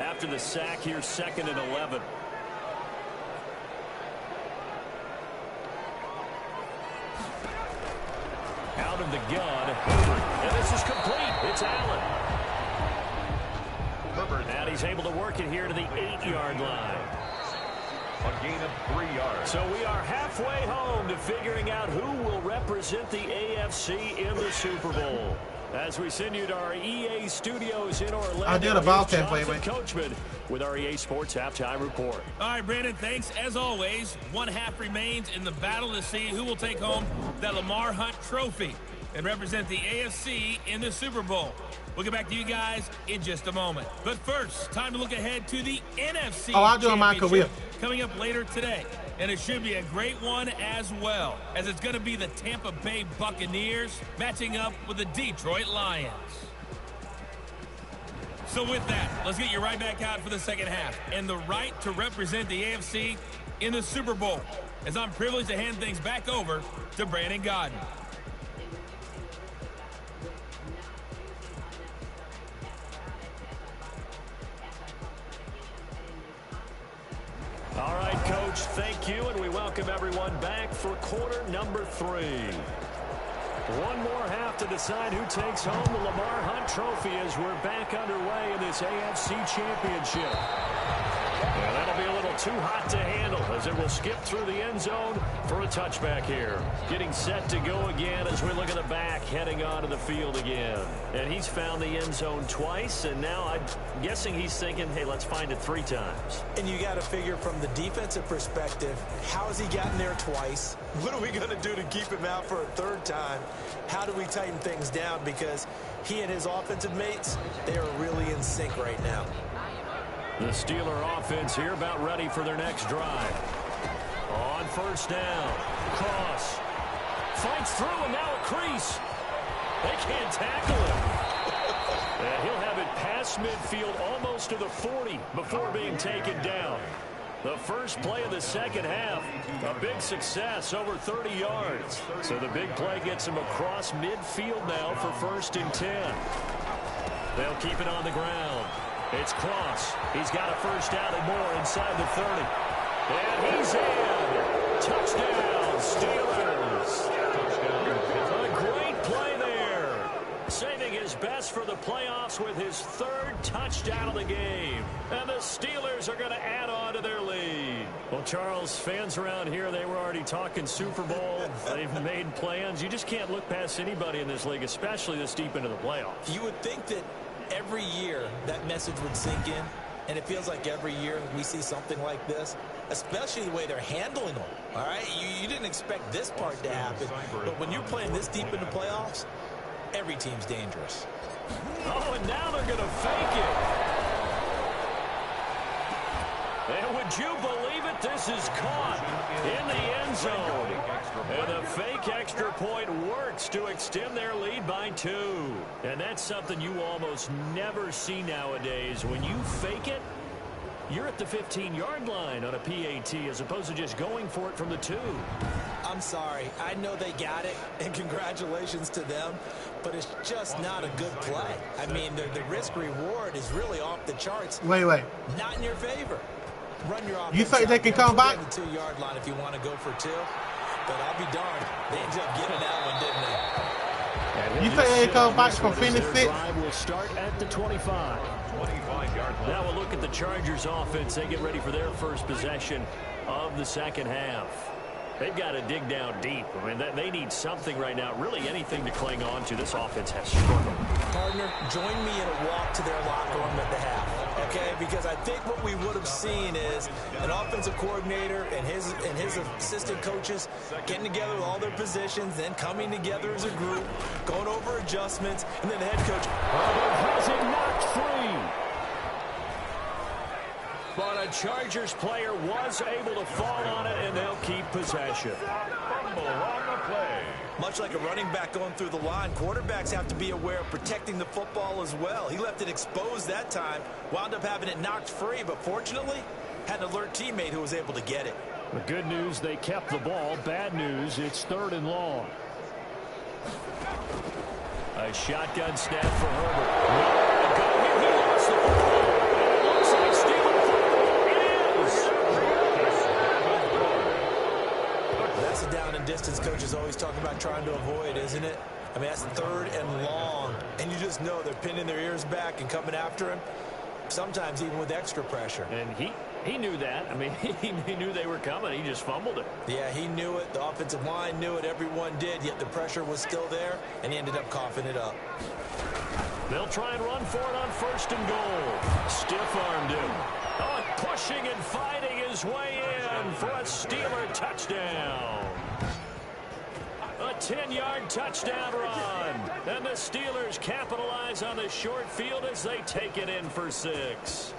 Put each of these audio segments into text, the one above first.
after the sack here, 2nd and 11. Out of the gun. And this is complete. It's Allen. And he's able to work it here to the 8-yard line. A gain of 3 yards. So we are halfway home to figuring out who will represent the AFC in the Super Bowl. As we send you to our EA studios in Orlando, I did a ball cap, Coachman with our EA Sports Halftime Report. All right, Brandon, thanks. As always, one half remains in the battle to see who will take home that Lamar Hunt trophy and represent the AFC in the Super Bowl. We'll get back to you guys in just a moment. But first, time to look ahead to the NFC Championship coming up later today. And it should be a great one as well, as it's going to be the Tampa Bay Buccaneers matching up with the Detroit Lions. So with that, let's get you right back out for the second half and the right to represent the AFC in the Super Bowl, as I'm privileged to hand things back over to Brandon Godden. All right, Coach, thank you, and we welcome everyone back for quarter number 3. One more half to decide who takes home the Lamar Hunt trophy as we're back underway in this AFC Championship. Yeah, that'll be a little too hot to handle as it will skip through the end zone for a touchback here. Getting set to go again as we look at the back, heading onto the field again. And he's found the end zone twice, and now I'm guessing he's thinking, hey, let's find it 3 times. And you got to figure from the defensive perspective, how has he gotten there twice? What are we going to do to keep him out for a 3rd time? How do we tighten things down? Because he and his offensive mates, they are really in sync right now. The Steeler offense here about ready for their next drive. On 1st down. Cross. Fights through and now a crease. They can't tackle him. And he'll have it past midfield almost to the 40 before being taken down. The first play of the second half, a big success, over 30 yards. So the big play gets him across midfield now for 1st and 10. They'll keep it on the ground. It's Cross. He's got a 1st down and more inside the 30. And he's in. Touchdown, Steelers. A great play there. Saving his best for the playoffs with his 3rd touchdown of the game. And the Steelers are going to add on to their lead. Well, Charles, fans around here, they were already talking Super Bowl. They've made plans. You just can't look past anybody in this league, especially this deep into the playoffs. You would think that every year that message would sink in, and it feels like every year we see something like this, especially the way they're handling them. All right, you didn't expect this part to happen, but when you're playing this deep in the playoffs, every team's dangerous. Oh, and now they're going to fake it. And would you believe it? This is caught in the end zone. And the fake extra point works to extend their lead by 2. And that's something you almost never see nowadays. When you fake it, you're at the 15-yard line on a PAT as opposed to just going for it from the 2. I'm sorry. I know they got it, and congratulations to them, but it's just not a good play. I mean, the risk-reward is really off the charts. Wait. Not in your favor. Run your offense. You think they can come back? The 2-yard line if you want to go for 2. But I'll be darned. They ended up getting that one, didn't they? You think they can come back from finish 6? Will start at the 25. 25-yard line. Now we'll look at the Chargers offense. They get ready for their first possession of the second half. They've got to dig down deep. I mean, they need something right now, really anything to cling on to. This offense has struggled. Partner, join me in a walk to their locker room at the half, okay? Because I think what we would have seen is an offensive coordinator and his assistant coaches getting together with all their positions, then coming together as a group, going over adjustments, and then the head coach has it knocked free. But a Chargers player was able to fall on it, and they'll keep possession. Fumble on the play. Much like a running back going through the line, quarterbacks have to be aware of protecting the football as well. He left it exposed that time, wound up having it knocked free, but fortunately, had an alert teammate who was able to get it. The good news, they kept the ball. Bad news, it's 3rd and long. A shotgun snap for Herbert. He lost the ball. It looks Pistons coaches always talk about trying to avoid, isn't it? I mean, that's 3rd and long, and you just know they're pinning their ears back and coming after him, sometimes even with extra pressure. And he knew that. I mean, he knew they were coming. He just fumbled it. Yeah, he knew it. The offensive line knew it. Everyone did, yet the pressure was still there, and he ended up coughing it up. They'll try and run for it on 1st and goal. Stiff-armed him. Oh, pushing and fighting his way in for a Steeler touchdown. A 10-yard touchdown run. And the Steelers capitalize on the short field as they take it in for 6.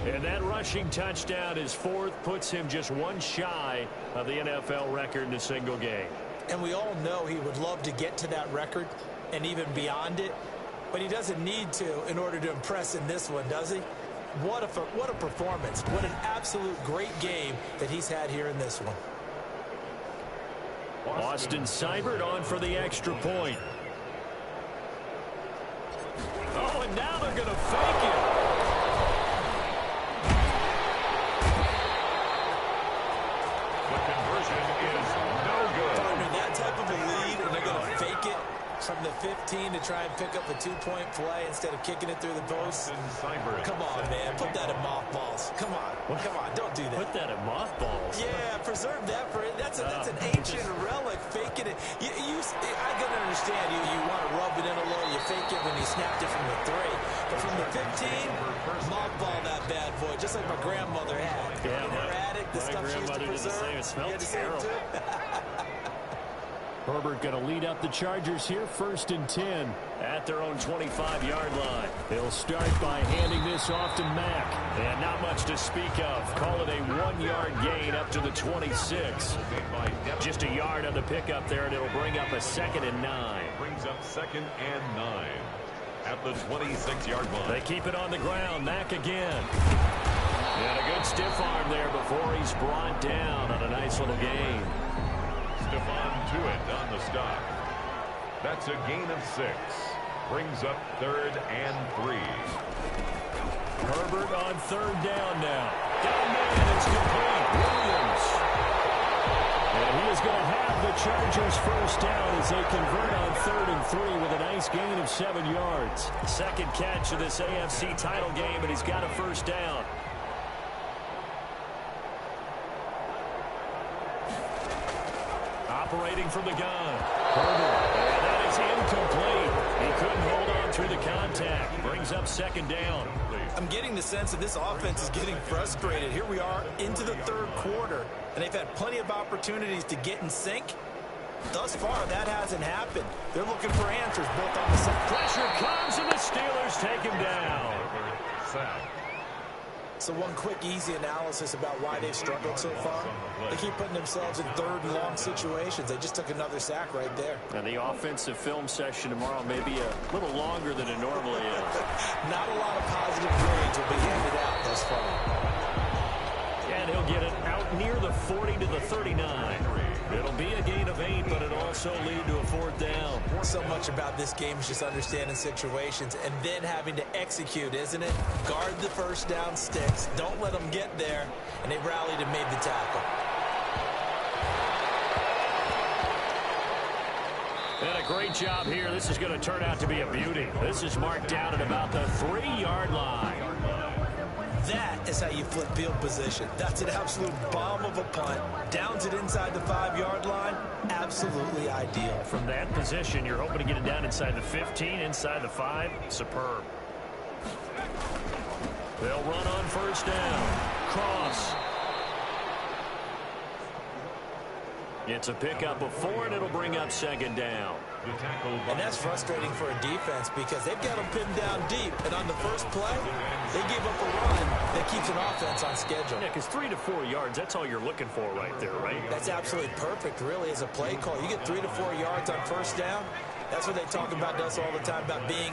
And that rushing touchdown is 4th, puts him just one shy of the NFL record in a single game. And we all know he would love to get to that record and even beyond it, but he doesn't need to in order to impress in this one, does he? What a performance. What an absolute great game that he's had here in this one. Austin Seibert on for the extra point. Oh, and now they're going to fake it. The conversion is no good. Partner, that type of a lead, and they're going to fake it from the 15 to try and pick up a 2-point play instead of kicking it through the post. Come on, man. Put that in mothballs. Come on. Come on. Don't do that. Put that in mothballs. Yeah, preserve that for it. That's an ancient relic, faking it. I can understand you want to rub it in a little. You fake it when you snapped it from the 3. But from the 15, mothball that bad boy, just like my grandmother had. Yeah, her attic, the stuff she used to preserve. It smelled terrible. Herbert going to lead up the Chargers here, 1st and 10 at their own 25-yard line. They'll start by handing this off to Mack. And not much to speak of. Call it a 1-yard gain up to the 26. Just a yard on the pickup there, and it'll bring up a 2nd and 9. Brings up 2nd and 9 at the 26-yard line. They keep it on the ground. Mack again. And a good stiff arm there before he's brought down on a nice little gain. Stephon Tuitt on the stop. That's a gain of 6. Brings up 3rd and 3. Herbert on 3rd down now. Down man, it's complete. Williams. And he is going to have the Chargers 1st down as they convert on 3rd and 3 with a nice gain of 7 yards. 2nd catch of this AFC title game, and he's got a 1st down. Operating from the gun. Herbert. And that is incomplete. He couldn't hold on through the contact. Brings up 2nd down. I'm getting the sense that this offense is getting frustrated. Here we are into the 3rd quarter, and they've had plenty of opportunities to get in sync. Thus far, that hasn't happened. They're looking for answers both on the side. Pressure comes, and the Steelers take him down. So one quick, easy analysis about why they've struggled so far. They keep putting themselves in 3rd and long situations. They just took another sack right there. And the offensive film session tomorrow may be a little longer than it normally is. Not a lot of positive grades will be handed out thus far. And he'll get it out near the 40 to the 39. It'll be a gain of 8, but it'll also lead to a 4th down. So much about this game is just understanding situations and then having to execute, isn't it? Guard the 1st down sticks. Don't let them get there. And they rallied and made the tackle. And a great job here. This is going to turn out to be a beauty. This is marked down at about the 3-yard line. That is how you flip field position. That's an absolute bomb of a punt. Downs it inside the 5-yard line. Absolutely ideal. From that position, you're hoping to get it down inside the 15, inside the 5. Superb. They'll run on 1st down. Cross. It's a pickup of 4, and it'll bring up 2nd down. And that's frustrating for a defense because they've got them pinned down deep. And on the first play, they gave up a run that keeps an offense on schedule. Yeah, because 3 to 4 yards, that's all you're looking for right there, right? That's absolutely perfect, really, as a play call. You get 3 to 4 yards on 1st down. That's what they talk about to us all the time, about being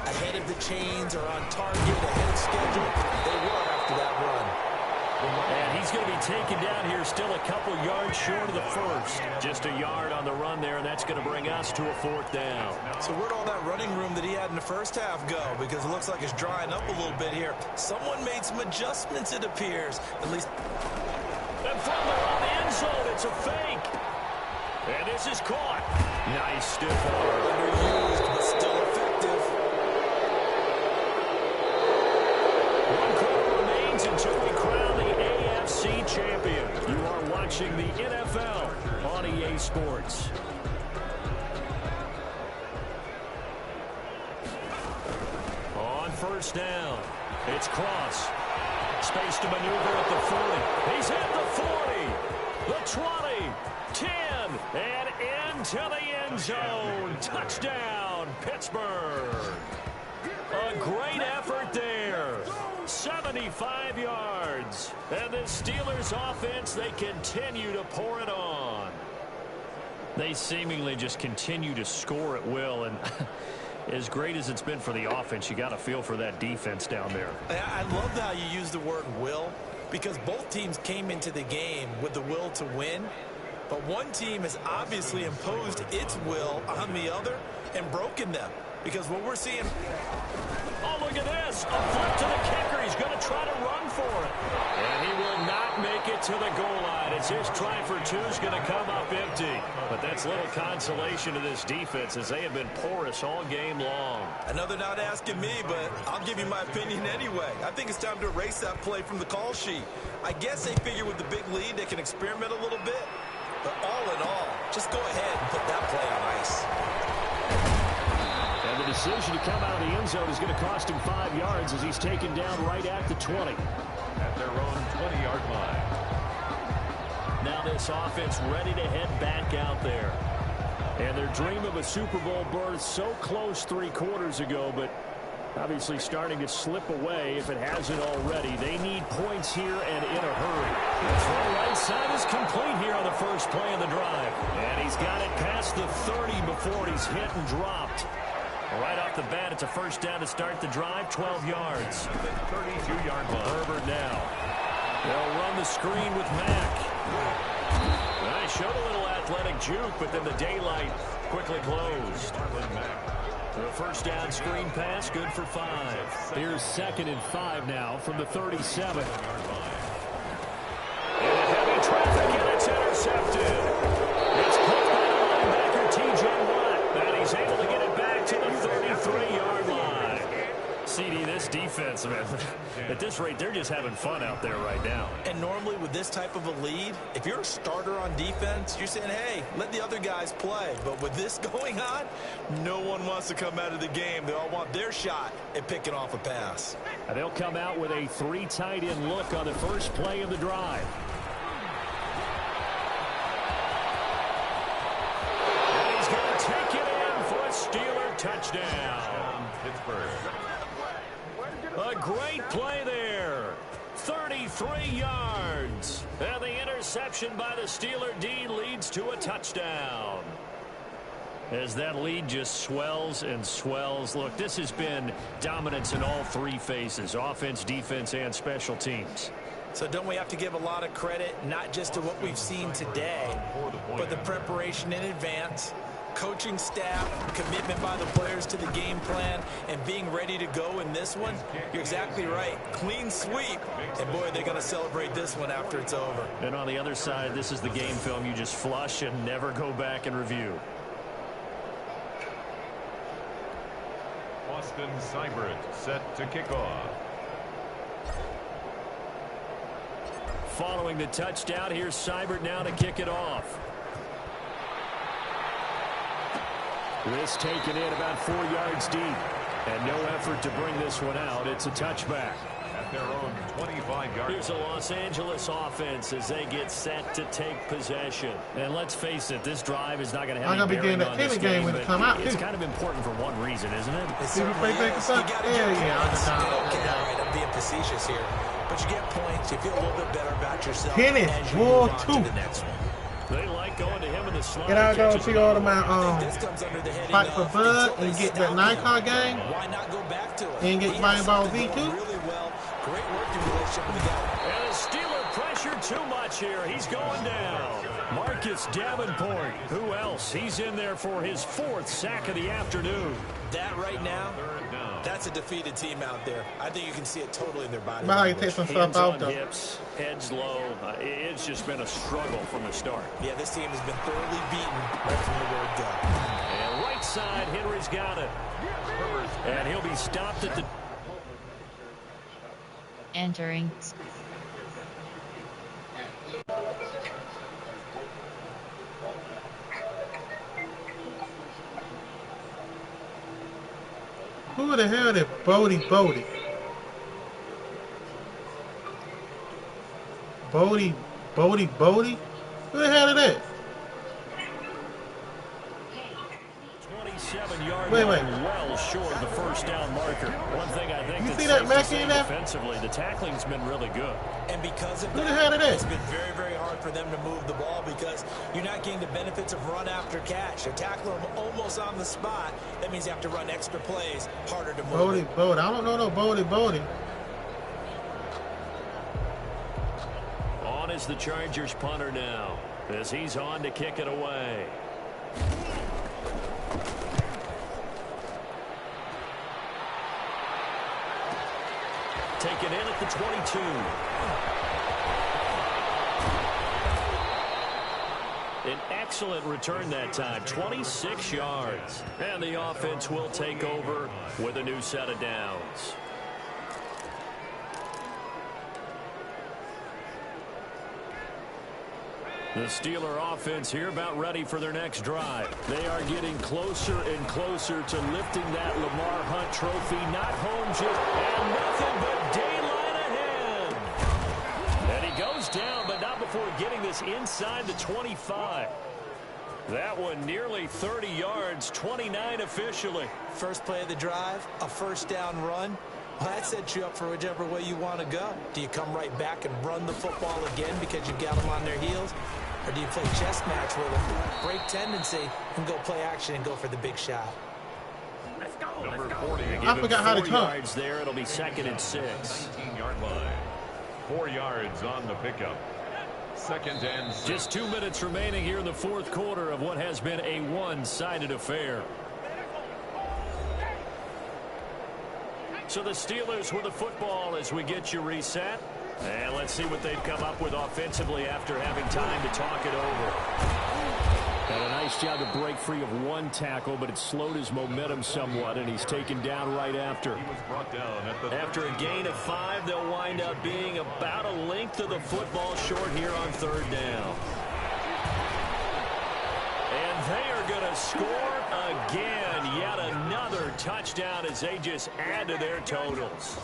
ahead of the chains or on target, ahead of schedule. They were after that run. And he's going to be taken down here still a couple yards short of the 1st. Just a yard on the run there, and that's going to bring us to a 4th down. So where'd all that running room that he had in the 1st half go? Because it looks like it's drying up a little bit here. Someone made some adjustments, it appears. At least. And from there on the end zone, it's a fake. And this is caught. Nice stiff arm. Underused, but still effective. One quarter remains until we crown the AFC champion. You are watching the NFL on EA Sports. On first down, it's Cross. Space to maneuver at the 40. He's at the 40, the 20, 10, and into the end zone. Touchdown, Pittsburgh. A great effort there. 75 yards. And the Steelers offense, they continue to pour it on. They seemingly just continue to score at will, and as great as it's been for the offense, you got to feel for that defense down there. I love how you use the word will, because both teams came into the game with the will to win, but one team has obviously imposed its will on the other and broken them, because what we're seeing... Oh, look at this. A flip to the kicker. He's going to try to run for it. And he will not make it to the goal line as his try for two is going to come up empty. But that's little consolation to this defense as they have been porous all game long. I know they're not asking me, but I'll give you my opinion anyway. I think it's time to erase that play from the call sheet. I guess they figure with the big lead they can experiment a little bit. But all in all, just go ahead and put that play on ice. And the decision to come out of the end zone is going to cost him 5 yards as he's taken down right at the 20. At their own 20-yard line. Now this offense ready to head back out there. And their dream of a Super Bowl berth so close 3 quarters ago, but obviously starting to slip away if it hasn't already. They need points here and in a hurry. The throw right side is complete here on the first play of the drive. And he's got it past the 30 before he's hit and dropped. Right off the bat, it's a first down to start the drive, 12 yards. 32-yard line. Herbert now. They'll run the screen with Mack. Well, he showed a little athletic juke, but then the daylight quickly closed. The first down screen pass, good for 5. Here's 2nd and 5 now from the 37. And heavy traffic, and it's intercepted. It's caught by the linebacker, T.J. Watt, and he's able to get it back to the 33-yard line. CD, this defense, man, at this rate, they're just having fun out there right now. And normally with this type of a lead, if you're a starter on defense, you're saying, hey, let the other guys play. But with this going on, no one wants to come out of the game. They all want their shot at picking off a pass. And they'll come out with a 3 tight end look on the first play of the drive. And he's going to take it in for a Steeler touchdown. Pittsburgh. A great play there. 33 yards. And the interception by the Steeler D leads to a touchdown. As that lead just swells and swells. Look, this has been dominance in all 3 phases. Offense, defense, and special teams. So don't we have to give a lot of credit, not just to what we've seen today, but the preparation in advance, coaching staff, commitment by the players to the game plan, and being ready to go in this one? You're exactly right. Clean sweep. And, boy, they're going to celebrate this one after it's over. And on the other side, this is the game film you just flush and never go back and review. Austin Seibert set to kick off. Following the touchdown, here's Seibert now to kick it off. This taken in about 4 yards deep. And no effort to bring this one out. It's a touchback. At their own 25-yard. Here's a Los Angeles offense as they get set to take possession. And let's face it, this drive is not going to have any bearing on this game, when it come out, it's kind of important for one reason, isn't it? Did we play back the Okay, all right, I'm being facetious here. But you get points, you feel a little bit better about yourself. Finish, as you War move on 2. to the next one. They like going to him in the slot. Get out there, see all of my This comes under the heading Fight for of Bud until and they get that stop Nikon it. game. Why not go back to it? And get He Brian has Ball something V2. going really well. Great working relationship with the guy. And the Steeler pressure too much here. He's going down. Marcus Davenport. Who else? He's in there for his 4th sack of the afternoon. That right now, That's a defeated team out there. I think you can see it totally in their body About how you language. take some Hands stuff out, on though. hips, heads low. It's just been a struggle from the start. Yeah, this team has been thoroughly beaten right from the word go. And right side, Henry's got it. And he'll be stopped at the... Entering. Who the hell is Bodie? Bodie? Who the hell is that? 27 yard Wait. line, well short of the first down marker. One thing I think You that's see that safe to Mackey say in that? defensively, the tackling's been really good. And because of Who the hell that, is that? it's been very, very hard for them to move the ball because you're not getting the benefits of run after catch. They're tackling them almost on the spot. That means you have to run extra plays, harder to move. Bodie. I don't know no Bodie. On is the Chargers punter now, as he's on to kick it away. Taken in at the 22. An excellent return that time, 26 yards. And the offense will take over with a new set of downs. The Steeler offense here about ready for their next drive. They are getting closer and closer to lifting that Lamar Hunt trophy. Not home just, and nothing but daylight ahead. And he goes down, but not before getting this inside the 25. That one nearly 30 yards, 29 officially. First play of the drive, a first down run. Well, that sets you up for whichever way you want to go. Do you come right back and run the football again because you got them on their heels? Or do you play chess match with them, break tendency, and go play action and go for the big shot? Number 40. I forgot how to 4 talk. yards there. It'll be second and 6. 19-yard line. 4 yards on the pickup. Second and 6. Just 2 minutes remaining here in the fourth quarter of what has been a one-sided affair. So the Steelers with the football as we get you reset. And let's see what they've come up with offensively after having time to talk it over. And a nice job to break free of one tackle, but it slowed his momentum somewhat, and he's taken down right after. He was brought down at the After a gain of 5, they'll wind up being about a length of the football short here on third down. And they are going to score again. Yet another touchdown as they just add to their totals.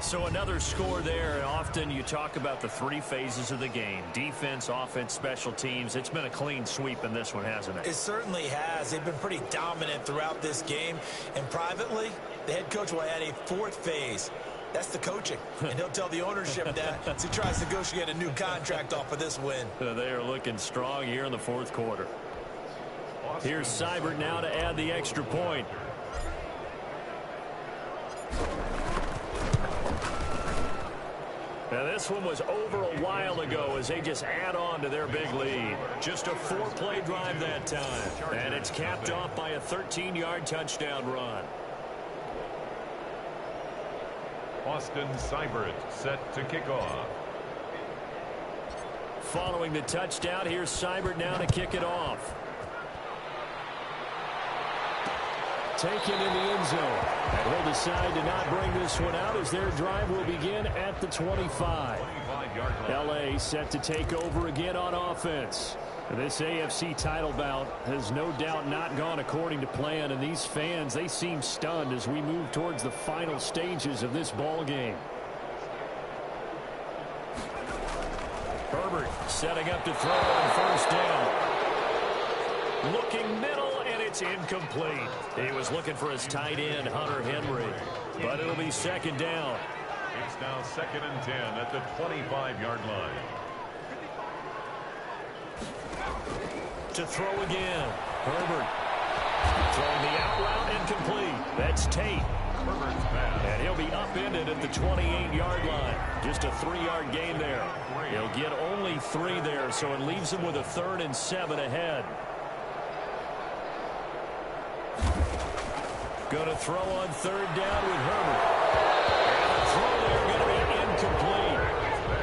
So another score there. And often you talk about the 3 phases of the game. Defense, offense, special teams. It's been a clean sweep in this one, hasn't it? It certainly has. They've been pretty dominant throughout this game. And privately, the head coach will add a 4th phase. That's the coaching. And he'll tell the ownership that as he tries to negotiate a new contract off of this win. They are looking strong here in the fourth quarter. Here's Seibert now to add the extra point. Now this one was over a while ago as they just add on to their big lead. Just a 4-play drive that time. And it's capped off by a 13-yard touchdown run. Austin Seibert set to kick off. Following the touchdown, here's Seibert now to kick it off. Taken in the end zone. And he'll decide to not bring this one out as their drive will begin at the 25. 25-yard line. L.A. set to take over again on offense. This AFC title bout has no doubt not gone according to plan, and these fans, they seem stunned as we move towards the final stages of this ball game. Herbert setting up to throw on first down. Looking middle, and it's incomplete. He was looking for his tight end, Hunter Henry, but it'll be second down. It's now 2nd and 10 at the 25-yard line. To throw again. Herbert throwing the out route incomplete. That's Tate. Herbert's pass. And he'll be upended at the 28-yard line. Just a 3-yard gain there. He'll get only 3 there, so it leaves him with a 3rd and 7 ahead. Going to throw on third down with Herbert. And the throw there going to be incomplete.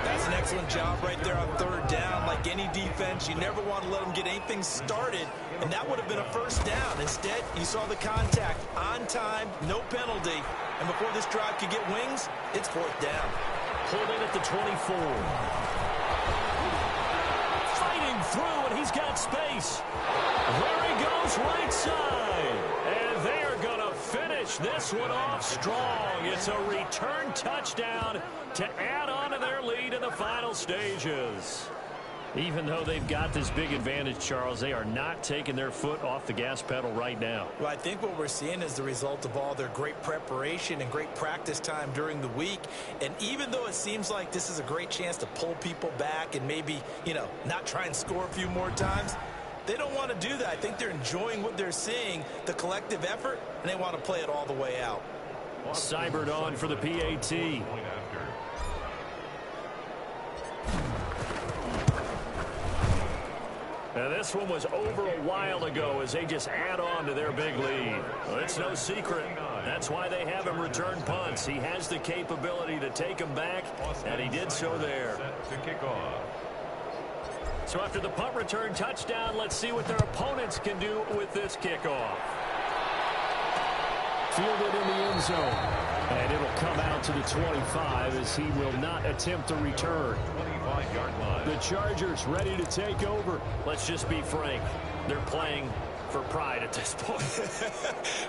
That's an excellent job right there on third down. Like any defense, you never want to let them get anything started, and that would have been a first down. Instead, you saw the contact on time, no penalty, and before this drive could get wings, it's fourth down. Pulled in at the 24. Fighting through, and he's got space. There he goes, right side. And they are going to finish this one off strong. It's a return touchdown to add on to their lead in the final stages. Even though they've got this big advantage, Charles, they are not taking their foot off the gas pedal right now. Well, I think what we're seeing is the result of all their great preparation and great practice time during the week. And even though it seems like this is a great chance to pull people back and maybe, not try and score a few more times, they don't want to do that. I think they're enjoying what they're seeing, the collective effort, and they want to play it all the way out. Seibert on for the PAT. Now this one was over a while ago as they just add on to their big lead. Well, it's no secret. That's why they have him return punts. He has the capability to take them back, and he did so there. To kick off. So after the punt return touchdown, let's see what their opponents can do with this kickoff. Fielded in the end zone. And it'll come out to the 25 as he will not attempt to return. 25-yard line. The Chargers ready to take over. Let's just be frank. They're playing for pride at this point.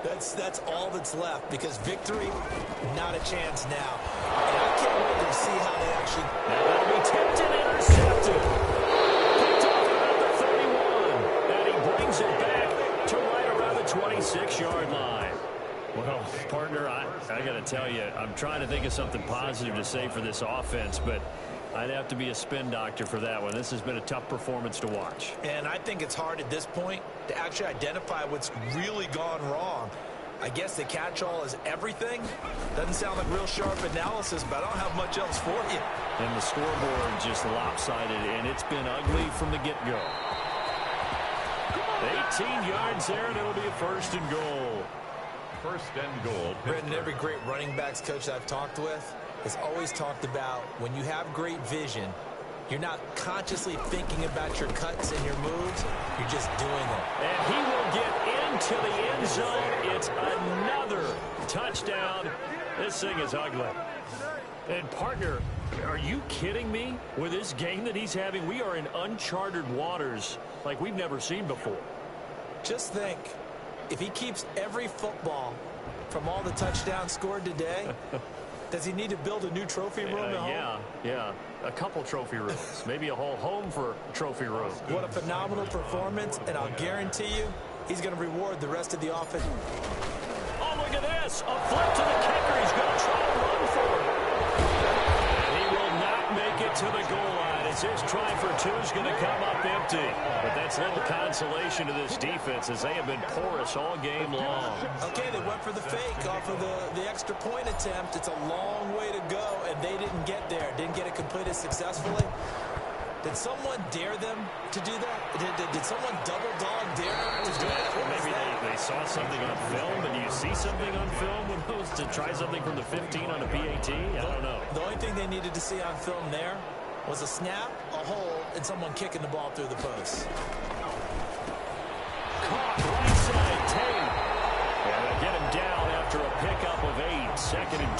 That's all that's left, because victory, not a chance now. And I can't wait to see how they actually... Now that'll be tipped and intercepted. Picked off around the 31. And he brings it back to right around the 26-yard line. Well, partner, I got to tell you, I'm trying to think of something positive to say for this offense, but I'd have to be a spin doctor for that one. This has been a tough performance to watch. And I think it's hard at this point to actually identify what's really gone wrong. I guess the catch-all is everything. Doesn't sound like real sharp analysis, but I don't have much else for you. And the scoreboard just lopsided, and it's been ugly from the get-go. 18 yards there, and it'll be a first and goal. First and goal. Brendan, every great running backs coach I've talked with has always talked about when you have great vision, you're not consciously thinking about your cuts and your moves, you're just doing them. And he will get into the end zone. It's another touchdown. This thing is ugly. And partner, are you kidding me? With this game that he's having, we are in uncharted waters like we've never seen before. Just think, if he keeps every football from all the touchdowns scored today, does he need to build a new trophy room at home? Yeah. A couple trophy rooms. Maybe a whole home for trophy room. What a phenomenal performance, and I'll guarantee you he's going to reward the rest of the offense. Oh, look at this. A flip to the kicker. He's going to try to run for it. He will not make it to the goal line as his try for two is going to come up empty. But that's little consolation to this defense as they have been porous all game long. Okay, they went for the fake off of the extra point attempt. It's a long way to go, and they didn't get there. Didn't get it completed successfully. Did someone dare them to do that? Did someone double dog dare them to do that? Maybe they saw something on film, and you see something on film when those to try something from the 15 on a PAT? I don't know. The only thing they needed to see on film there was a snap, a hole, and someone kicking the ball through the post. Caught right side, Tate. And they get him down after a pickup of 8, 2nd and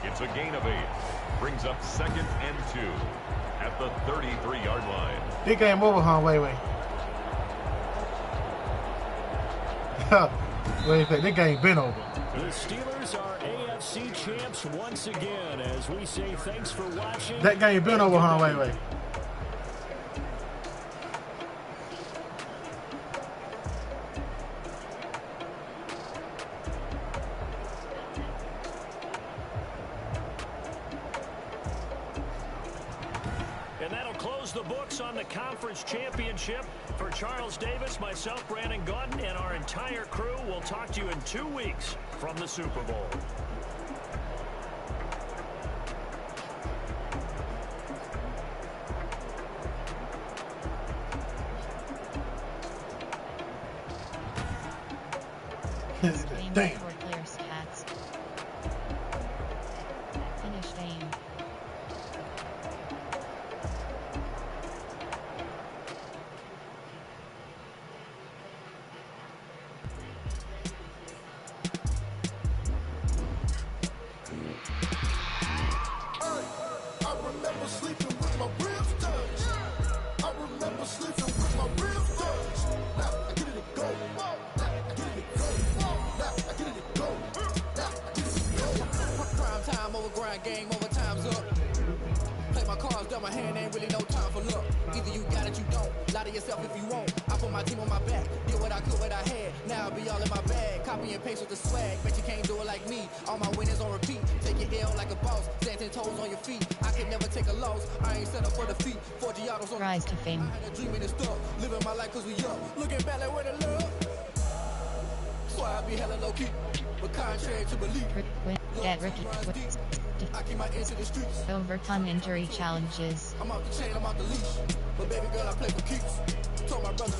2. It's a gain of 8. Brings up 2nd and 2 at the 33-yard line. This game over, huh? Wait. Wait, this game been over. The Steelers are AFC champs once again as we say thanks for watching. That game been over, huh? Wait. And that'll close the books on the conference championship. For Charles Davis, myself, Brandon Gaudin, and our entire crew, we'll talk to you in 2 weeks from the Super Bowl. Damn. For player stats. Finish aim. Game over, time's up. Play my cards, dealt my hand, ain't really no time for luck. Either you got it, you don't. Lie to yourself if you won't. I put my team on my back, did what I could, what I had. Now I'll be all in my bag. Copy and paste with the swag. Bet you can't do it like me. All my winners on repeat. Take your L like a boss. Stand 10 toes on your feet. I can never take a loss. I ain't set up for defeat. 4 Giottos on Rise to fame. I had a dream and stuff. Living my life cause we up. Looking back like where the love. So I be hella low key. But contrary to belief. Get rookie. I keep my ear to the streets. Overcome injury challenges. I'm out the chain, I'm out the leash. But baby girl, I play for keeps. Told my brother,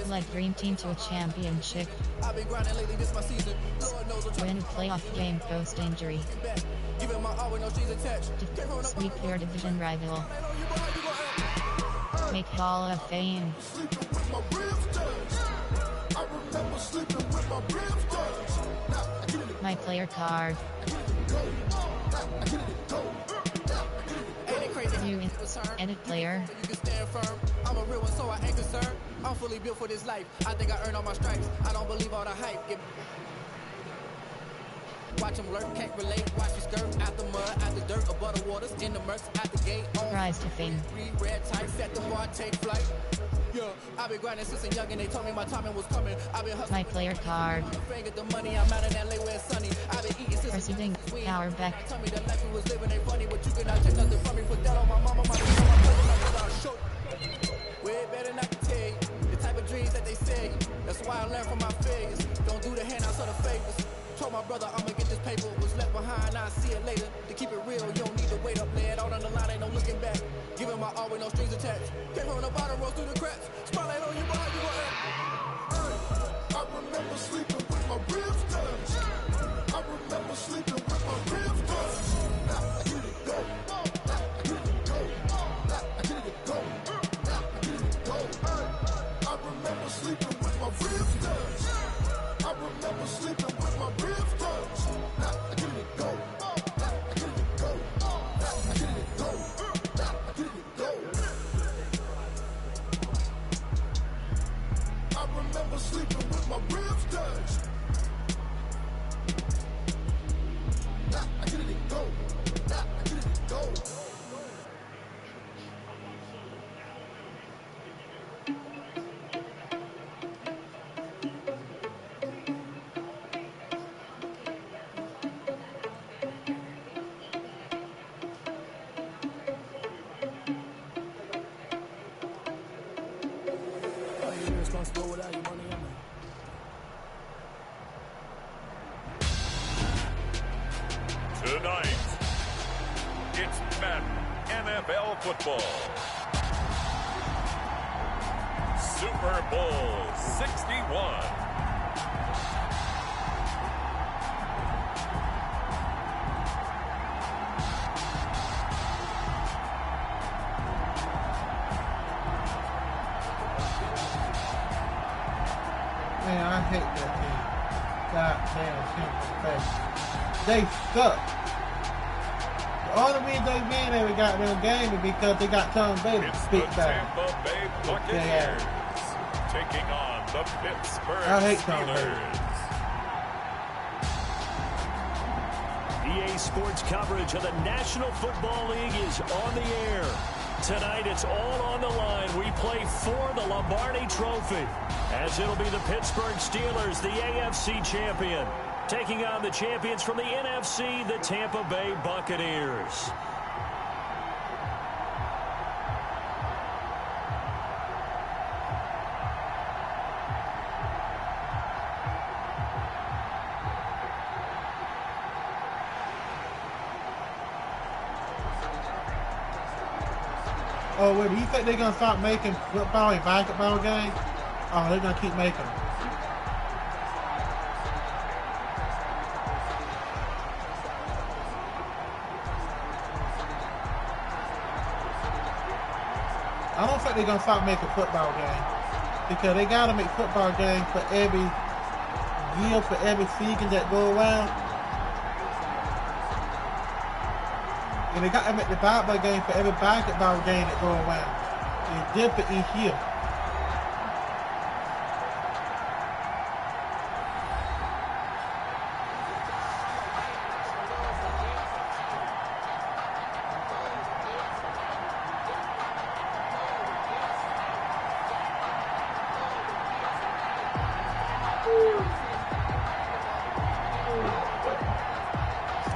Led Dream Team to a championship. I've been grinding lately, this my season. Lord knows I'm Win a playoff game post injury. back. Giving my all with no strings attached. Sweep your division rival. Make Hall of Fame. Sleeping with my ribs touched. I remember sleeping with my ribs touched. Now I get it. My player card. New edit player. You can stand firm. I'm a real one, so I ain't concerned. I'm fully built for this life. I think I earned all my stripes. I don't believe all the hype. Watch them lurk, can't relate. Watch you skirt out the mud, out the dirt, above the waters, in the murks, out the gate. Rise to fame. Red tight, set the bar, take flight. Yeah, I've been grinding since a young and they told me my timing was coming. I've been hustling. My player card. Get the money, I'm out in LA where it's sunny. I've been eating since Proceeding. Power back. tell me the life we was living ain't funny, but you cannot take nothing from me. Put that on my mama, my cousin, my brother, I'll show you. Way better not to tell you the type of dreams that they say. That's why I learned from my failures. Don't do the handouts or the favors. Told my brother I'ma get this paper. Was left behind, I'll see it later. To keep it real, you don't need to wait up. Lay it out on the line, ain't no looking back. Giving my all with no strings attached. Came from the bottom, rose through the cracks. Spotlight on you, boy, you gon' I remember sleeping with my ribs touched. I remember sleeping with my ribs touched. Now I get it go. Now I get it go. Now I get it go. Now I get it go. I remember sleeping with my ribs touched. I remember sleeping with my ribs touched. Now I get it go. Now I get it go. Now I get it go. Now I get it go. I remember sleeping with my ribs touched. Now I get it go. Now I get it go. Tonight, it's Madden NFL football. Super Bowl 61. Man, I hate that team. Goddamn simple face. They suck. The only reason they win every goddamn game is because they got Tom Brady to It's the speak back. Tampa Bay Buccaneers taking on the Pittsburgh I hate Tom Steelers. EA Sports coverage of the National Football League is on the air. Tonight, it's all on the line. We play for the Lombardi Trophy, as it'll be the Pittsburgh Steelers, the AFC champion, taking on the champions from the NFC, the Tampa Bay Buccaneers. Oh, wait, do you think they're going to stop making football a basketball game? Oh, they're going to keep making them. I don't think they're gonna stop making football games because they gotta make football games for every year, for every season that go around. And they gotta make the basketball game for every basketball game that go around. It's different each year.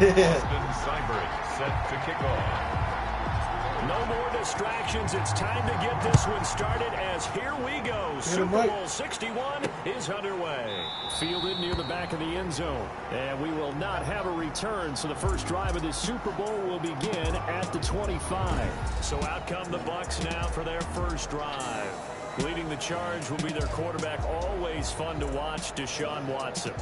Austin Seibert set to kick off. No more distractions. It's time to get this one started as here we go. Super Bowl 61 is underway. Fielded near the back of the end zone. And we will not have a return, so the first drive of this Super Bowl will begin at the 25. So out come the Bucs now for their first drive. Leading the charge will be their quarterback, always fun to watch, Deshaun Watson.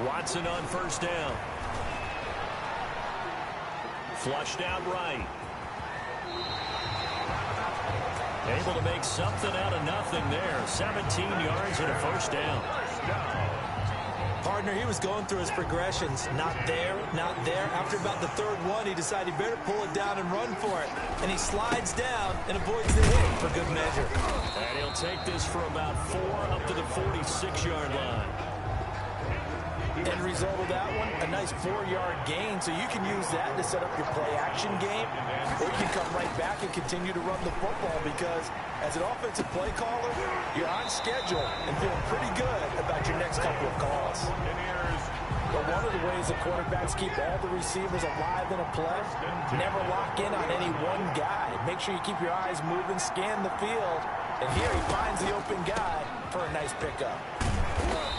Watson on first down. Flushed out right. Able to make something out of nothing there. 17 yards and a first down. Partner, he was going through his progressions. Not there, not there. After about the third one, he decided he better pull it down and run for it. And he slides down and avoids the hit for good measure. And he'll take this for about 4 up to the 46-yard line. End result of that one, a nice 4-yard gain, so you can use that to set up your play-action game, or you can come right back and continue to run the football because as an offensive play caller, you're on schedule and feeling pretty good about your next couple of calls. But one of the ways the quarterbacks keep all the receivers alive in a play, never lock in on any one guy. Make sure you keep your eyes moving, scan the field, and here he finds the open guy for a nice pickup.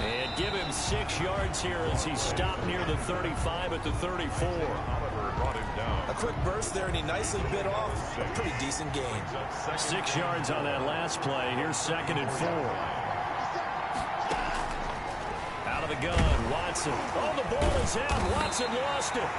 And give him 6 yards here as he stopped near the 35 at the 34. A quick burst there, and he nicely bit off a pretty decent gain. 6 yards on that last play. Here's 2nd and 4. Out of the gun, Watson. Oh, the ball is out. Watson lost it.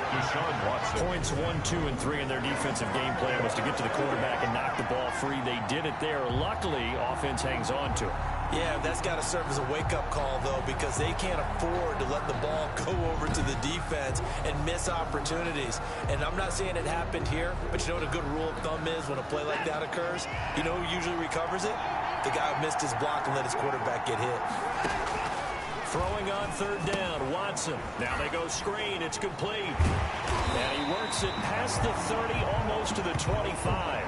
Deshaun Watson. Points 1, 2, and 3 in their defensive game plan was to get to the quarterback and knock the ball free. They did it there. Luckily, offense hangs on to it. Yeah, that's got to serve as a wake-up call, though, because they can't afford to let the ball go over to the defense and miss opportunities. And I'm not saying it happened here, but you know what a good rule of thumb is when a play like that occurs? You know who usually recovers it? The guy who missed his block and let his quarterback get hit. Throwing on 3rd down, Watson. Now they go screen. It's complete. And he works it past the 30, almost to the 25.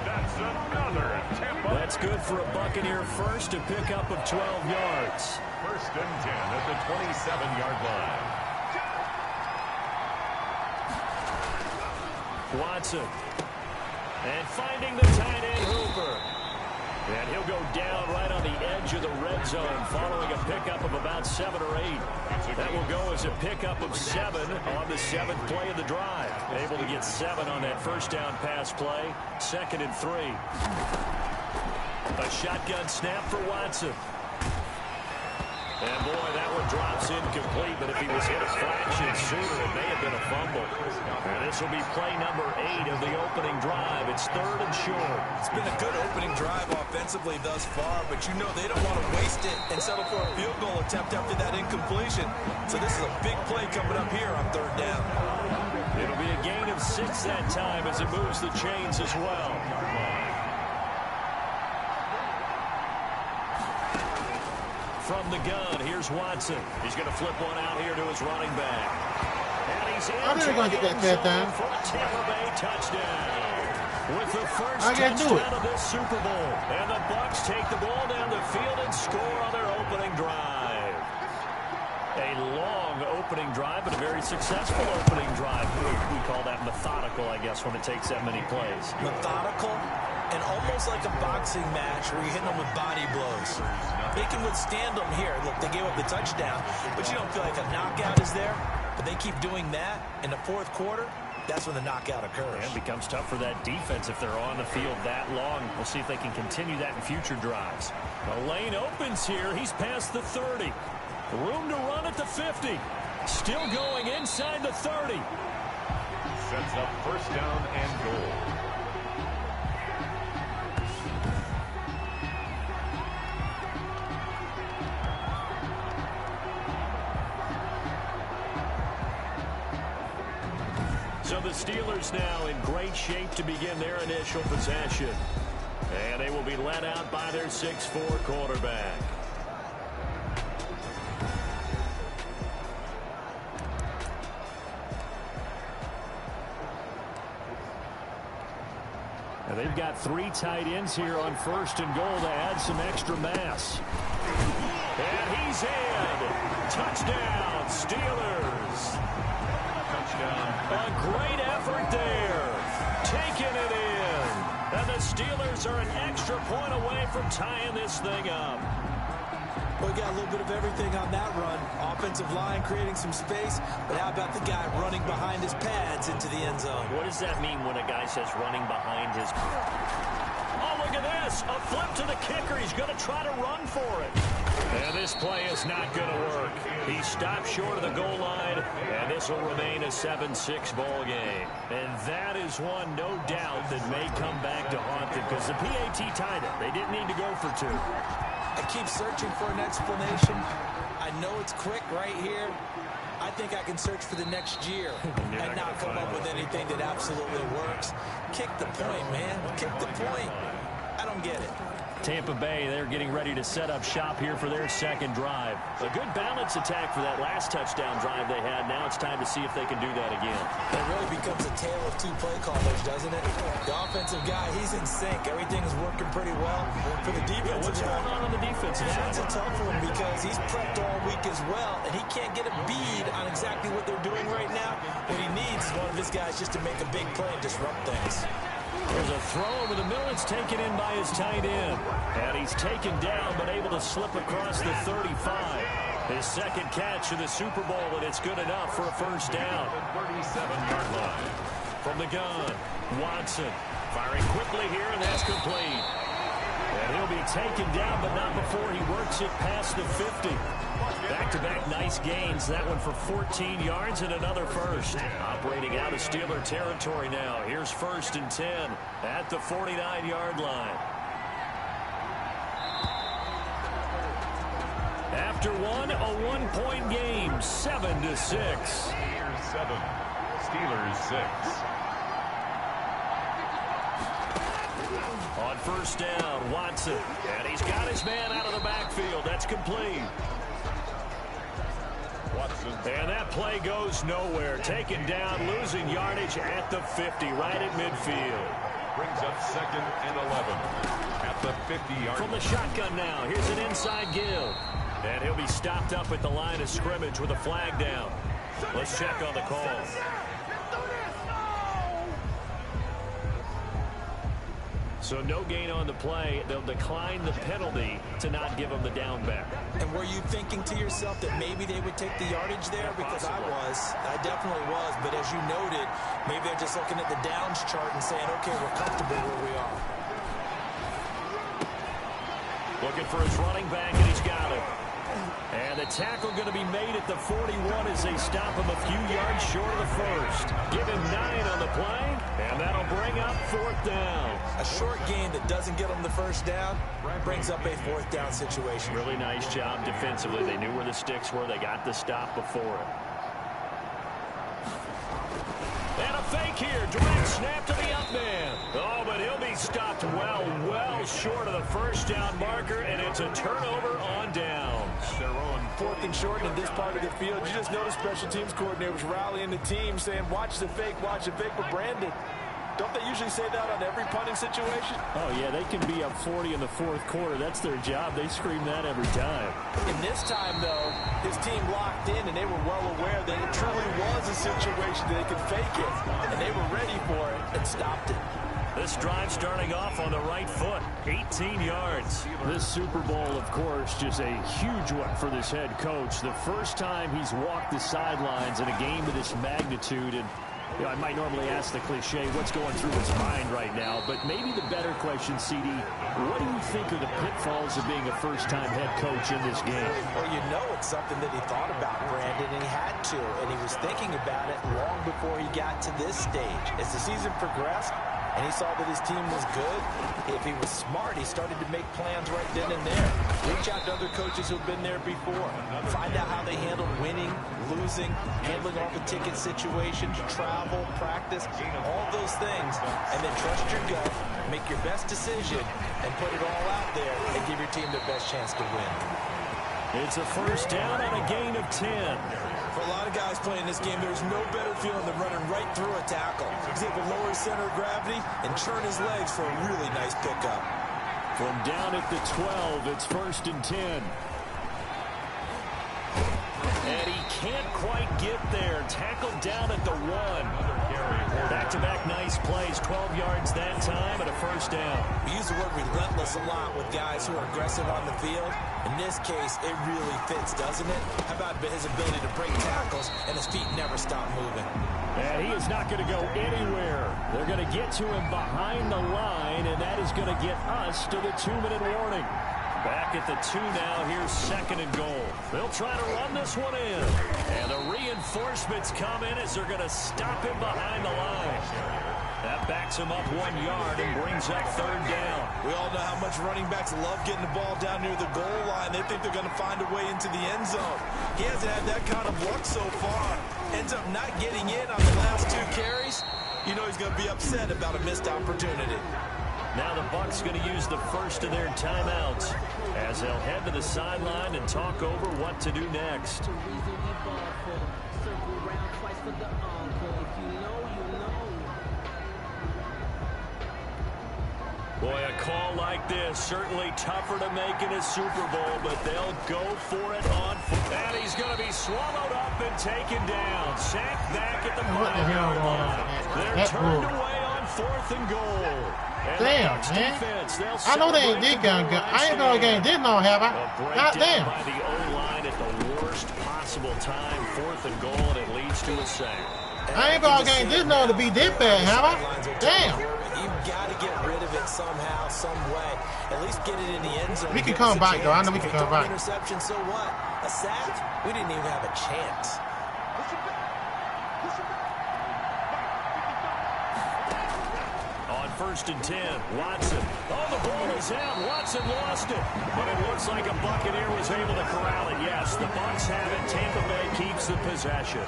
That's another Tampa. That's good for a Buccaneer first, a pickup of 12 yards. 1st and 10 at the 27-yard line. Watson. And finding the tight end, Hooper. And he'll go down right on the edge of the red zone following a pickup of about 7 or 8. That will go as a pickup of 7 on the 7th play of the drive. Able to get 7 on that first down pass play. 2nd and 3. A shotgun snap for Watson. And boy, that one drops incomplete, but if he was hit a fraction sooner, it may have been a fumble. And this will be play number 8 of the opening drive. It's 3rd and short. It's been a good opening drive offensively thus far, but you know they don't want to waste it and settle for a field goal attempt after that incompletion. So this is a big play coming up here on 3rd down. It'll be a gain of 6 that time as it moves the chains as well. From the gun, here's Watson. He's going to flip one out here to his running back. And he's in. I'm never going to get that time. For a Tampa Bay touchdown. With the first touchdown of this Super Bowl. And the Bucs take the ball down the field and score on their opening drive. A long opening drive, but a very successful opening drive. We call that methodical. methodical, I guess, when it takes that many plays. Methodical and almost like a boxing match where you're hitting them with body blows. They can withstand them here. Look, they gave up the touchdown, but you don't feel like a knockout is there. But they keep doing that in the fourth quarter. That's when the knockout occurs. And it becomes tough for that defense if they're on the field that long. We'll see if they can continue that in future drives. The lane opens here. He's past the 30. Room to run at the 50. Still going inside the 30. Sets up first down and goal. So the Steelers now in great shape to begin their initial possession. And they will be led out by their 6'4" quarterback. And they've got 3 tight ends here on first and goal to add some extra mass. And he's in. Touchdown, Steelers. A great effort there. Taking it in. And the Steelers are an extra point away from tying this thing up. We got a little bit of everything on that run. Offensive line creating some space, but how about the guy running behind his pads into the end zone? What does that mean when a guy says running behind his... Oh, look at this. A flip to the kicker. He's going to try to run for it. And this play is not going to work. He stopped short of the goal line, and this will remain a 7-6 ball game. And that is one, no doubt, that may come back to haunt them because the PAT tied it. They didn't need to go for 2. I keep searching for an explanation. I know it's quick right here. I think I can search for the next year and not come up with anything that absolutely works. Kick the point, man. Kick the point. I don't get it. Tampa Bay, they're getting ready to set up shop here for their second drive. A good balance attack for that last touchdown drive they had. Now it's time to see if they can do that again. It really becomes a tale of 2 play callers, doesn't it? The offensive guy, he's in sync. Everything is working pretty well. For the defensive what's going on the defensive side? That's a tough one because he's prepped all week as well, and he can't get a bead on exactly what they're doing right now. What he needs is one of his guys just to make a big play and disrupt things. There's a throw over the middle. It's taken in by his tight end. And he's taken down but able to slip across the 35. His second catch of the Super Bowl, and it's good enough for a first down. 37-yard line. From the gun, Watson firing quickly here, and that's complete. And he'll be taken down, but not before he works it past the 50. Back-to-back nice gains. That one for 14 yards and another first. Operating out of Steeler territory now. Here's 1st and 10 at the 49-yard line. After one, a one-point game, 7-6. Steelers 7, Steelers 6. On first down, Watson. And he's got his man out of the backfield. That's complete. Watson. And that play goes nowhere. Taken down, losing yardage at the 50, right at midfield. Brings up 2nd and 11 at the 50-yard. From the shotgun now, here's an inside give. And he'll be stopped up at the line of scrimmage with a flag down. Let's check on the call. So no gain on the play. They'll decline the penalty to not give him the down back. And were you thinking to yourself that maybe they would take the yardage there? Because I was. I definitely was. But as you noted, maybe they're just looking at the downs chart and saying, okay, we're comfortable where we are. Looking for his running back, and he's got it. And the tackle going to be made at the 41 as they stop him a few yards short of the first. Give him 9 on the play, and that'll bring up 4th down. A short gain that doesn't get them the first down brings up a 4th down situation. Really nice job defensively. They knew where the sticks were. They got the stop before it. And a fake here. Direct snap to the up man. Oh, but he'll be stopped well short of the first down marker, and it's a turnover on downs. They're on 4th and short in this part of the field. You just notice special teams coordinators rallying the team saying, watch the fake, but Brandon, don't they usually say that on every punting situation? Oh, yeah, they can be up 40 in the 4th quarter. That's their job. They scream that every time. And this time, though, his team locked in, and they were well aware that it truly was a situation that they could fake it, and they were ready for stopped it. This drive starting off on the right foot, 18 yards. This Super Bowl, of course, just a huge one for this head coach. The first time he's walked the sidelines in a game of this magnitude. And you know, I might normally ask the cliche, what's going through his mind right now? But maybe the better question, CD, what do you think of the pitfalls of being a first-time head coach in this game? Well, you know it's something that he thought about, Brandon, and he had to. And he was thinking about it long before he got to this stage. As the season progressed, and he saw that his team was good, if he was smart, he started to make plans right then and there. Reach out to other coaches who've been there before. Find out how they handled winning, losing, handling all the ticket situations, travel, practice, all those things. And then trust your gut, make your best decision, and put it all out there and give your team the best chance to win. It's a first down on a gain of 10. For a lot of guys playing this game, there's no better feeling than running right through a tackle. He's able to lower his center of gravity and churn his legs for a really nice pickup. From down at the 12, it's 1st and 10. And he can't quite get there. Tackled down at the 1. Back-to-back nice plays, 12 yards that time and a first down. We use the word relentless a lot with guys who are aggressive on the field. In this case, it really fits, doesn't it? How about his ability to break tackles and his feet never stop moving? And he is not going to go anywhere. They're going to get to him behind the line, and that is going to get us to the 2-minute warning. Back at the 2 now. Here's 2nd and goal. They'll try to run this one in. And the reinforcements come in as they're going to stop him behind the line. That backs him up 1 yard and brings up 3rd down. We all know how much running backs love getting the ball down near the goal line. They think they're going to find a way into the end zone. He hasn't had that kind of luck so far. Ends up not getting in on the last 2 carries. You know he's going to be upset about a missed opportunity. Now the Bucs going to use the first of their timeouts as they'll head to the sideline and talk over what to do next. Boy, a call like this, certainly tougher to make in a Super Bowl, but they'll go for it on foot. And he's going to be swallowed up and taken down. Sacked back at the 5-yard line. They're turned away on 4th and goal. And damn, man. I know they ain't did gun good. I ain't know the game did not have I. God damn. By the O-line at the worst possible time. 4th and goal, and it leads to a sack. I ain't ball game did know to be this bad, have I? Damn. You've got to get rid of it somehow, some way. At least get it in the end zone. We can come back, though. I know we can come back. Interception, so what? A sack? We didn't even have a chance. On 1st and 10, Watson. Oh, the ball is out. Watson lost it. But it looks like a Buccaneer was able to corral it. Yes, the Bucs have it. Tampa Bay keeps the possession.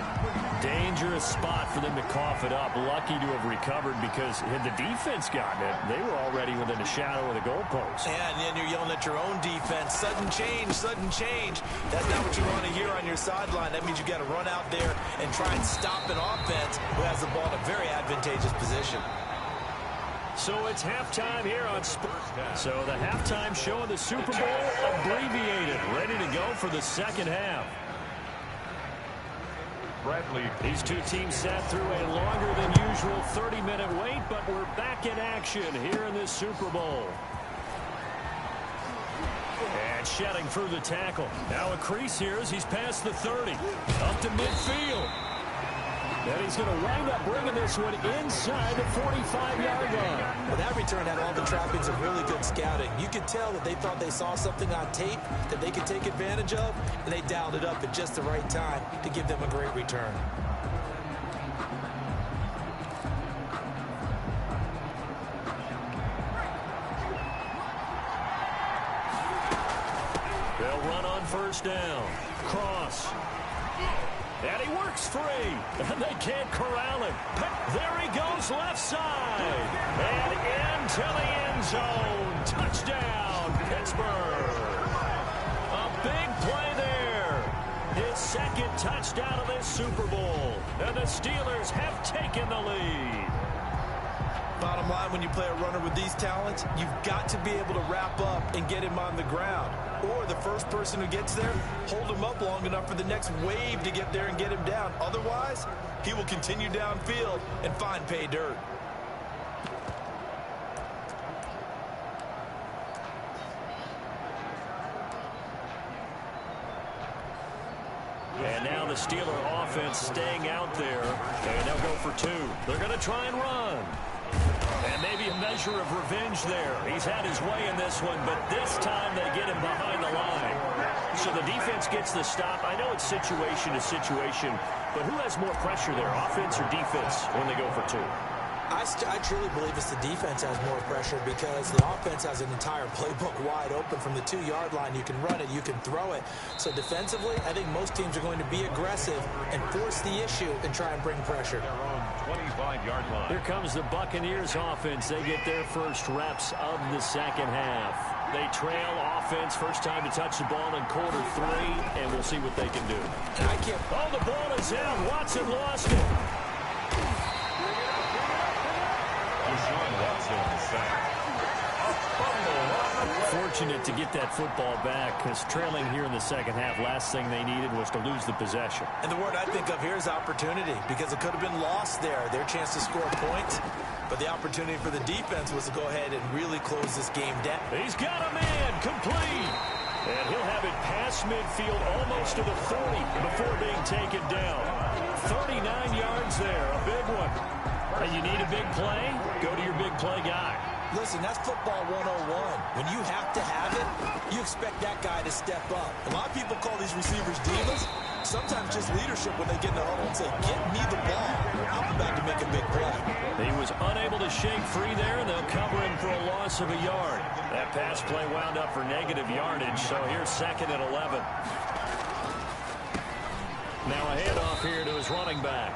Dangerous spot for them to cough it up. Lucky to have recovered because had the defense gotten it, they were already within a shadow of the goalpost. Yeah, and then you're yelling at your own defense. Sudden change, sudden change. That's not what you want to hear on your sideline. That means you got to run out there and try and stop an offense who has the ball in a very advantageous position. So it's halftime here on Sports. So the halftime show of the Super Bowl abbreviated, ready to go for the second half. Bradley. These two teams sat through a longer than usual 30-minute wait, but we're back in action here in this Super Bowl. And shedding through the tackle. Now a crease here as he's past the 30. Up to midfield. And he's going to wind up bringing this one inside the 45-yard line. Well, that return had all the trappings of really good scouting. You could tell that they thought they saw something on tape that they could take advantage of, and they dialed it up at just the right time to give them a great return. They'll run on 1st down. Cross. And he works free. And they can't corral him. There he goes left side. And into the end zone. Touchdown, Pittsburgh. A big play there. His 2nd touchdown of this Super Bowl. And the Steelers have taken the lead. Bottom line, when you play a runner with these talents, you've got to be able to wrap up and get him on the ground. Or the first person who gets there, hold him up long enough for the next wave to get there and get him down. Otherwise, he will continue downfield and find pay dirt. on the Steeler offense staying out there, and they'll go for 2. They're going to try and run. And maybe a measure of revenge there. He's had his way in this one, but this time they get him behind the line. So the defense gets the stop. I know it's situation to situation, but who has more pressure there, offense or defense, when they go for 2? I truly believe it's the defense has more pressure because the offense has an entire playbook wide open from the 2-yard line. You can run it, you can throw it. So defensively, I think most teams are going to be aggressive and force the issue and try and bring pressure. 25-yard line. Here comes the Buccaneers offense. They get their first reps of the second half. They trail offense, first time to touch the ball in quarter 3, and we'll see what they can do. Oh, the ball is out. Watson lost it. Fortunate to get that football back because trailing here in the second half, last thing they needed was to lose the possession. And the word I think of here is opportunity because it could have been lost there, their chance to score points. But the opportunity for the defense was to go ahead and really close this game down. He's got a man complete. And he'll have it past midfield almost to the 40 before being taken down. 39 yards there, a big one. And you need a big play? Go to your big play guy. Listen, that's football 101. When you have to have it, you expect that guy to step up. A lot of people call these receivers divas. Sometimes just leadership when they get in the huddle and say, get me the ball. I'm about to make a big play. He was unable to shake free there, and they'll cover him for a loss of a yard. That pass play wound up for negative yardage, so here's 2nd and 11. Now a handoff here to his running back.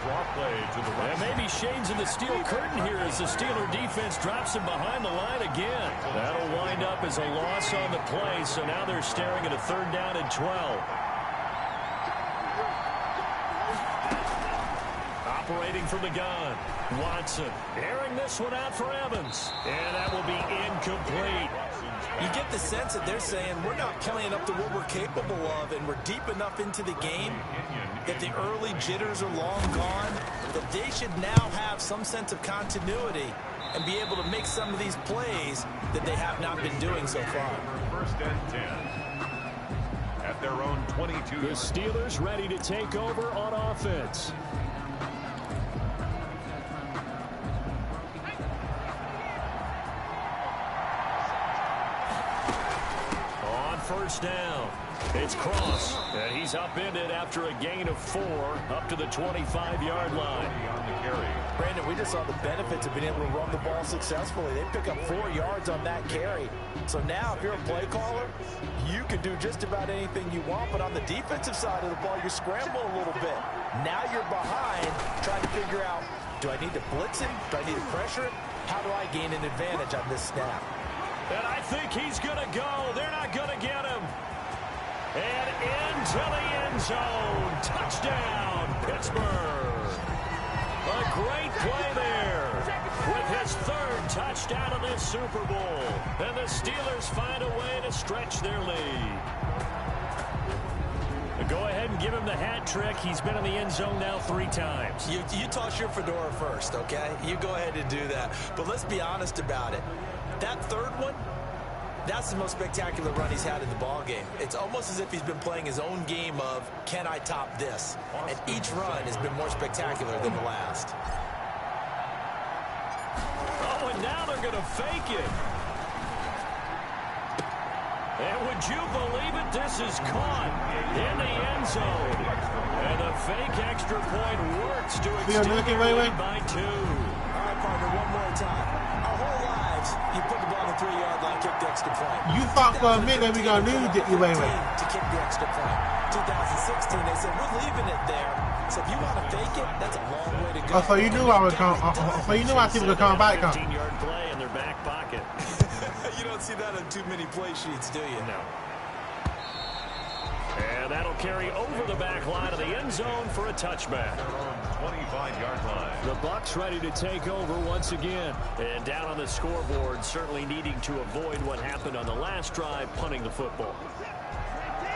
Draw play to the right. And maybe shades in the steel curtain here as the Steeler defense drops him behind the line again. That'll wind up as a loss on the play, so now they're staring at a 3rd down and 12. Operating from the gun, Watson airing this one out for Evans, and that will be incomplete. You get the sense that they're saying we're not playing up to what we're capable of, and we're deep enough into the game that the early jitters are long gone, that they should now have some sense of continuity and be able to make some of these plays that they have not been doing so far. 1st and 10. At their own 22. The Steelers ready to take over on offense. On 1st down, it's Cross, and he's upended after a gain of 4 up to the 25-yard line. On the carry. Brandon, we just saw the benefits of being able to run the ball successfully. They pick up 4 yards on that carry. So now if you're a play caller, you can do just about anything you want, but on the defensive side of the ball, you scramble a little bit. Now you're behind trying to figure out, do I need to blitz him? Do I need to pressure him? How do I gain an advantage on this snap? And I think he's going to go. They're not going to get him. And into the end zone. Touchdown, Pittsburgh. A great play there with his 3rd touchdown of this Super Bowl. And the Steelers find a way to stretch their lead. Go ahead and give him the hat trick. He's been in the end zone now 3 times. You toss your fedora first, okay? You go ahead and do that. But let's be honest about it. That 3rd one, that's the most spectacular run he's had in the ballgame. It's almost as if he's been playing his own game of, can I top this? And each run has been more spectacular than the last. Oh, and now they're going to fake it. And would you believe it? This is caught in the end zone. And the fake extra point works to extend the lead by 2. All right, partner, one more time. Our whole lives, you put the ball on the 3-yard line, kick the extra point. You thought for a minute we going to lose it, you to kick the extra point. 2016, they said, we're leaving it there. So if you want to fake it, that's a long way to go. Oh, so you knew I would come. So you knew I was going to come back. 15-yard play in their back pocket. You don't see that on too many play sheets, do you? No. And that'll carry over the back line of the end zone for a touchback. 25-yard line. The Bucs ready to take over once again. And down on the scoreboard, certainly needing to avoid what happened on the last drive, punting the football.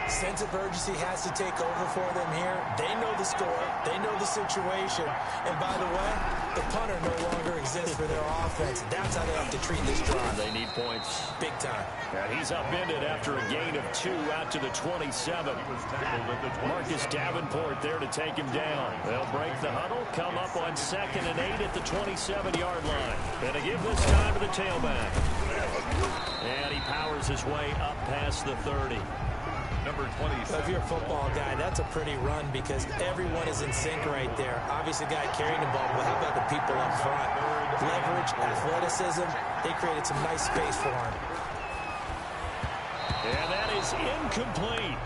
Sense of urgency has to take over for them here. They know the score. They know the situation. And by the way, The punter no longer exists for their offense. That's how they have to treat this drive. They need points. Big time. And he's upended after a gain of 2 out to the 27. Marcus Davenport there to take him down. They'll break the huddle, come up on 2nd and 8 at the 27-yard line. And to give this time to the tailback. And he powers his way up past the 30. Number 27. So if you're a football guy, that's a pretty run because everyone is in sync right there. Obviously, the guy carrying the ball, but how about the people up front? Leverage, athleticism, they created some nice space for him. And that is incomplete.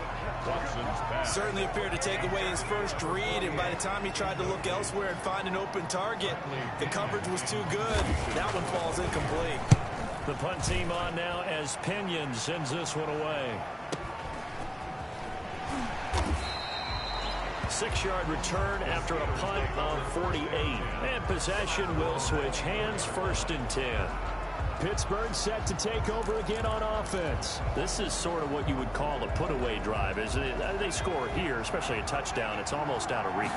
Certainly appeared to take away his first read, and by the time he tried to look elsewhere and find an open target, the coverage was too good. That one falls incomplete. The punt team on now as Pinion sends this one away. 6-yard return after a punt of 48. And possession will switch hands, 1st and 10. Pittsburgh set to take over again on offense. This is sort of what you would call a put-away drive, isn't it? They score here, especially a touchdown. It's almost out of reach.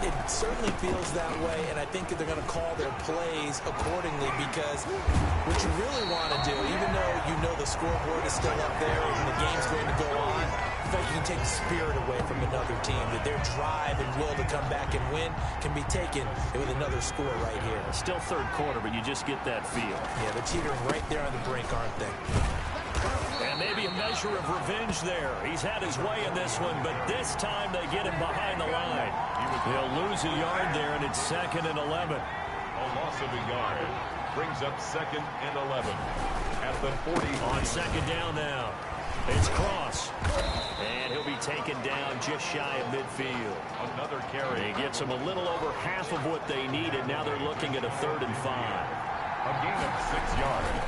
It certainly feels that way, and I think that they're going to call their plays accordingly because what you really want to do, even though you know the scoreboard is still up there and the game's going to go on, in fact, you can take the spirit away from another team, that their drive and will to come back and win can be taken with another score right here. Still 3rd quarter, but you just get that feel. Yeah, they're teetering right there on the brink, aren't they? And maybe a measure of revenge there. He's had his way in this one, but this time they get him behind the line. He'll lose a yard there, and it's 2nd and 11. A loss of a yard brings up 2nd and 11 at the 40. On 2nd down now. It's Cross. And he'll be taken down just shy of midfield. Another carry. He gets them a little over half of what they needed. Now they're looking at a 3rd and 5. A gain of 6 yards.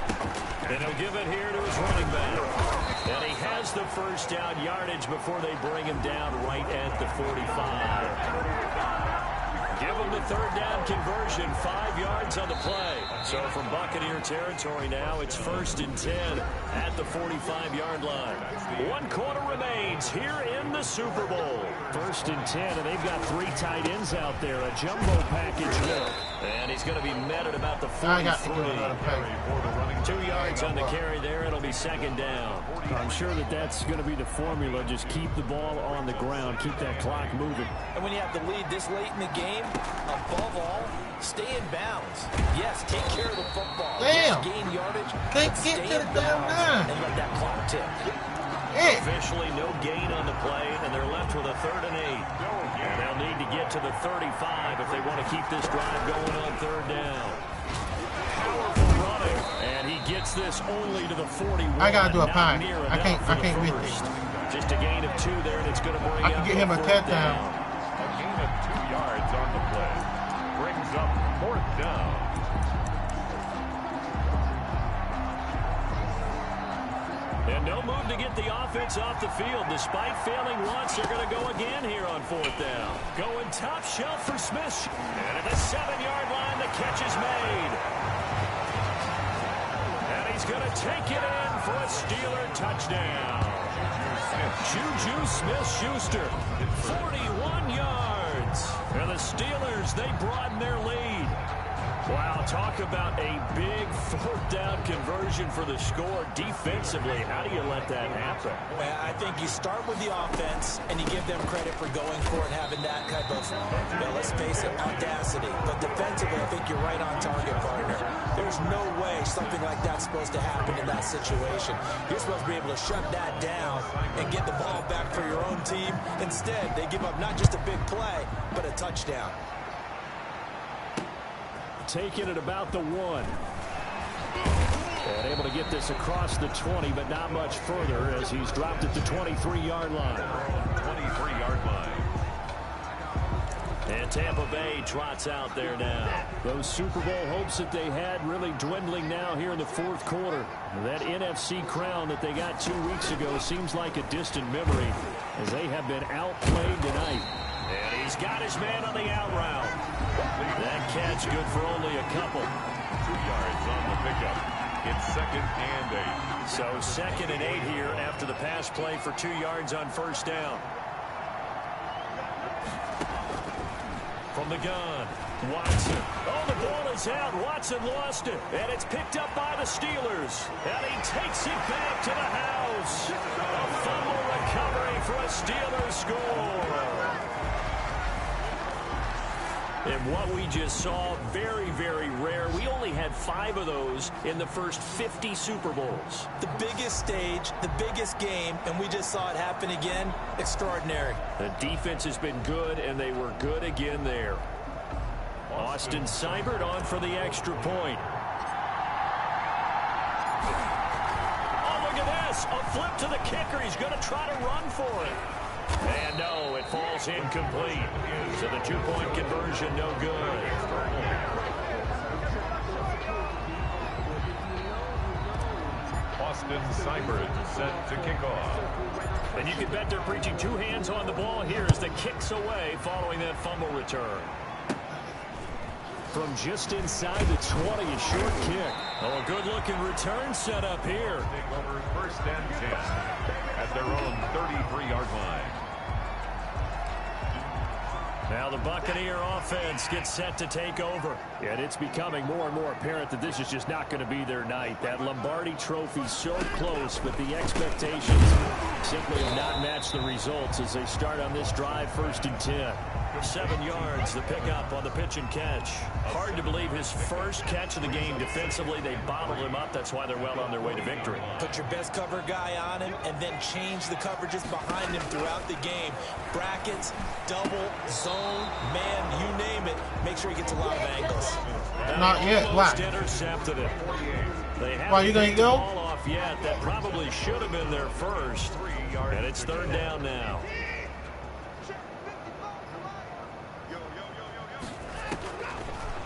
And he'll give it here to his running back. And he has the first down yardage before they bring him down right at the 45. Give him the 3rd down conversion, 5 yards on the play. So from Buccaneer territory now, it's 1st and 10 at the 45-yard line. 1 quarter remains here in the Super Bowl. 1st and 10, and they've got 3 tight ends out there, a jumbo package there. And he's going to be met at about the 43. 2 yards on the carry there. It'll be 2nd down. I'm sure that that's going to be the formula. Just keep the ball on the ground. Keep that clock moving. And when you have the lead this late in the game, above all, stay in bounds. Yes, take care of the football. Damn. Yes, gain yardage. Can't get to the damn line. And let that clock tick. Officially no gain on the play, and they're left with a 3rd and 8. And they'll need to get to the 35 if they want to keep this drive going on 3rd down. Powerful running, and he gets this only to the 41. I gotta do a pie. I can't read this. Just a gain of 2 there, and it's going to bring I can get him a touchdown. A gain of 2 yards on the play brings up 4th down. And no move to get the offense off the field. Despite failing once, they're going to go again here on 4th down. Going top shelf for Smith. And at the 7-yard line, the catch is made. And he's going to take it in for a Steeler touchdown. Juju Smith-Schuster, 41 yards. And the Steelers, they broaden their lead. Wow, talk about a big 4th down conversion for the score. Defensively, how do you let that happen? Well, I think you start with the offense, and you give them credit for going for it, having that type of, let's face it, audacity. But defensively, I think you're right on target, partner. There's no way something like that's supposed to happen in that situation. You're supposed to be able to shut that down and get the ball back for your own team. Instead, they give up not just a big play, but a touchdown. Taking it about the 1. And able to get this across the 20, but not much further as he's dropped at the 23-yard line. 23-yard line. And Tampa Bay trots out there now. Those Super Bowl hopes that they had really dwindling now here in the 4th quarter. That NFC crown that they got 2 weeks ago seems like a distant memory as they have been outplayed tonight. And he's got his man on the out route. That catch good for only a couple. 2 yards on the pickup. It's 2nd and 8. So 2nd and 8 here after the pass play for 2 yards on 1st down. From the gun, Watson. Oh, the ball is out. Watson lost it, and it's picked up by the Steelers. And he takes it back to the house. A fumble recovery for a Steelers score. And what we just saw, very, very rare. We only had 5 of those in the first 50 Super Bowls. The biggest stage, the biggest game, and we just saw it happen again. Extraordinary. The defense has been good, and they were good again there. Austin Seibert on for the extra point. Oh, look at this. A flip to the kicker. He's going to try to run for it. And no, it falls incomplete. So the 2-point conversion, no good. Austin Seibert set to kick off. And you can bet they're preaching 2 hands on the ball here as the kick's away following that fumble return. From just inside the 20, a short kick. Oh, a good-looking return set up here. Take over 1st and 10 at their own 33-yard line. Now the Buccaneer offense gets set to take over. And it's becoming more and more apparent that this is just not going to be their night. That Lombardi trophy so close, but the expectations simply have not matched the results as they start on this drive 1st and 10. 7 yards, the pickup on the pitch and catch. Hard to believe his first catch of the game defensively. They bottled him up. That's why they're well on their way to victory. Put your best cover guy on him and then change the coverages behind him throughout the game. Brackets, double, zone, man, you name it. Make sure he gets a lot of angles. Not yet. Why? Intercepted it. They haven't Why, you gonna picked the go? ball off yet. That probably should have been their first. And it's 3rd down now.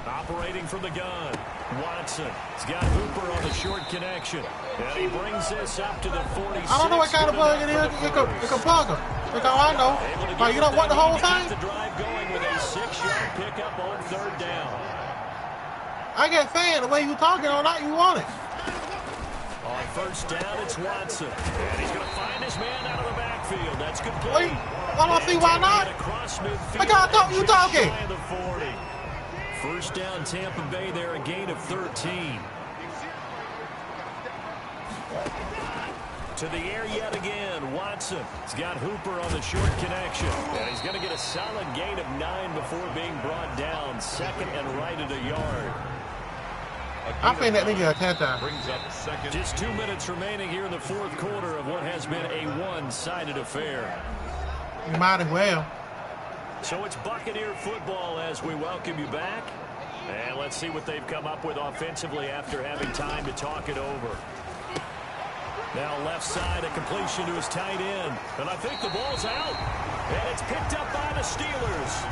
Operating from the gun, Watson. He's got Hooper on the short connection. And he brings this up to the 46. I don't know what kind of plug it is. It can plug them. That's all I know. Like, you don't want the whole thing? The drive going with a 6-yard pickup on 3rd down. I get fan the way you talking all night. You want it. On 1st down, it's Watson. And he's going to find his man out of the backfield. That's complete. Wait, I don't see why not. I gotta talk you talking. 1st down, Tampa Bay there, a gain of 13. To the air yet again, Watson. He's got Hooper on the short connection. And he's going to get a solid gain of 9 before being brought down. 2nd and right at a yard. I think that nigga a touchdown. Brings up 2nd. Just 2 minutes remaining here in the 4th quarter of what has been a one-sided affair. You might as well. So it's Buccaneer football as we welcome you back. And let's see what they've come up with offensively after having time to talk it over. Now left side, a completion to his tight end. And I think the ball's out. And it's picked up by the Steelers.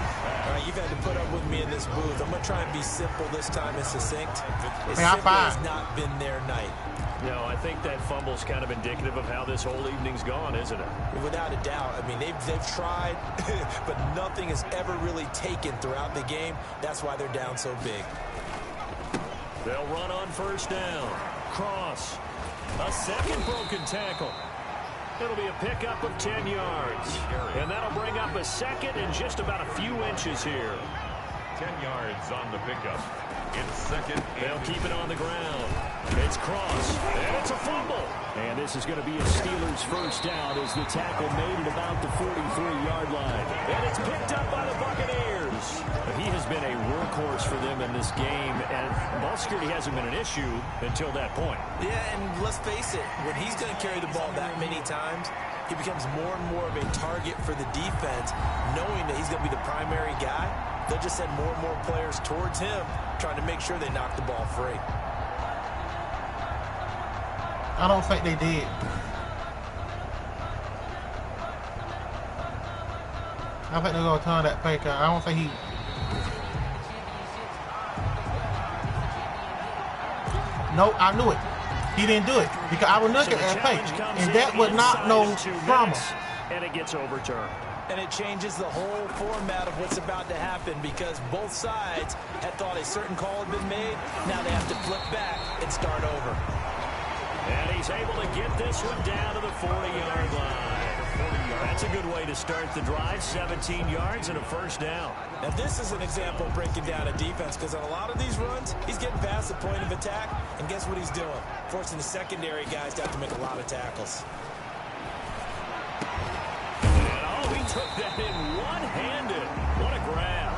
All right, you've had to put up with me in this booth. I'm going to try and be simple this time and succinct. It Yeah, simply has not been their night. No, I think that fumble's kind of indicative of how this whole evening's gone, isn't it? Without a doubt. I mean, they've tried, but nothing has ever really taken throughout the game. That's why they're down so big. They'll run on 1st down. Cross. A 2nd broken tackle. It'll be a pickup of 10 yards. And that'll bring up a 2nd and just about a few inches here. 10 yards on the pickup. It's 2nd. They'll keep it on the ground. It's Cross. And it's a fumble. And this is going to be a Steelers 1st down as the tackle made at about the 43-yard line. And it's picked up by the Buccaneers. He has been a workhorse for them in this game, and ball security hasn't been an issue until that point. Yeah, and let's face it, when he's going to carry the ball that many times, he becomes more and more of a target for the defense, knowing that he's going to be the primary guy. They'll just send more and more players towards him, trying to make sure they knock the ball free. I don't think they did. I think they're going to turn that fake out. I don't think he... Nope, I knew it. He didn't do it because I was looking at that fake, and that was not no drama. And it gets overturned. And it changes the whole format of what's about to happen because both sides had thought a certain call had been made. Now they have to flip back and start over. And he's able to get this one down to the 40-yard line. That's a good way to start the drive. 17 yards and a first down. Now, this is an example of breaking down a defense, because on a lot of these runs, he's getting past the point of attack, and guess what he's doing? Forcing the secondary guys to have to make a lot of tackles. And, oh, he took that in one-handed. What a grab.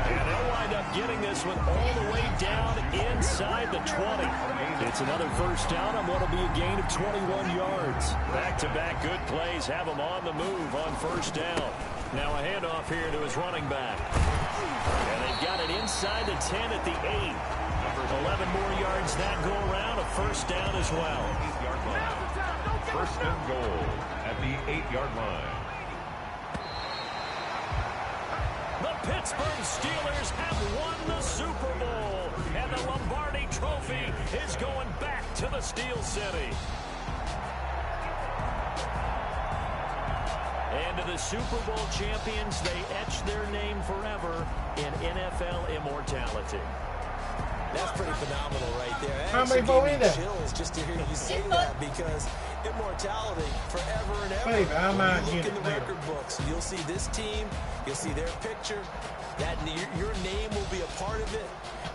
And they'll wind up getting this one all the way down inside the 20. It's another first down on what will be a gain of 21 yards. Back-to-back good plays have him on the move on first down. Now a handoff here to his running back. And they've got it inside the 10 at the 8. 11 more yards that go around, a first down as well. First and goal at the 8-yard line. The Pittsburgh Steelers have won the Super Bowl, and the Lombardi Trophy is going back to the Steel City. And to the Super Bowl champions, they etch their name forever in NFL immortality. That's pretty phenomenal right there. How many go in there? Chills just to hear you say that, because immortality forever and ever. Baby, I might when you get look in it the there. record books, you'll see this team, you'll see their picture, that your name will be a part of it.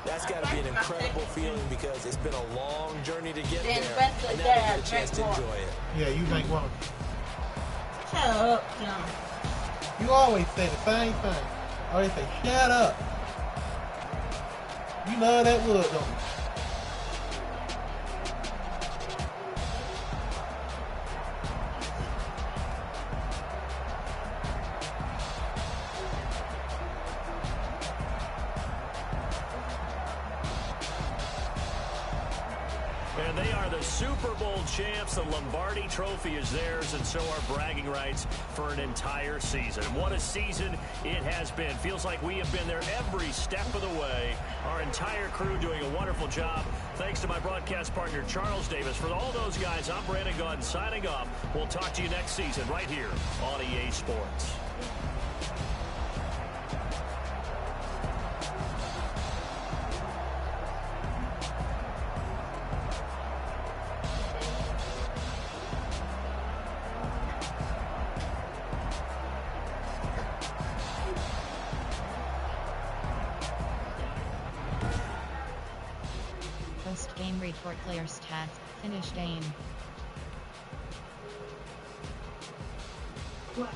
That's got to be an incredible feeling, because it's been a long journey to get there, and now you get a chance to enjoy it. Yeah, you make one. Shut up, John. You always say the same thing. Always say, shut up. You love that wood, don't you? And they are the Super Bowl champs. The Lombardi Trophy is theirs, and so are bragging rights for an entire season. What a season it has been. Feels like we have been there every step of the way. Our entire crew doing a wonderful job. Thanks to my broadcast partner, Charles Davis. For all those guys, I'm Brandon Gunn signing off. We'll talk to you next season right here on EA Sports. Post-game report player stats, finished game. What?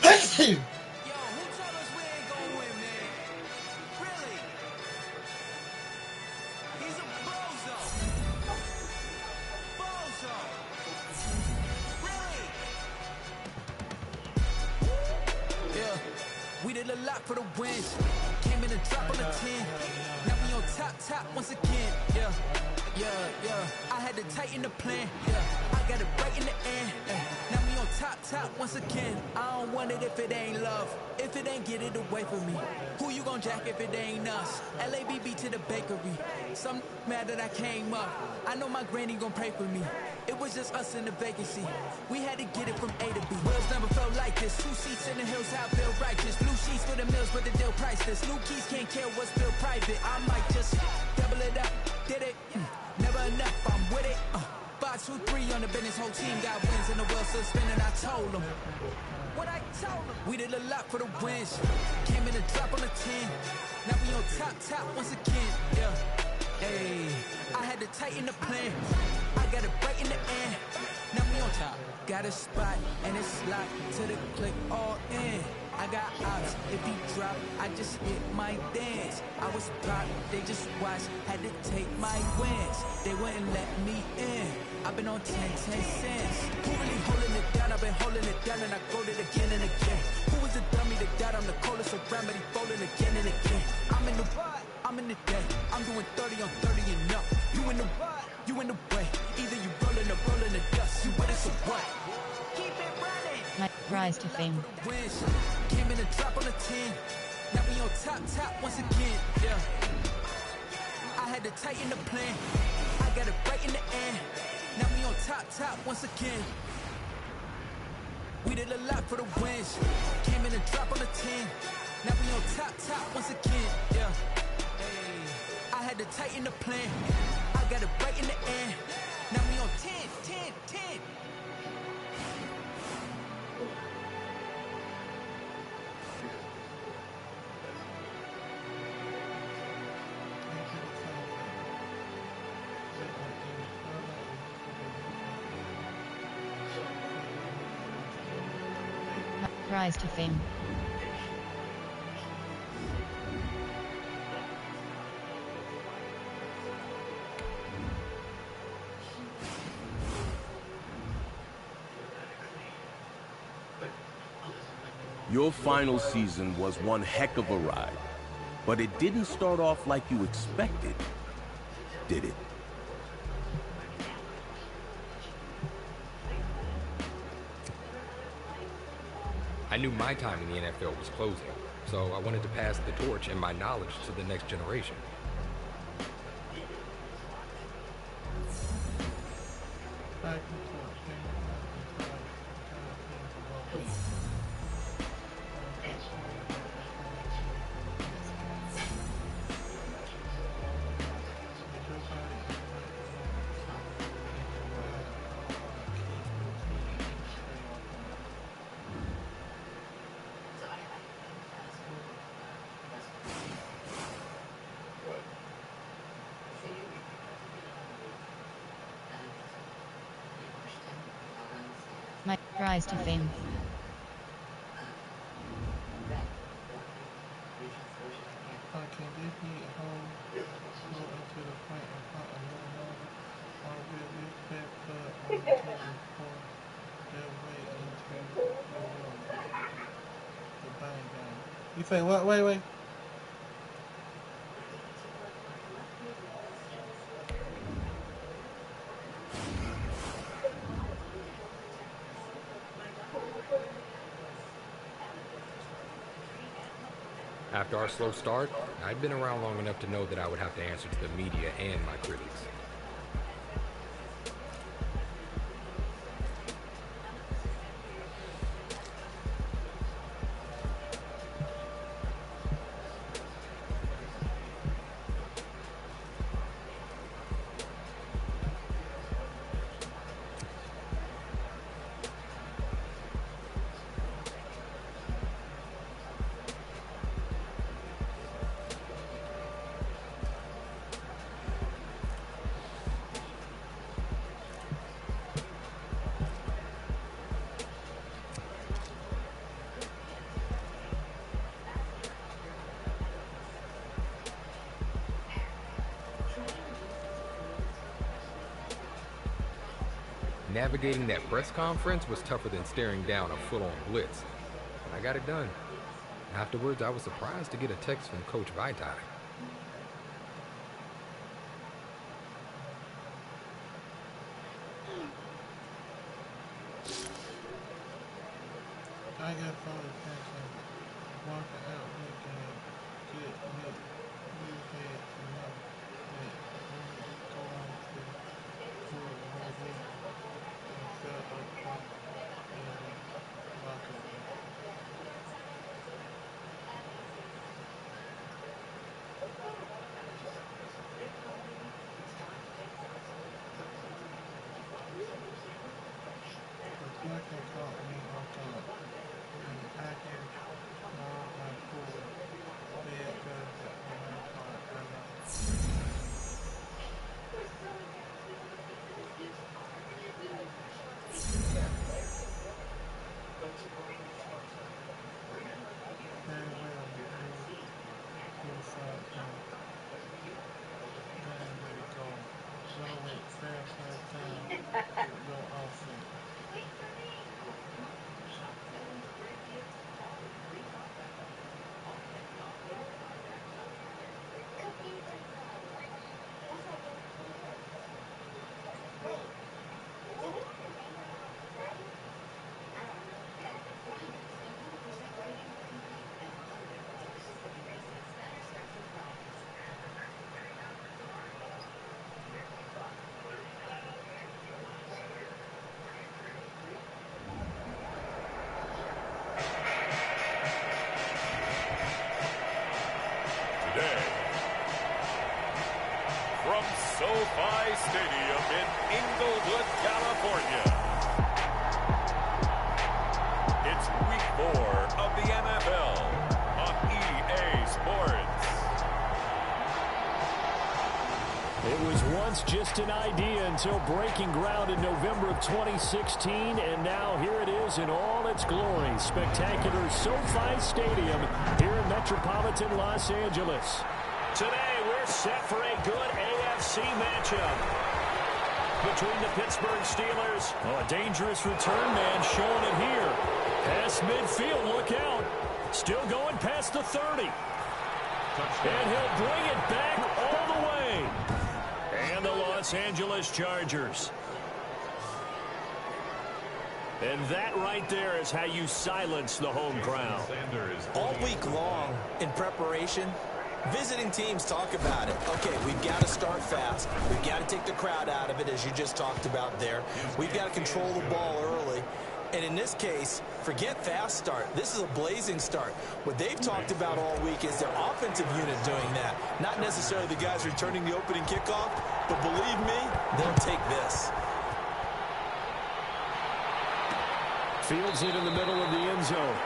Thank you. Yo, who told us we ain't gonna win, man? Really? He's a bozo. Bozo. Really? Yeah, we did a lot for the wins. Came in and dropped on the 10. Now we on top once again. Yeah. I had to tighten the plan. Yeah, I got it right in the end. Now we on top once again. I don't want it if it ain't love. If it ain't, get it away from me. Who you gon' jack if it ain't us? LABB to the bakery. Some mad that I came up. I know my granny gon' pray for me. It was just us in the vacancy. We had to get it from A to B. Wheels never felt like this. 2 seats in the hills, how I feel righteous. Blue sheets for the mills, but the deal priceless. New keys can't care what's still private. I might just double it up. Did it? Never enough, I'm with it. 5, 2, 3 on the business, whole team got wins and the world still spinning. I told them what I told them. We did a lot for the wins. Came in and drop on the 10. Now we on top once again. Yeah, hey, I had to tighten the plan. I got it right in the end. Now we on top. Got a spot and it's locked to the click all in. I got ops, if he drop, I just hit my dance. I was pop, they just watched, had to take my wins. They wouldn't let me in. I've been on 10 cents. Who really holding it down? I've been holding it down and I go it again and again. Who was the dummy that died? I'm the coldest around, but he folding again and again. I'm in the day. I'm doing 30 on 30 and up. You in the way. Either you rolling or rolling the dust. You with us or what? Keep it running. My rise to fame. Came in and drop on the 10. Now we on top once again. Yeah. I had to tighten the plan. I got it right in the end. Now we on top once again. We did a lot for the wins. Came in and drop on the 10. Now we on top once again. Yeah. Hey, I had to tighten the plan. I got it right in the end. Now we on 10, 10, 10. Rise to fame. Your final season was one heck of a ride, but it didn't start off like you expected, did it? I knew my time in the NFL was closing, so I wanted to pass the torch and my knowledge to the next generation. My rise to fame. Can this be a home go into the front and put a little more or will this pet put on the table for their way into the world? The bang bang. You say what? Wait. After our slow start, I'd been around long enough to know that I would have to answer to the media and my critics. Navigating that press conference was tougher than staring down a full-on blitz, but I got it done. Afterwards, I was surprised to get a text from Coach Vitae. I got phone attention. Walking out weekend. Get me. You had to know that when we go on to food whole week and fill up front in the locker room. The fucking caught me off guard. And I can all my pool. Bad girls that when I thought I love. Very well, you fight now. Very way to go. Run away, fair first time. Go offense. SoFi Stadium in Inglewood, California. It's week 4 of the NFL on EA Sports. It was once just an idea until breaking ground in November of 2016, and now here it is in all its glory. Spectacular SoFi Stadium here in metropolitan Los Angeles. Today, we're set for a good AFC matchup between the Pittsburgh Steelers. Oh, a dangerous return man showing it here. Past midfield, look out. Still going past the 30. And he'll bring it back all the way. And the Los Angeles Chargers. And that right there is how you silence the home crowd. All week long in preparation, visiting teams talk about it. Okay, we've got to start fast. We've got to take the crowd out of it, as you just talked about there. We've got to control the ball early. And in this case, forget fast start. This is a blazing start. What they've talked about all week is their offensive unit doing that. Not necessarily the guys returning the opening kickoff, but believe me, they'll take this. Fields it in the middle of the end zone.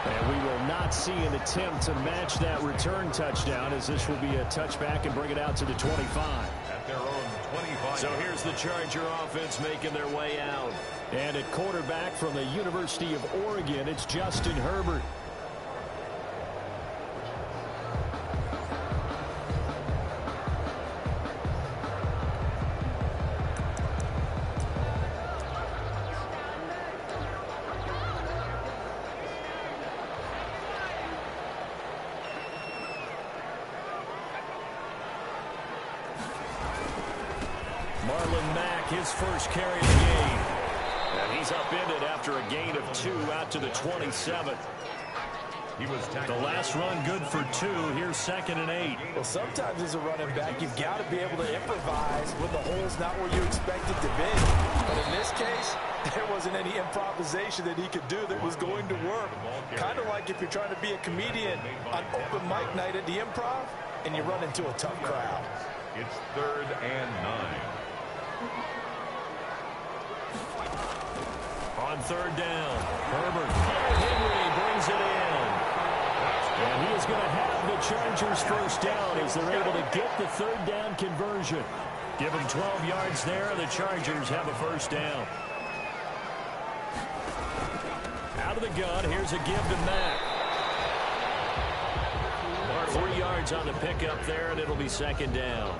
And we will not see an attempt to match that return touchdown, as this will be a touchback and bring it out to the 25. At their own 25. So here's the Charger offense making their way out. And at quarterback from the University of Oregon, it's Justin Herbert. Marlon Mack, his first carry of the game. And he's upended after a gain of 2 out to the 27. The last run good for 2. Here's 2nd and 8. Well, sometimes as a running back, you've got to be able to improvise when the hole's not where you expect it to be. But in this case, there wasn't any improvisation that he could do that was going to work. Kind of like if you're trying to be a comedian on open mic night at the Improv and you run into a tough crowd. It's 3rd and 9. On 3rd down, Herbert. Henry brings it in. And he is going to have the Chargers first down as they're able to get the 3rd down conversion. Give them 12 yards there, and the Chargers have a first down. Out of the gun, here's a give to Mack. 3 yards on the pickup there, and it'll be 2nd down.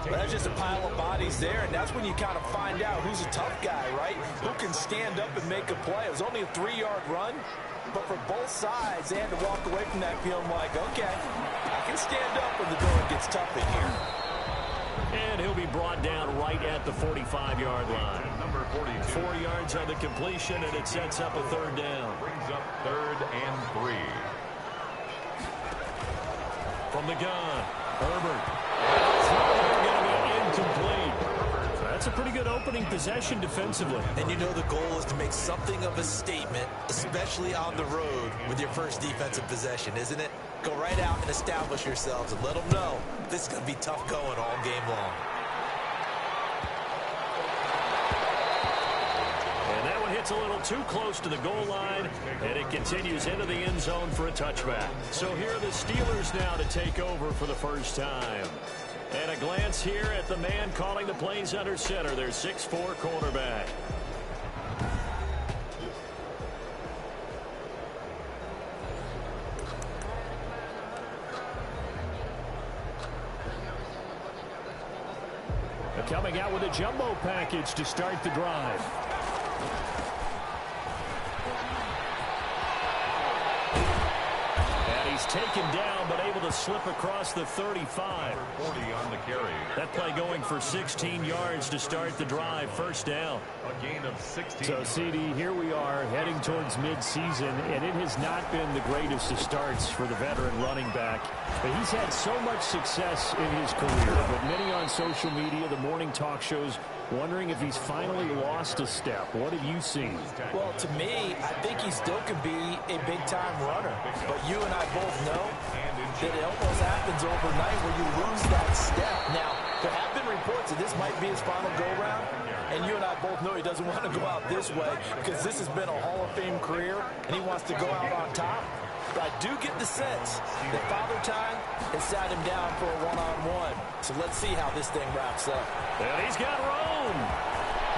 Well, that's just a pile of bodies there, and that's when you kind of find out who's a tough guy, right? Who can stand up and make a play. It was only a 3-yard run, but for both sides, they had to walk away from that feeling like, okay, I can stand up when the going gets tough in here. And he'll be brought down right at the 45-yard line. Number 42. 4 yards on the completion, and it sets up a 3rd down. Brings up 3rd and 3. From the gun, Herbert. Incomplete. That's a pretty good opening possession defensively. And you know the goal is to make something of a statement, especially on the road with your first defensive possession, isn't it? Go right out and establish yourselves and let them know this is going to be tough going all game long. And that one hits a little too close to the goal line, and it continues into the end zone for a touchback. So here are the Steelers now to take over for the first time. And a glance here at the man calling the plays under center, their 6'4" quarterback. Coming out with a jumbo package to start the drive. Taken down, but able to slip across the 35. 40 on the carry. That play going for 16 yards to start the drive. First down. A gain of 16. So, CD, here we are heading towards midseason, and it has not been the greatest of starts for the veteran running back. But he's had so much success in his career. But many on social media, the morning talk shows, Wondering if he's finally lost a step. What have you seen? Well, to me, I think he still could be a big-time runner. But you and I both know that it almost happens overnight where you lose that step. Now, there have been reports that this might be his final go-round. And you and I both know he doesn't want to go out this way because this has been a Hall of Fame career, and he wants to go out on top. But I do get the sense that Father Time has sat him down for a one-on-one. So let's see how this thing wraps up. And he's got room.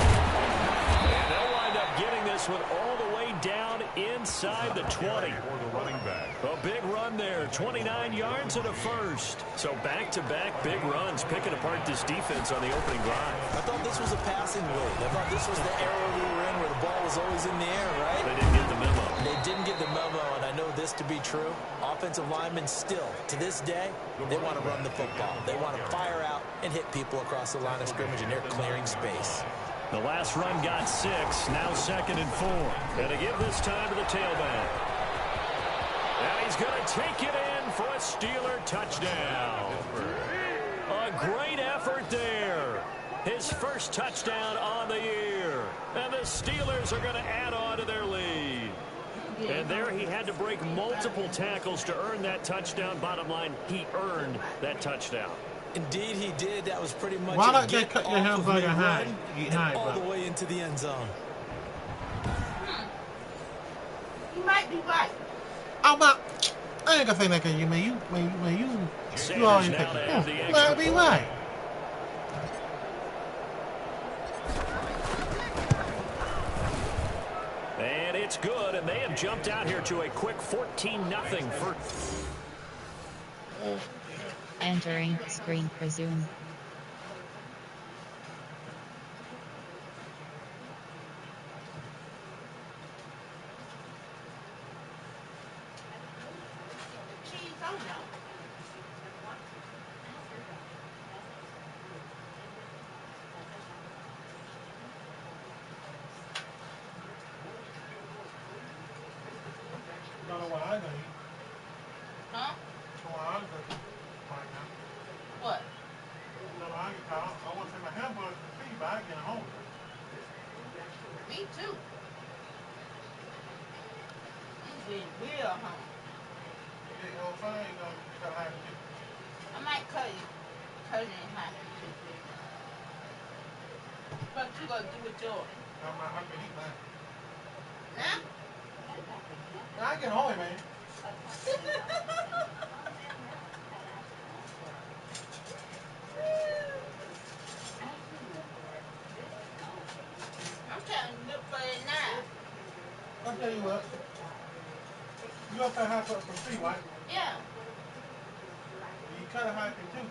And they'll wind up getting this one all the way down inside the 20. A big run there, 29 yards and a first. So back-to-back big runs, picking apart this defense on the opening drive. I thought this was a passing league. I thought this was the era we were in where the ball was always in the air, right? They didn't get the memo. They didn't get the memo, and I know this to be true. Offensive linemen still, to this day, they want to run the football. They want to fire out and hit people across the line of scrimmage, and they're clearing space. The last run got 6, now 2nd and 4. And to give this time to the tailback. And he's going to take it in for a Steeler touchdown. A great effort there. His first touchdown on the year. And the Steelers are going to add on to their lead. And there he had to break multiple tackles to earn that touchdown. Bottom line, he earned that touchdown. Indeed, he did. That was pretty much why don't they cut your hamburger high? All the way into the end zone. You might be right. I ain't gonna say that because you always think, might be right. And it's good, and they have jumped out here to a quick 14-0 for... Entering screen resume. Cheese on them. You don't know what I'm gonna eat. Huh? What I'm gonna eat right now. What? You know, I want to take my hamburger to see, but I get home. Me too. I'm getting real hungry. You know what I'm saying? You gotta have it. I might cut you. Cut it in half. What you gonna do with yours? I can eat mine. Now? Now I get home, man. I'm trying to look for it now. I'll tell you what. You got that half up for free, right? Yeah. You cut it half in two.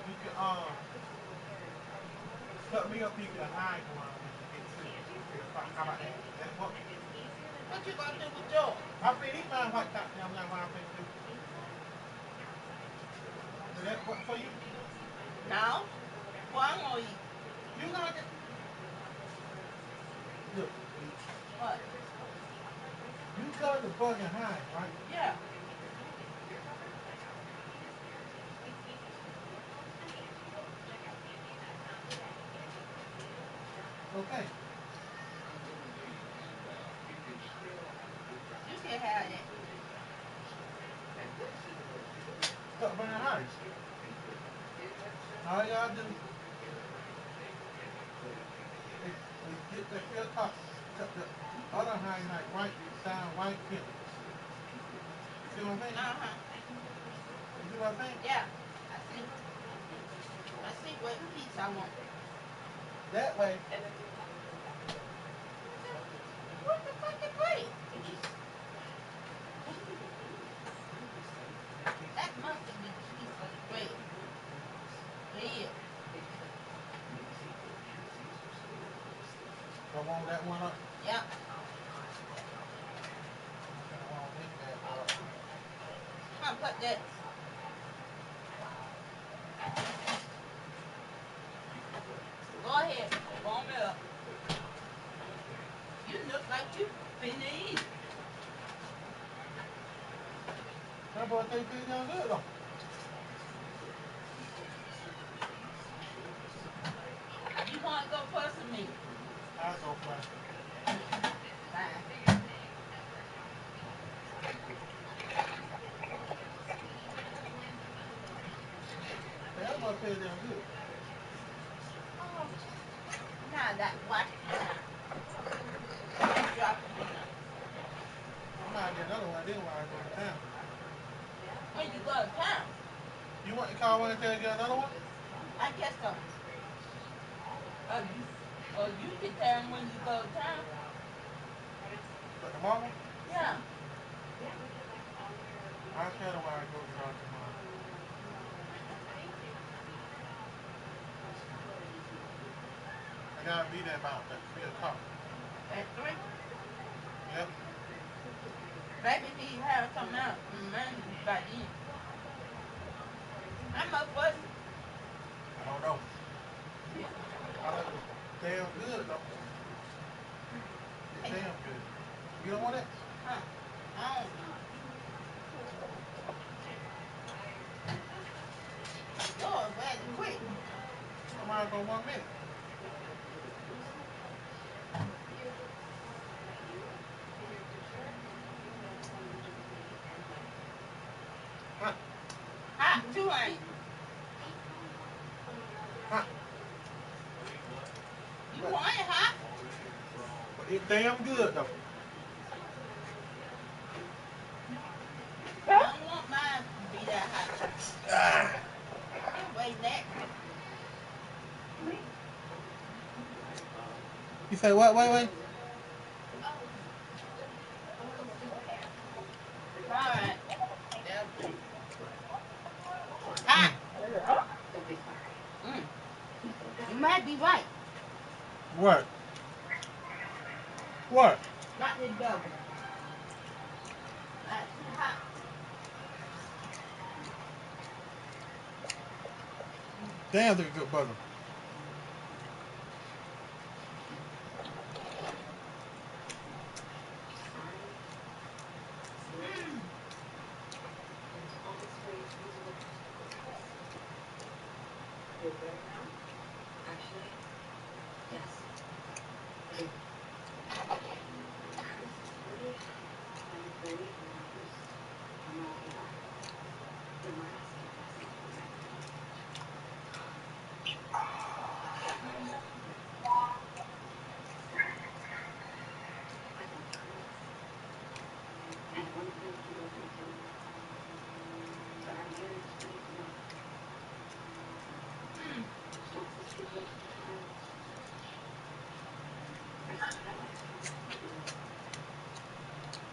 You can cut me up, you get a high one. How about that? That's what you gonna do with yours? I feel eat mine like that. I'm not what I think too. Is that what for you? No. Well, I'm gonna eat. You gonna get. Look. What? You cut the fucking high, right? Yeah. Okay. You can have it. Cut by the high. All y'all do is get the real top, cut the other high like right down, right here. See what I'm saying? Uh-huh. You see what I'm saying? Yeah. I see what piece I want. That way. What the fuck is great? That must have been a piece of great. Yeah. So I want that one up. Yeah. Come on, put that. Go ahead. Warm it up. You look like you finna eat. That boy think he's doing good though. me. I'll go first. Fine. That boy feels damn good. Oh, now that what? Drop it. I might get another one then while I go to town. When you go to town, You want to call one and tell you get another one? I guess so. You can tell him when you go to town. But tomorrow? Yeah. I'll tell her why I go to town tomorrow. I gotta be there about that 3 o'clock. At 3? Yep. Maybe he have something else money by then. How much was it? I don't know. I like it. Damn good though. It's damn good. You don't want it? Huh. I don't know. Yours rather quick. I'm out for 1 minute. Hot, 200. Hot. You want it hot? But it's damn good though. I don't want mine to be that hot. Wait, that. You say what? Wait. Alright. Hot. You might be right. What? What? Not this double. Not too hot. Damn, that's a good burger.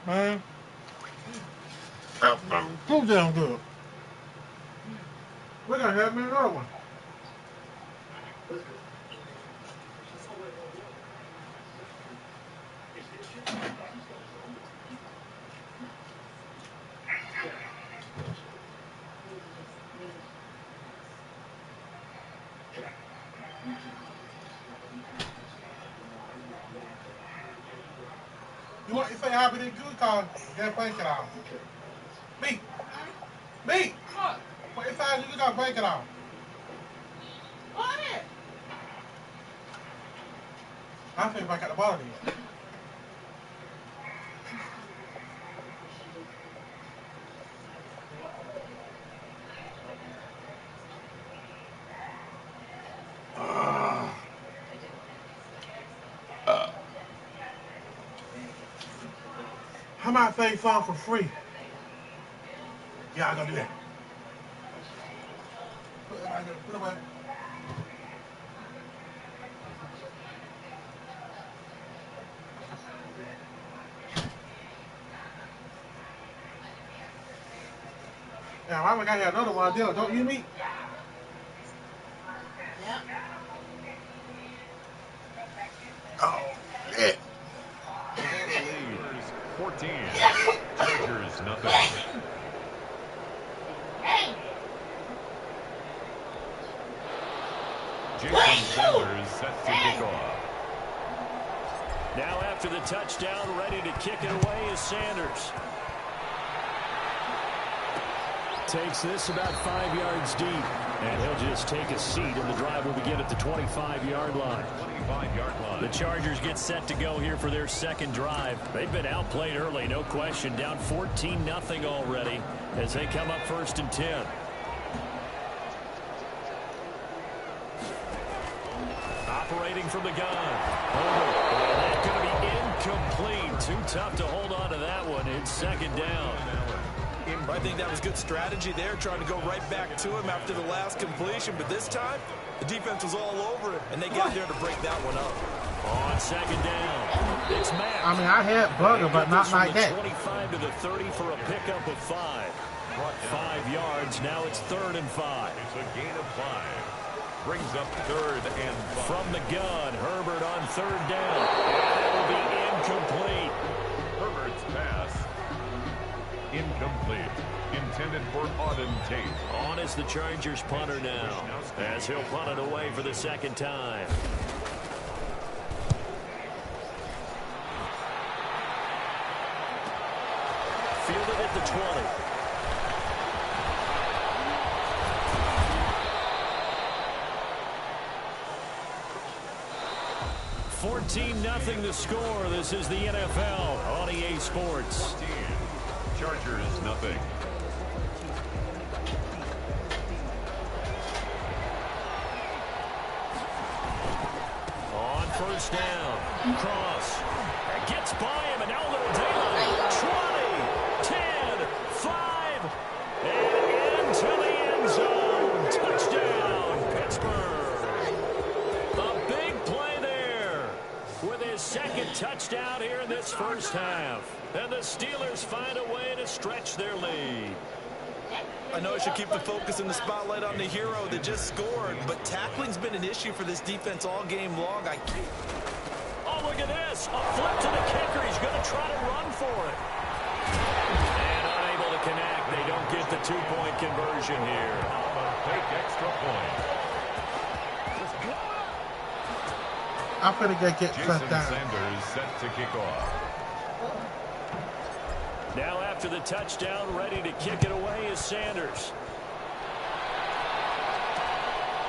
Man, too damn good. We're gonna have me another one. You want to say happy to good cause get blanket off. Me. What if I you got blanket off? Go ahead. I think back at the bottom here. I might say something for free. Yeah, I'm gonna do that. Put it away. Yeah, I got here another one. Don't you meet? Yeah. Oh, shit. 14. Chargers, nothing. Hey. Jason Sanders set to kick off. Now after the touchdown, ready to kick it away is Sanders. Takes this about 5 yards deep. And he'll just take a seat, and the drive will begin at the 25-yard line. The Chargers get set to go here for their second drive. They've been outplayed early, no question. Down 14-0 already as they come up 1st and 10. Operating from the gun. That's going to be incomplete. Too tough to hold on to that one. It's 2nd down. I think that was good strategy there, trying to go right back to him after the last completion. But this time, the defense was all over him, and they got there to break that one up. On 2nd down, it's Matt. I mean, I had Bugger, but not like that. 25 to the 30 for a pickup of 5. 5 yards. Now it's 3rd and 5. It's a gain of 5. Brings up 3rd and 5. From the gun, Herbert on 3rd down. And it will be incomplete. Herbert's pass. Incomplete. Intended for Auden Tate. On is the Chargers punter now, as he'll punt it away for the 2nd time. Fielded at the 20. $14-0 the score. This is the NFL on EA Sports. 14. Chargers nothing. On 1st down, Cross gets by him, and now a little daylight. 20, 10, 5, and into the end zone. Touchdown, Pittsburgh. A big play there with his 2nd touchdown here in this 1st half. And the Steelers find a way to stretch their lead. I know I should keep the focus and the spotlight on the hero that just scored, but tackling's been an issue for this defense all game long. Oh, look at this. A flip to the kicker. He's going to try to run for it. And unable to connect. They don't get the 2-point conversion here. Take extra point. I'm going to get Jason down. Sanders set to kick off. Now after the touchdown, ready to kick it away is Sanders.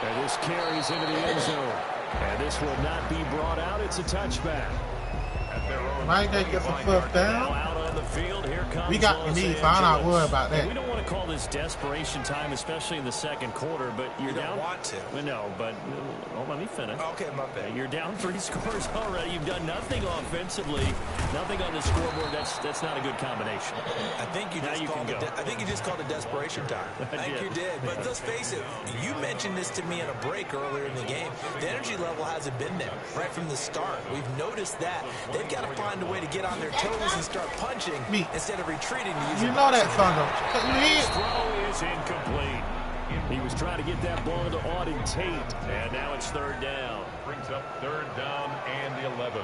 And this carries into the end zone. And this will not be brought out. It's a touchback. Might they get some first down? Out on the field, here comes We got the lead, so I'm not worried about that. We don't want to call this desperation time, especially in the 2nd quarter, but you're down. Don't want to. No, but let me finish. Okay, my bad. You're down 3 scores already. You've done nothing offensively, nothing on the scoreboard. That's not a good combination. I think you just called it desperation time. I think you did. But let's face it, you mentioned this to me in a break earlier in the game. The energy level hasn't been there right from the start. We've noticed that. They've got to find a way to get on their toes and start punching instead of retreating. You know that song, His throw is incomplete. He was trying to get that ball to Auden Tate, and now it's 3rd down. Brings up 3rd down and 11.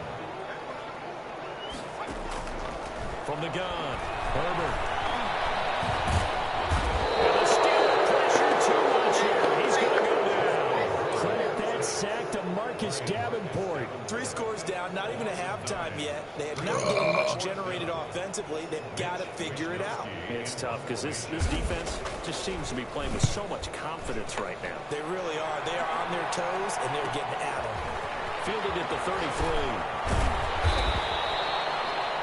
From the gun, Herbert. And the Steelers pressure too much here. He's going to go down. Credit that sack to Marcus Davenport. 3 scores down, not even a halftime yet. They have not getting much generated offensively. They've got to figure it out. It's tough because this defense just seems to be playing with so much confidence right now. They really are. They are on their toes, and they're getting at them. Fielded at the 33.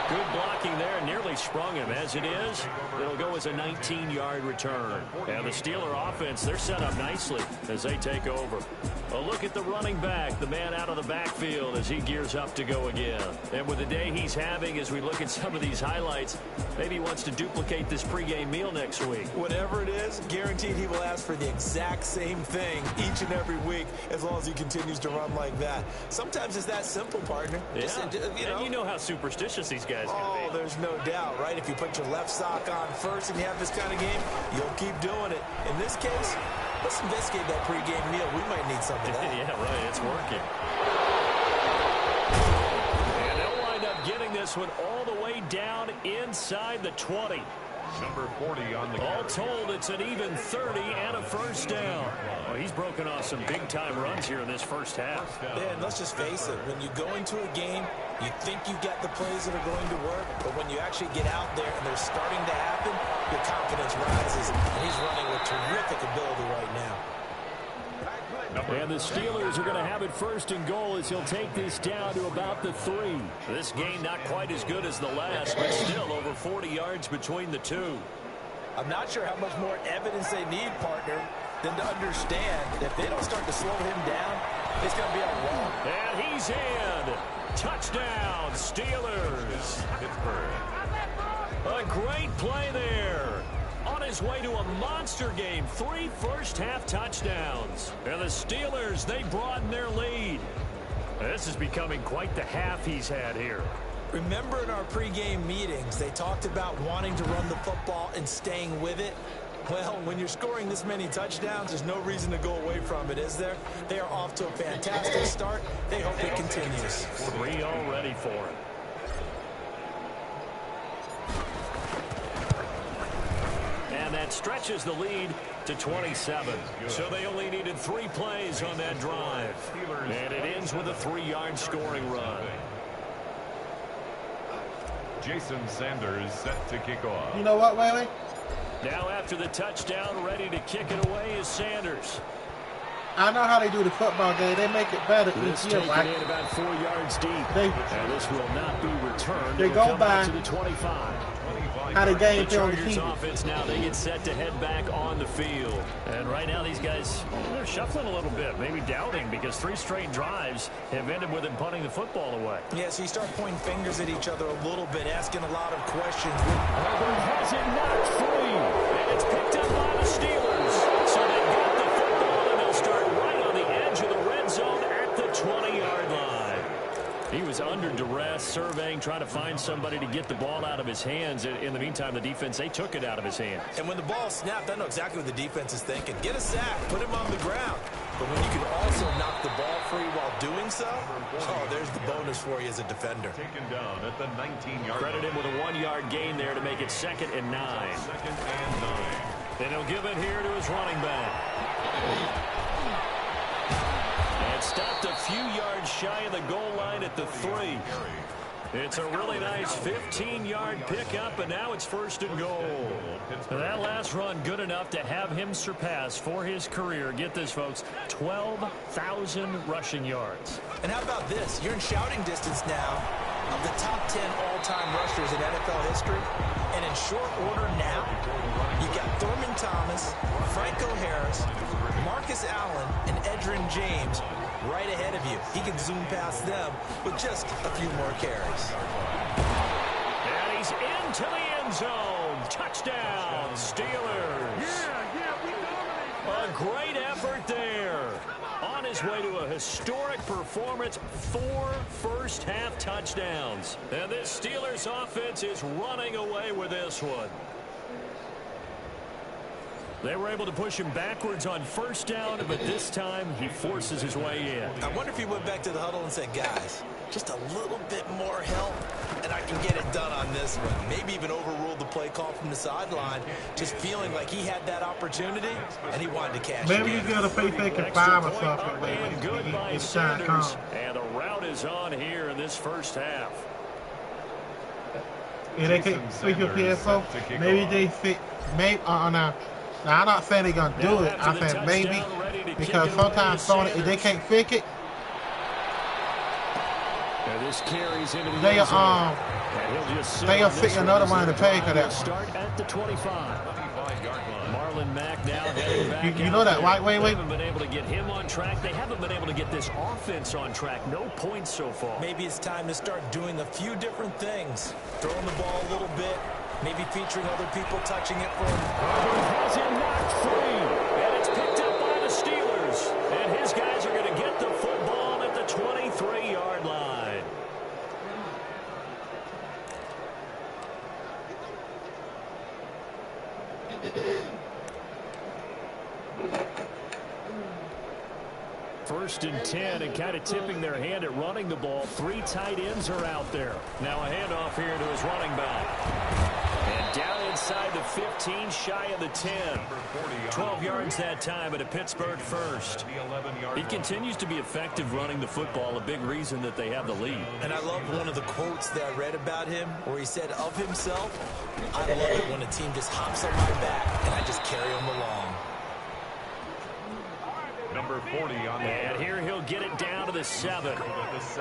Good blocking there, nearly sprung him. As it is, it'll go as a 19-yard return. And the Steeler offense, they're set up nicely as they take over. A look at the running back, the man out of the backfield as he gears up to go again. And with the day he's having, as we look at some of these highlights, maybe he wants to duplicate this pregame meal next week. Whatever it is, guaranteed he will ask for the exact same thing each and every week as long as he continues to run like that. Sometimes it's that simple, partner. Yeah. Just, And you know how superstitious these guys can be. Oh, there's no doubt, right? If you put your left sock on first and you have this kind of game, you'll keep doing it. In this case, let's investigate that pregame meal. We might need some of that. Yeah, right. It's working. And they'll wind up getting this one all the way down inside the 20. Number 40 on the All told, it's an even 30 and a 1st down. Well, he's broken off some big-time runs here in this 1st half. Yeah, and let's just face it. When you go into a game, you think you've got the plays that are going to work, but when you actually get out there and they're starting to happen, your confidence rises, and he's running with terrific ability right now. And the Steelers are going to have it first and goal as he'll take this down to about the 3. This game not quite as good as the last, but still over 40 yards between the two. I'm not sure how much more evidence they need, partner, than to understand that if they don't start to slow him down, it's going to be a long. And he's in. Touchdown, Steelers. Pittsburgh. A great play there. On his way to a monster game, 3 first-half touchdowns. And the Steelers, they broaden their lead. This is becoming quite the half he's had here. Remember in our pregame meetings, they talked about wanting to run the football and staying with it? Well, when you're scoring this many touchdowns, there's no reason to go away from it, is there? They are off to a fantastic start. They hope it continues. 3 already for him. And that stretches the lead to 27. So they only needed 3 plays on that drive. And it ends with a 3-yard scoring run. Jason Sanders set to kick off. You know what, Waylon? Now after the touchdown, ready to kick it away is Sanders. I know how they do the football game. They make it better This each year, taken right? in about 4 yards deep. And this will not be returned. They It'll go come by out to the 25. how the game The feel on the Chargers TV. offense now, they get set to head back on the field. And right now these guys, they're shuffling a little bit, maybe doubting, because 3 straight drives have ended with him punting the football away. Yeah, so you start pointing fingers at each other a little bit, asking a lot of questions. Herbert has it knocked free. And it's picked up by the Steelers. So they got the football, and they'll start right on the edge of the red zone at the 20-yard line. He was under duress, surveying, trying to find somebody to get the ball out of his hands. In the meantime, the defense, they took it out of his hands. And when the ball snapped, I know exactly what the defense is thinking. Get a sack, put him on the ground. But when you can also knock the ball free while doing so, oh, there's the bonus for you as a defender. Taken down at the 19-yard line. Credit him with a 1-yard gain there to make it 2nd and 9. 2nd and 9. And he'll give it here to his running back. And stopped a few yards shy of the goal line at the 3. It's a really nice 15-yard pickup, and now it's 1st and goal. That last run good enough to have him surpass for his career, get this, folks, 12,000 rushing yards. And how about this? You're in shouting distance now of the top 10 all-time rushers in NFL history. And in short order now, you've got Thurman Thomas, Franco Harris, Marcus Allen, and Edgerrin James right ahead of you. He can zoom past them with just a few more carries. And he's into the end zone. Touchdown, Steelers. A great effort there. On his way to a historic performance, 4 first-half touchdowns. And this Steelers offense is running away with this one. They were able to push him backwards on 1st down, but this time he forces his way in. I wonder if he went back to the huddle and said, guys, just a little bit more help, and I can get it done on this one. Maybe even overruled the play call from the sideline, just feeling like he had that opportunity, and he wanted to cash it in. Maybe he's going to play taking 5 or something. And good by Sanders. And the route is on here in this first half. Yeah, they can fix your PS4. Maybe they fit. Maybe now, I'm not saying they're going to do it. I said maybe, because sometimes Sony, if they can't fix it, this carries into the they'll fit another one to pay for that. Start at the 25. Marlon Mack now heading back. You know that, right? Wait. They haven't been able to get him on track. They haven't been able to get this offense on track. No points so far. Maybe it's time to start doing a few different things. Throwing the ball a little bit. Maybe featuring other people touching it for him. Has it knocked free. And it's picked up by the Steelers. And his guys are going to get the football at the 23-yard line. First and 10, and kind of tipping their hand at running the ball. 3 tight ends are out there. Now a handoff here to his running back. And down inside the 15, shy of the 10. 12 yards that time at a Pittsburgh first. He continues to be effective running the football, a big reason that they have the lead. And I love one of the quotes that I read about him where he said of himself, I love it when a team just hops on my back and I just carry them along. Number 40 on the And here he'll get it down to the 7.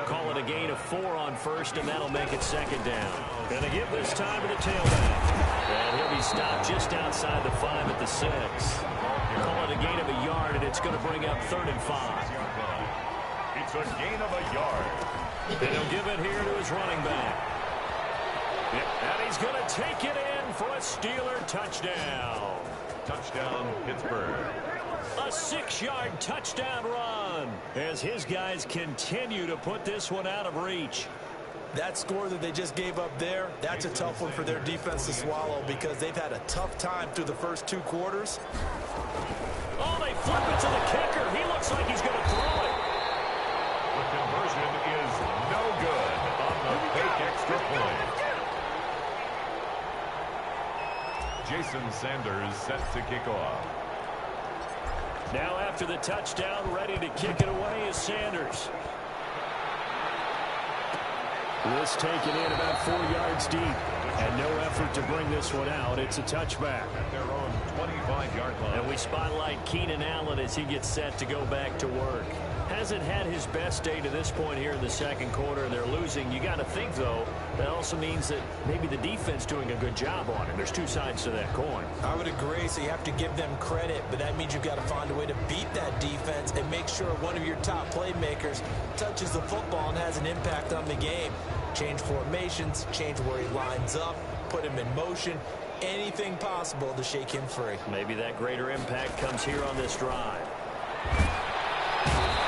Call it a gain of 4 on first, and that'll make it second down. Gonna give this time to the tailback. And he'll be stopped just outside the 5 at the 6. Call it a gain of a yard, and it's going to bring up 3rd and 5. It's a gain of a yard. And he'll give it here to his running back. And he's going to take it in for a Steeler touchdown. Touchdown, Pittsburgh. A 6-yard touchdown run as his guys continue to put this one out of reach. That score that they just gave up there, that's a tough one for their defense to swallow because they've had a tough time through the first 2 quarters. Oh, they flip it to the kicker. He looks like he's going to throw it. The conversion is no good on the fake extra point. Jason Sanders set to kick off. Now after the touchdown, ready to kick it away is Sanders. This taken in about 4 yards deep. And no effort to bring this one out. It's a touchback. At their own 25-yard line. And we spotlight Keenan Allen as he gets set to go back to work. Hasn't had his best day to this point here in the second quarter, and they're losing. You got to think, though, that also means that maybe the defense doing a good job on it. There's 2 sides to that coin. I would agree, so you have to give them credit, but that means you've got to find a way to beat that defense and make sure one of your top playmakers touches the football and has an impact on the game. Change formations, change where he lines up, put him in motion, anything possible to shake him free. Maybe that greater impact comes here on this drive.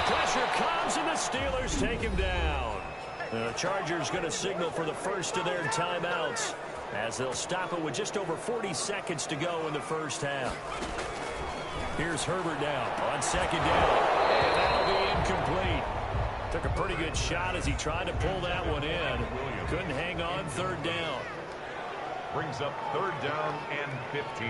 Pressure comes, and the Steelers take him down. The Chargers going to signal for the first of their timeouts as they'll stop it with just over 40 seconds to go in the first half. Here's Herbert now on second down, and that'll be incomplete. Took a pretty good shot as he tried to pull that one in. Couldn't hang on 3rd down. Brings up 3rd down and 15.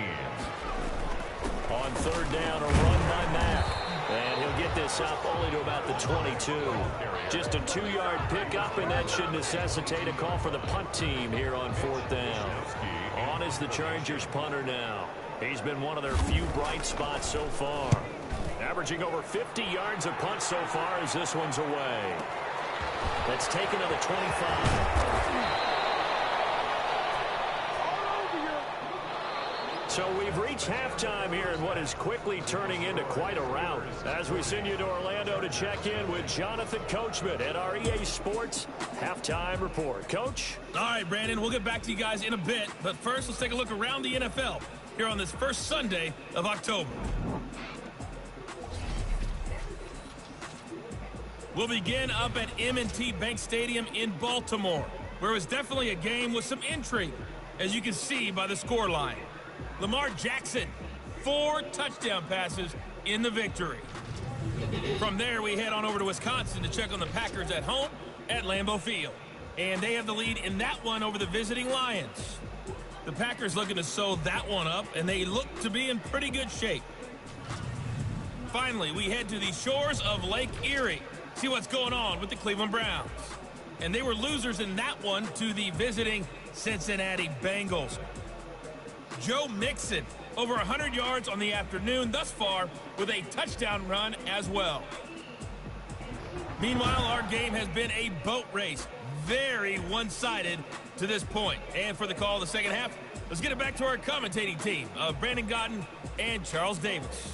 On 3rd down, a run by Mack. And he'll get this up only to about the 22. Just a 2-yard pickup, and that should necessitate a call for the punt team here on 4th down. On is the Chargers punter now. He's been one of their few bright spots so far. Averaging over 50 yards of punt so far as this one's away. That's taken to the 25. So we've reached halftime here in what is quickly turning into quite a rout as we send you to Orlando to check in with Jonathan Coachman at our EA Sports Halftime Report. Coach? All right, Brandon, we'll get back to you guys in a bit, but first let's take a look around the NFL here on this first Sunday of October. We'll begin up at M&T Bank Stadium in Baltimore, where it was definitely a game with some intrigue, as you can see by the scoreline. Lamar Jackson, 4 touchdown passes in the victory. From there, we head on over to Wisconsin to check on the Packers at home at Lambeau Field. And they have the lead in that one over the visiting Lions. The Packers looking to sew that one up, and they look to be in pretty good shape. Finally, we head to the shores of Lake Erie. See what's going on with the Cleveland Browns. And they were losers in that one to the visiting Cincinnati Bengals. Joe Mixon, over 100 yards on the afternoon thus far with a touchdown run as well. Meanwhile, our game has been a boat race. Very one-sided to this point. And for the call of the second half, let's get it back to our commentating team of Brandon Godden and Charles Davis.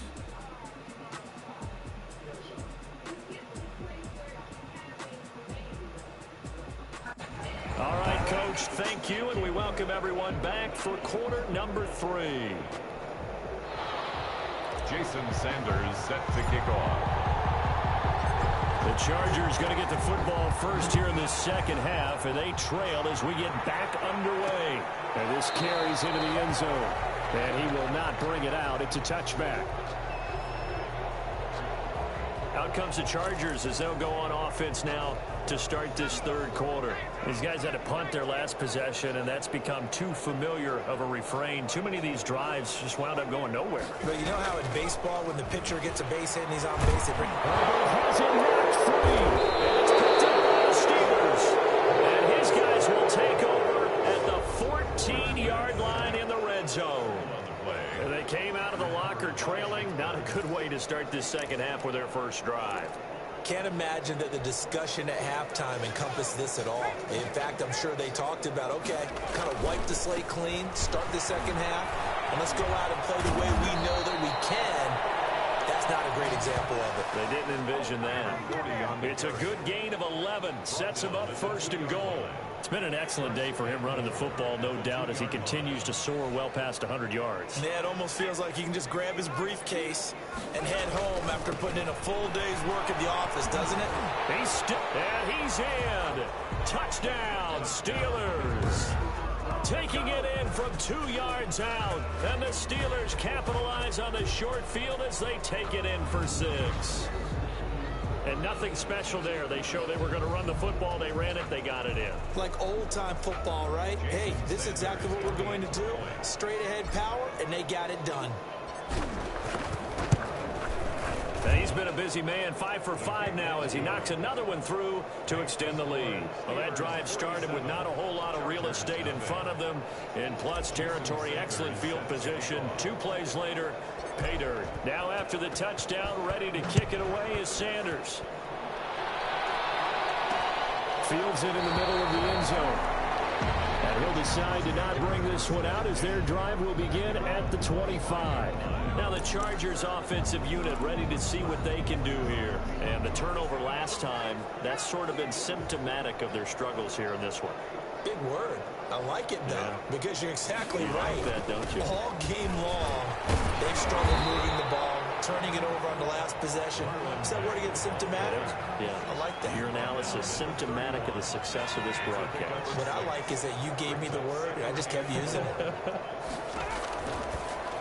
All right, Coach, thank you, and we welcome everyone back for quarter number 3. Jason Sanders set to kick off. The Chargers going to get the football first here in this second half, and they trail as we get back underway. And this carries into the end zone, and he will not bring it out. It's a touchback. Out comes the Chargers as they'll go on offense now to start this third quarter. These guys had to punt their last possession, and that's become too familiar of a refrain. Too many of these drives just wound up going nowhere. But you know how in baseball, when the pitcher gets a base hit and he's on base, they bring... Has it knocked free. And it's picked up by the Steelers. And his guys will take over at the 14-yard line in the red zone. And they came out of the locker they're trailing, not a good way to start this second half with their first drive. Can't imagine that the discussion at halftime encompassed this at all. In fact, I'm sure they talked about, okay, kind of wipe the slate clean, start the second half, and let's go out and play the way we know that we can. That's not a great example of it. They didn't envision that. It's a good gain of 11. Sets him up first and goal. It's been an excellent day for him running the football, no doubt, as he continues to soar well past 100 yards. Yeah, it almost feels like he can just grab his briefcase and head home after putting in a full day's work at the office, doesn't it? He's in. Touchdown, Steelers. Taking it in from 2 yards out. And the Steelers capitalize on the short field as they take it in for 6. And nothing special there. They show they were going to run the football. They ran it. They got it in. Like old-time football, right? Hey, this is exactly what we're going to do. Straight-ahead power, and they got it done. And he's been a busy man, 5 for 5 now as he knocks another one through to extend the lead. Well, that drive started with not a whole lot of real estate in front of them. In plus territory, excellent field position. 2 plays later, pay dirt. Now after the touchdown, ready to kick it away is Sanders. Fields it in the middle of the end zone. And he'll decide to not bring this one out as their drive will begin at the 25. Now the Chargers offensive unit ready to see what they can do here. And the turnover last time, that's sort of been symptomatic of their struggles here in this one. Big word. I like it, though, because you're exactly right. You like that, don't you? All game long, they've struggled moving the ball, turning it over on the last possession. Is that word again, symptomatic? Yeah. I like that. Your analysis, symptomatic of the success of this broadcast. What I like is that you gave me the word, and I just kept using it.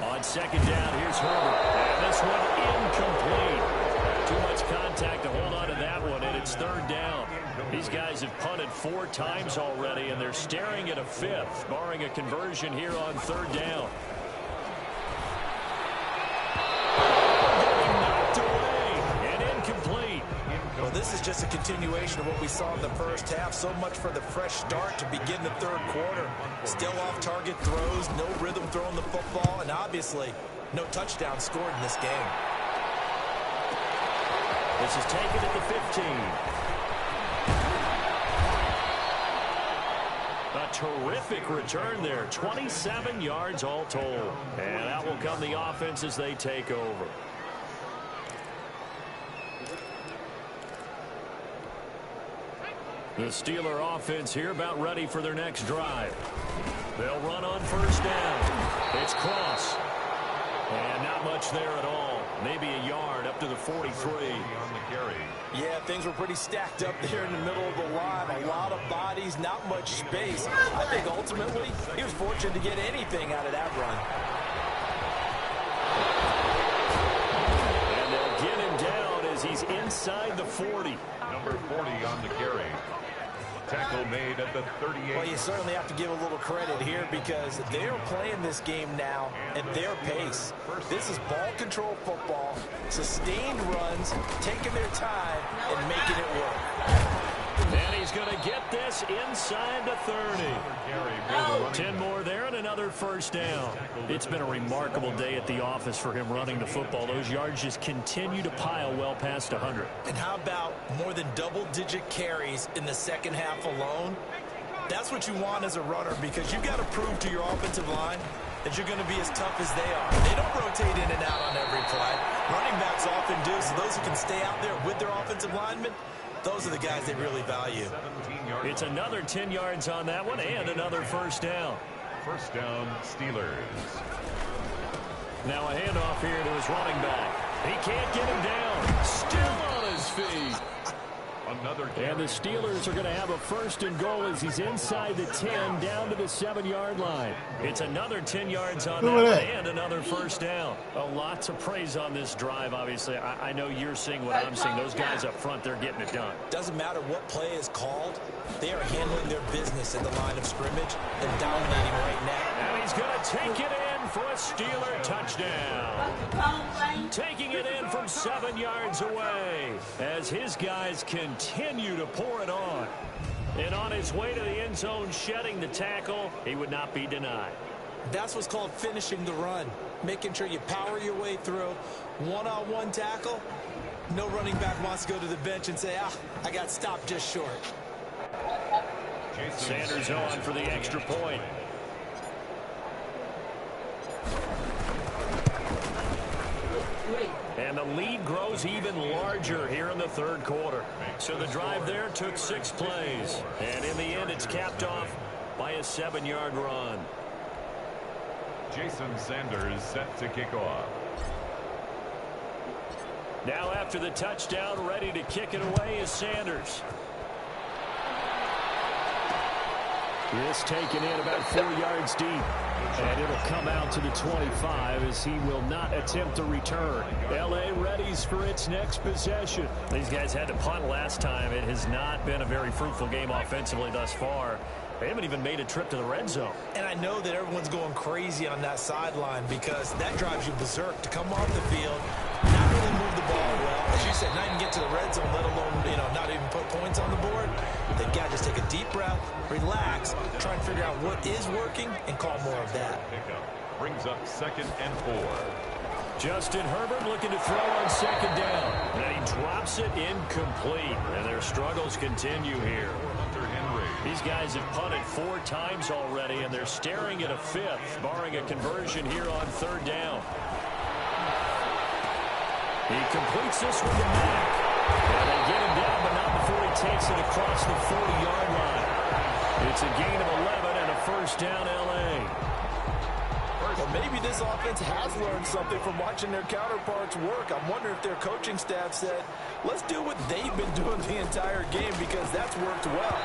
On second down, here's Herbert. And this one incomplete. Too much contact to hold on to that one, and it's third down. These guys have punted 4 times already, and they're staring at a 5th, barring a conversion here on third down. Knocked away and incomplete. Well, this is just a continuation of what we saw in the first half. So much for the fresh start to begin the third quarter. Still off-target throws, no rhythm throwing the football, and obviously no touchdown scored in this game. This is taken at the 15. A terrific return there. 27 yards all told. And out will come the offense as they take over. The Steeler offense here about ready for their next drive. They'll run on first down. It's Cross. And not much there at all. Maybe a yard up to the 43. Yeah, things were pretty stacked up there in the middle of the line. A lot of bodies, not much space. I think ultimately he was fortunate to get anything out of that run. And they'll get him down as he's inside the 40. Number 40 on the carry. Tackle made at the 38. Well, you certainly have to give a little credit here because they're playing this game now at their pace. This is ball control football, sustained runs, taking their time, and making it work. And he's going to get this inside the 30. 10 more there and another first down. It's been a remarkable day at the office for him running the football. Those yards just continue to pile well past 100. And how about more than double-digit carries in the second half alone? That's what you want as a runner because you've got to prove to your offensive line that you're going to be as tough as they are. They don't rotate in and out on every play. Running backs often do, so those who can stay out there with their offensive linemen, those are the guys they really value. It's another 10 yards on that one and another first down. First down, Steelers. Now a handoff here to his running back. He can't get him down. Still on his feet. And the Steelers are going to have a first and goal as he's inside the 10 down to the 7-yard line. It's another 10 yards on that one and another first down. Lots of praise on this drive, obviously. I know you're seeing what I'm seeing. Those guys up front, they're getting it done. Doesn't matter what play is called. They are handling their business in the line of scrimmage and dominating right now. And he's going to take it in for a Steeler touchdown. Taking it in from 7 yards away as his guys continue to pour it on. And on his way to the end zone, shedding the tackle, he would not be denied. That's what's called finishing the run. Making sure you power your way through. One-on-one tackle. No running back wants to go to the bench and say, I got stopped just short. Sanders on for the extra point. And the lead grows even larger here in the third quarter. So the drive there took 6 plays. And in the end, it's capped off by a 7-yard run. Jason Sanders set to kick off. Now after the touchdown, ready to kick it away is Sanders. This taken in about 4 yards deep. And it'll come out to the 25 as he will not attempt to return. L.A. readies for its next possession. These guys had to punt last time. It has not been a very fruitful game offensively thus far. They haven't even made a trip to the red zone. And I know that everyone's going crazy on that sideline because that drives you berserk to come off the field, not really move the ball well. As you said, not even get to the red zone, let alone, not even put points on the board. They've got to just take a deep breath, relax, try and figure out what is working, and call more of that. Pickup brings up 2nd and 4. Justin Herbert looking to throw on 2nd down. And he drops it incomplete. And their struggles continue here. These guys have punted 4 times already, and they're staring at a 5th, barring a conversion here on 3rd down. He completes this with the Mack. And they get him down, but not before he takes it across the 40-yard line. It's a gain of 11 and a 1st down, L.A. Well, maybe this offense has learned something from watching their counterparts work. I'm wondering if their coaching staff said, let's do what they've been doing the entire game because that's worked well.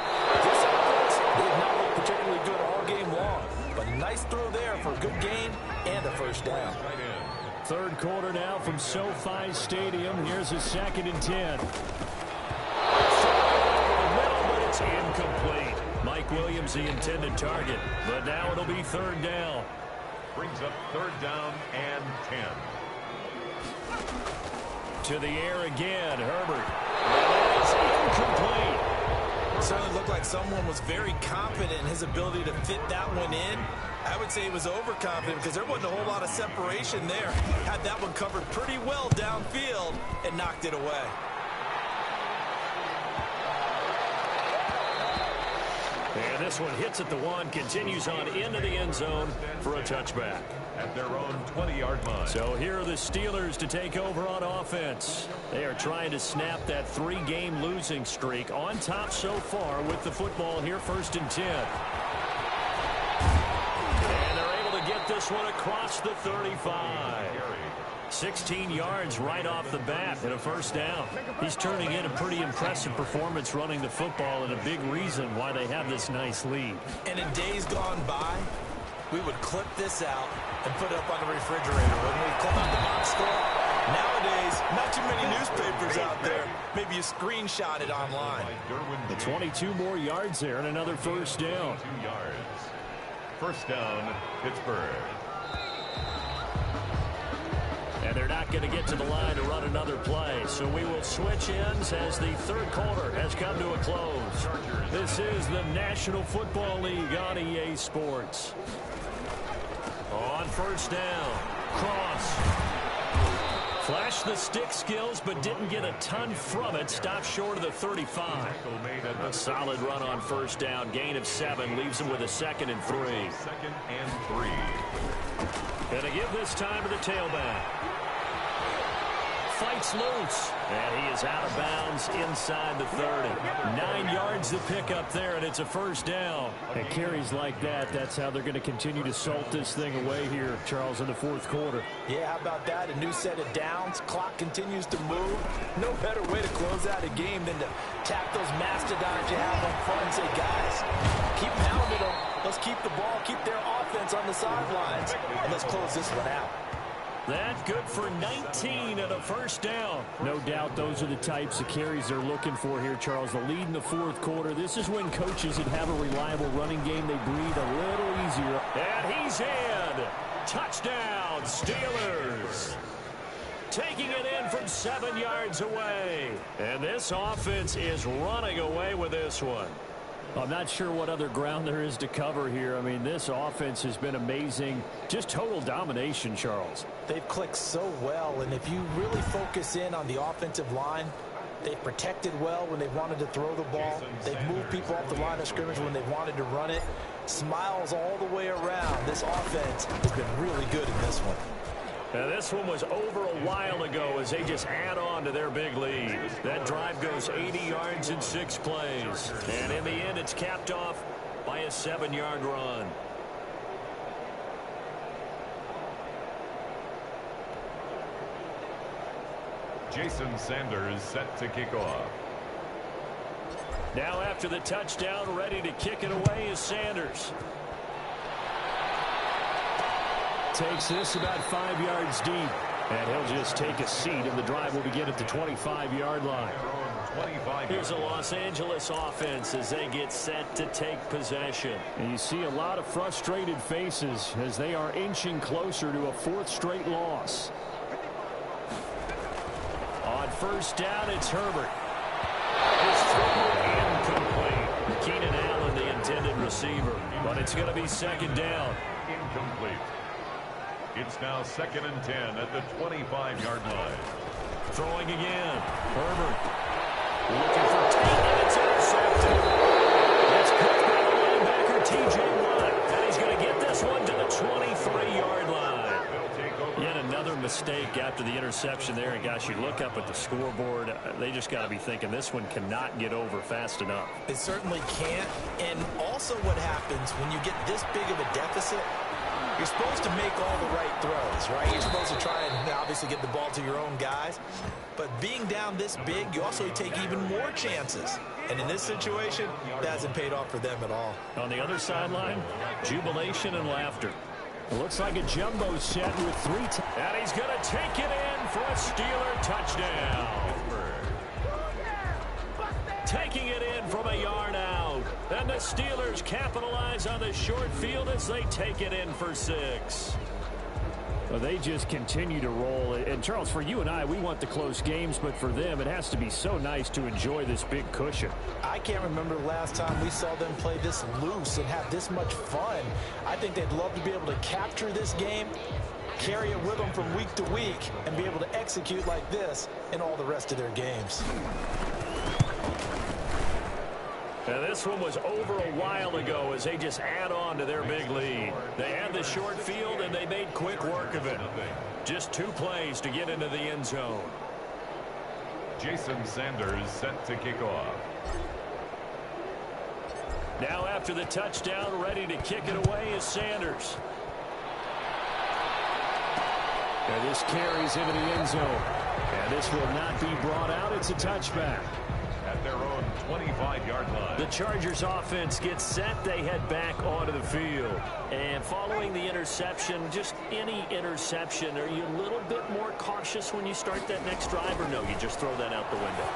This offense did not look particularly good all game long, but a nice throw there for a good gain and a 1st down. Third quarter now from SoFi Stadium. Here's a 2nd and 10. But it's incomplete. Mike Williams, the intended target, but now it'll be 3rd down. Brings up 3rd down and 10. To the air again, Herbert. And it's incomplete. It certainly looked like someone was very confident in his ability to fit that one in. I would say he was overconfident because there wasn't a whole lot of separation there. Had that one covered pretty well downfield and knocked it away. And this one hits at the 1, continues on into the end zone for a touchback. At their own 20-yard line. So here are the Steelers to take over on offense. They are trying to snap that 3-game losing streak on top so far with the football here, 1st and 10. And they're able to get this one across the 35. 16 yards right off the bat and a 1st down. He's turning in a pretty impressive performance running the football and a big reason why they have this nice lead. And in days gone by, we would clip this out and put it up on the refrigerator. When we clip out the box score, nowadays, not too many newspapers out there. Maybe you screenshot it online. The 22 more yards there and another 1st down. 2 yards. 1st down, Pittsburgh. And they're not going to get to the line to run another play. So we will switch ends as the 3rd quarter has come to a close. This is the National Football League on EA Sports. On 1st down, Cross. Flashed the stick skills, but didn't get a ton from it. Stopped short of the 35. A solid run on 1st down. Gain of 7 leaves him with a 2nd and 3. 2nd and 3. Gonna give this time to the tailback. Fights loose, and he is out of bounds inside the 30. 9 yards to pick up there, and it's a 1st down. And carries like that, that's how they're going to continue to salt this thing away here, Charles, in the 4th quarter. Yeah, how about that? A new set of downs. Clock continues to move. No better way to close out a game than to tap those mastodons you have on front and say, guys, keep pounding them. Let's keep the ball, keep their offense on the sidelines, and let's close this one out. That's good for 19 and a 1st down. No doubt those are the types of carries they're looking for here, Charles. The lead in the 4th quarter. This is when coaches that have a reliable running game, they breathe a little easier. And he's in. Touchdown, Steelers. Taking it in from 7 yards away. And this offense is running away with this one. I'm not sure what other ground there is to cover here. I mean, this offense has been amazing. Just total domination, Charles. They've clicked so well, and if you really focus in on the offensive line, they've protected well when they wanted to throw the ball. They've moved people off the line of scrimmage when they wanted to run it. Smiles all the way around. This offense has been really good in this one. Now, this one was over a while ago as they just add on to their big lead. That drive goes 80 yards in 6 plays. And in the end, it's capped off by a 7-yard run. Jason Sanders set to kick off. Now after the touchdown, ready to kick it away is Sanders. Takes this about 5 yards deep. And he'll just take a seat, and the drive will begin at the 25-yard line. Here's a Los Angeles offense as they get set to take possession. And you see a lot of frustrated faces as they are inching closer to a 4th straight loss. On first down, it's Herbert. His throw incomplete. Keenan Allen, the intended receiver. But it's going to be 2nd down. Incomplete. It's now 2nd and 10 at the 25-yard line. Throwing again. Herbert. Looking for Tate, and it's intercepted. It's caught by the linebacker, T.J. Watt. And he's going to get this one to the 23-yard line. Yet another mistake after the interception there. And, gosh, you look up at the scoreboard. They just got to be thinking this one cannot get over fast enough. It certainly can't. And also what happens when you get this big of a deficit, you're supposed to make all the right throws, right? You're supposed to try and obviously get the ball to your own guys. But being down this big, you also take even more chances. And in this situation, that hasn't paid off for them at all. On the other sideline, jubilation and laughter. It looks like a jumbo set with 3. And he's going to take it in for a Steeler touchdown. Taking it in from a yard out. And the Steelers capitalize on the short field as they take it in for 6. Well, they just continue to roll. And, Charles, for you and I, we want the close games, but for them, it has to be so nice to enjoy this big cushion. I can't remember the last time we saw them play this loose and have this much fun. I think they'd love to be able to capture this game, carry it with them from week to week, and be able to execute like this in all the rest of their games. Now, this one was over a while ago as they just add on to their big lead. They had the short field, and they made quick work of it. Just 2 plays to get into the end zone. Jason Sanders set to kick off. Now after the touchdown, ready to kick it away is Sanders. And this carries into the end zone. And this will not be brought out. It's a touchback. At their own 25-yard line. The Chargers offense gets set. They head back onto the field. And following the interception, just any interception, are you a little bit more cautious when you start that next drive, or no, you just throw that out the window?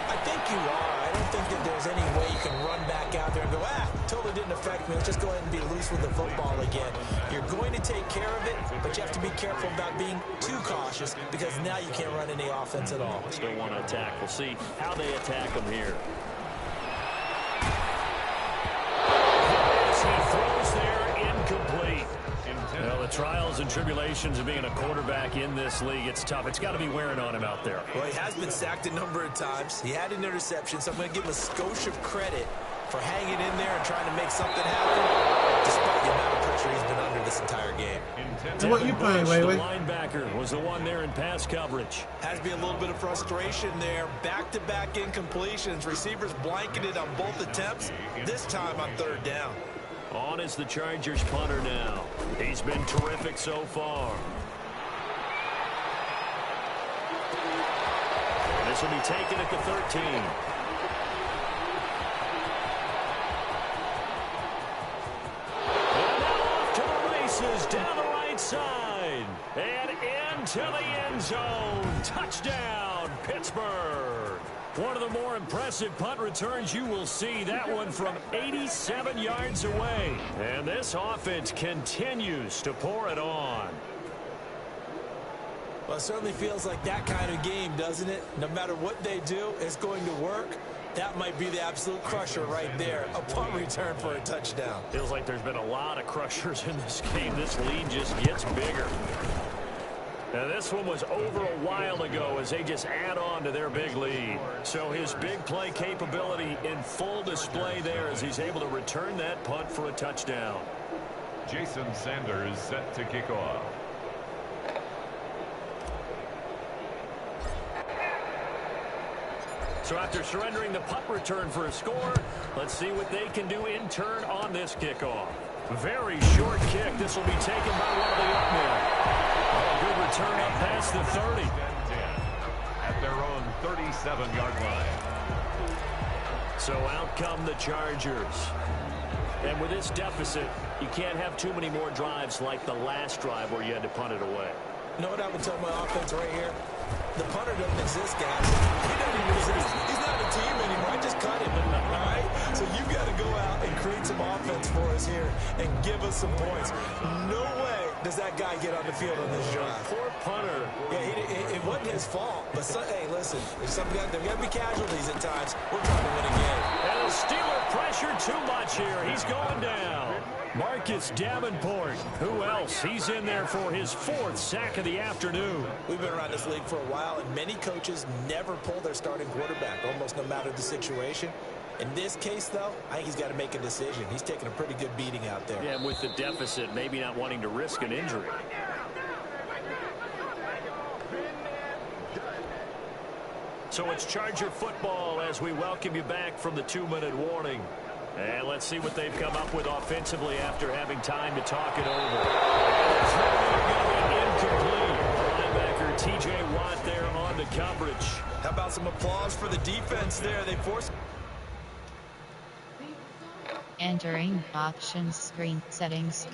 I think you are. I don't think that there's any way you can run back out there and go, totally didn't affect me. Let's just go ahead and be loose with the football again. You're going to take care of it, but you have to be careful about being too cautious because now you can't run any offense at all. Still want to attack. We'll see how they attack them here. As he throws there, incomplete. Well, the trials and tribulations of being a quarterback in this league, it's tough. It's got to be wearing on him out there. Well, he has been sacked a number of times. He had an interception, so I'm going to give him a skosh of credit for hanging in there and trying to make something happen, despite the amount of pressure he's been under this entire game. So what you playing, Way? The linebacker was the one there in pass coverage. Has to be a little bit of frustration there. Back-to-back incompletions. Receivers blanketed on both attempts, this time on 3rd down. On is the Chargers punter now. He's been terrific so far. And this will be taken at the 13. And now off to the races down the right side. And into the end zone. Touchdown, Pittsburgh. One of the more impressive punt returns you will see. That one from 87 yards away. And this offense continues to pour it on. Well, it certainly feels like that kind of game, doesn't it? No matter what they do, it's going to work. That might be the absolute crusher right there. A punt return for a touchdown. Feels like there's been a lot of crushers in this game. This lead just gets bigger. Now, this one was over a while ago as they just add on to their big lead. So his big play capability in full display there as he's able to return that punt for a touchdown. Jason Sanders set to kick off. So after surrendering the punt return for a score, let's see what they can do in turn on this kickoff. Very short kick. This will be taken by one of the up men. A good return up past the 30. At their own 37-yard line. So out come the Chargers. And with this deficit, you can't have too many more drives like the last drive where you had to punt it away. You know what I would tell my offense right here? The punter doesn't exist, guys. He doesn't even exist. He's not a team anymore. I just cut him. All right? So you've got to go out and create some offense for us here and give us some points. No way does that guy get on the field on this drive. Poor punter. Yeah, it wasn't his fault. But, hey, listen, there's got to be casualties at times. We're trying to win a game. And the Steeler pressure too much here. He's going down. Marcus Davenport. Who else? He's in there for his 4th sack of the afternoon. We've been around this league for a while, and many coaches never pull their starting quarterback, almost no matter the situation. In this case, though, I think he's got to make a decision. He's taking a pretty good beating out there. Yeah, with the deficit, maybe not wanting to risk an injury. So it's Charger football as we welcome you back from the 2-minute warning. And let's see what they've come up with offensively after having time to talk it over. Incomplete. Linebacker T.J. Watt there on the coverage. How about some applause for the defense there? They forced... Entering options screen settings.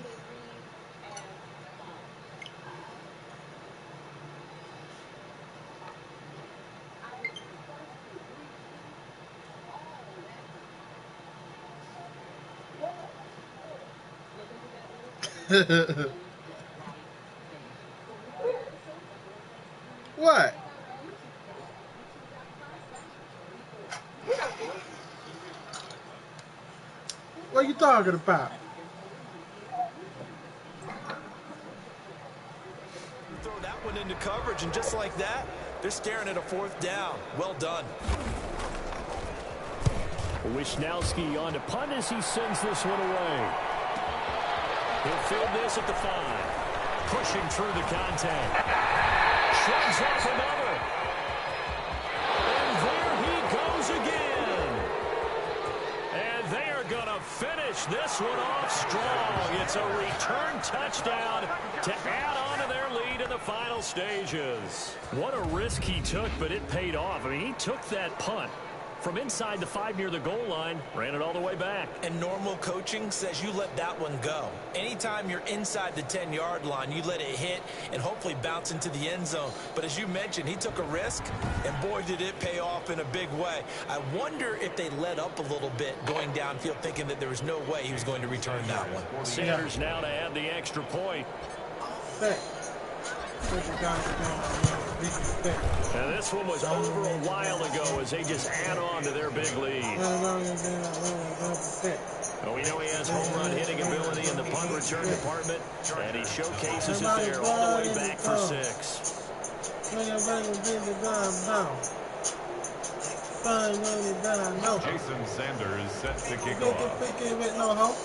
What? What are you talking about? Throw that one into coverage, and just like that, they're staring at a 4th down. Well done. Wisnowski on to punt as he sends this one away. He'll field this at the 5. Pushing through the contact. Shrugs off another. And there he goes again. And they are going to finish this one off strong. It's a return touchdown to add on to their lead in the final stages. What a risk he took, but it paid off. I mean, he took that punt from inside the 5 near the goal line, ran it all the way back. And normal coaching says you let that one go. Anytime you're inside the 10-yard line, you let it hit and hopefully bounce into the end zone. But as you mentioned, he took a risk, and boy, did it pay off in a big way. I wonder if they let up a little bit going downfield, thinking that there was no way he was going to return that one. Sanders now to add the extra point. And this one was over a while ago as they just add on to their big lead. Well, we know he has home run hitting ability in the punt return department, and he showcases it there all the way back for 6. Jason Sanders set to kick off.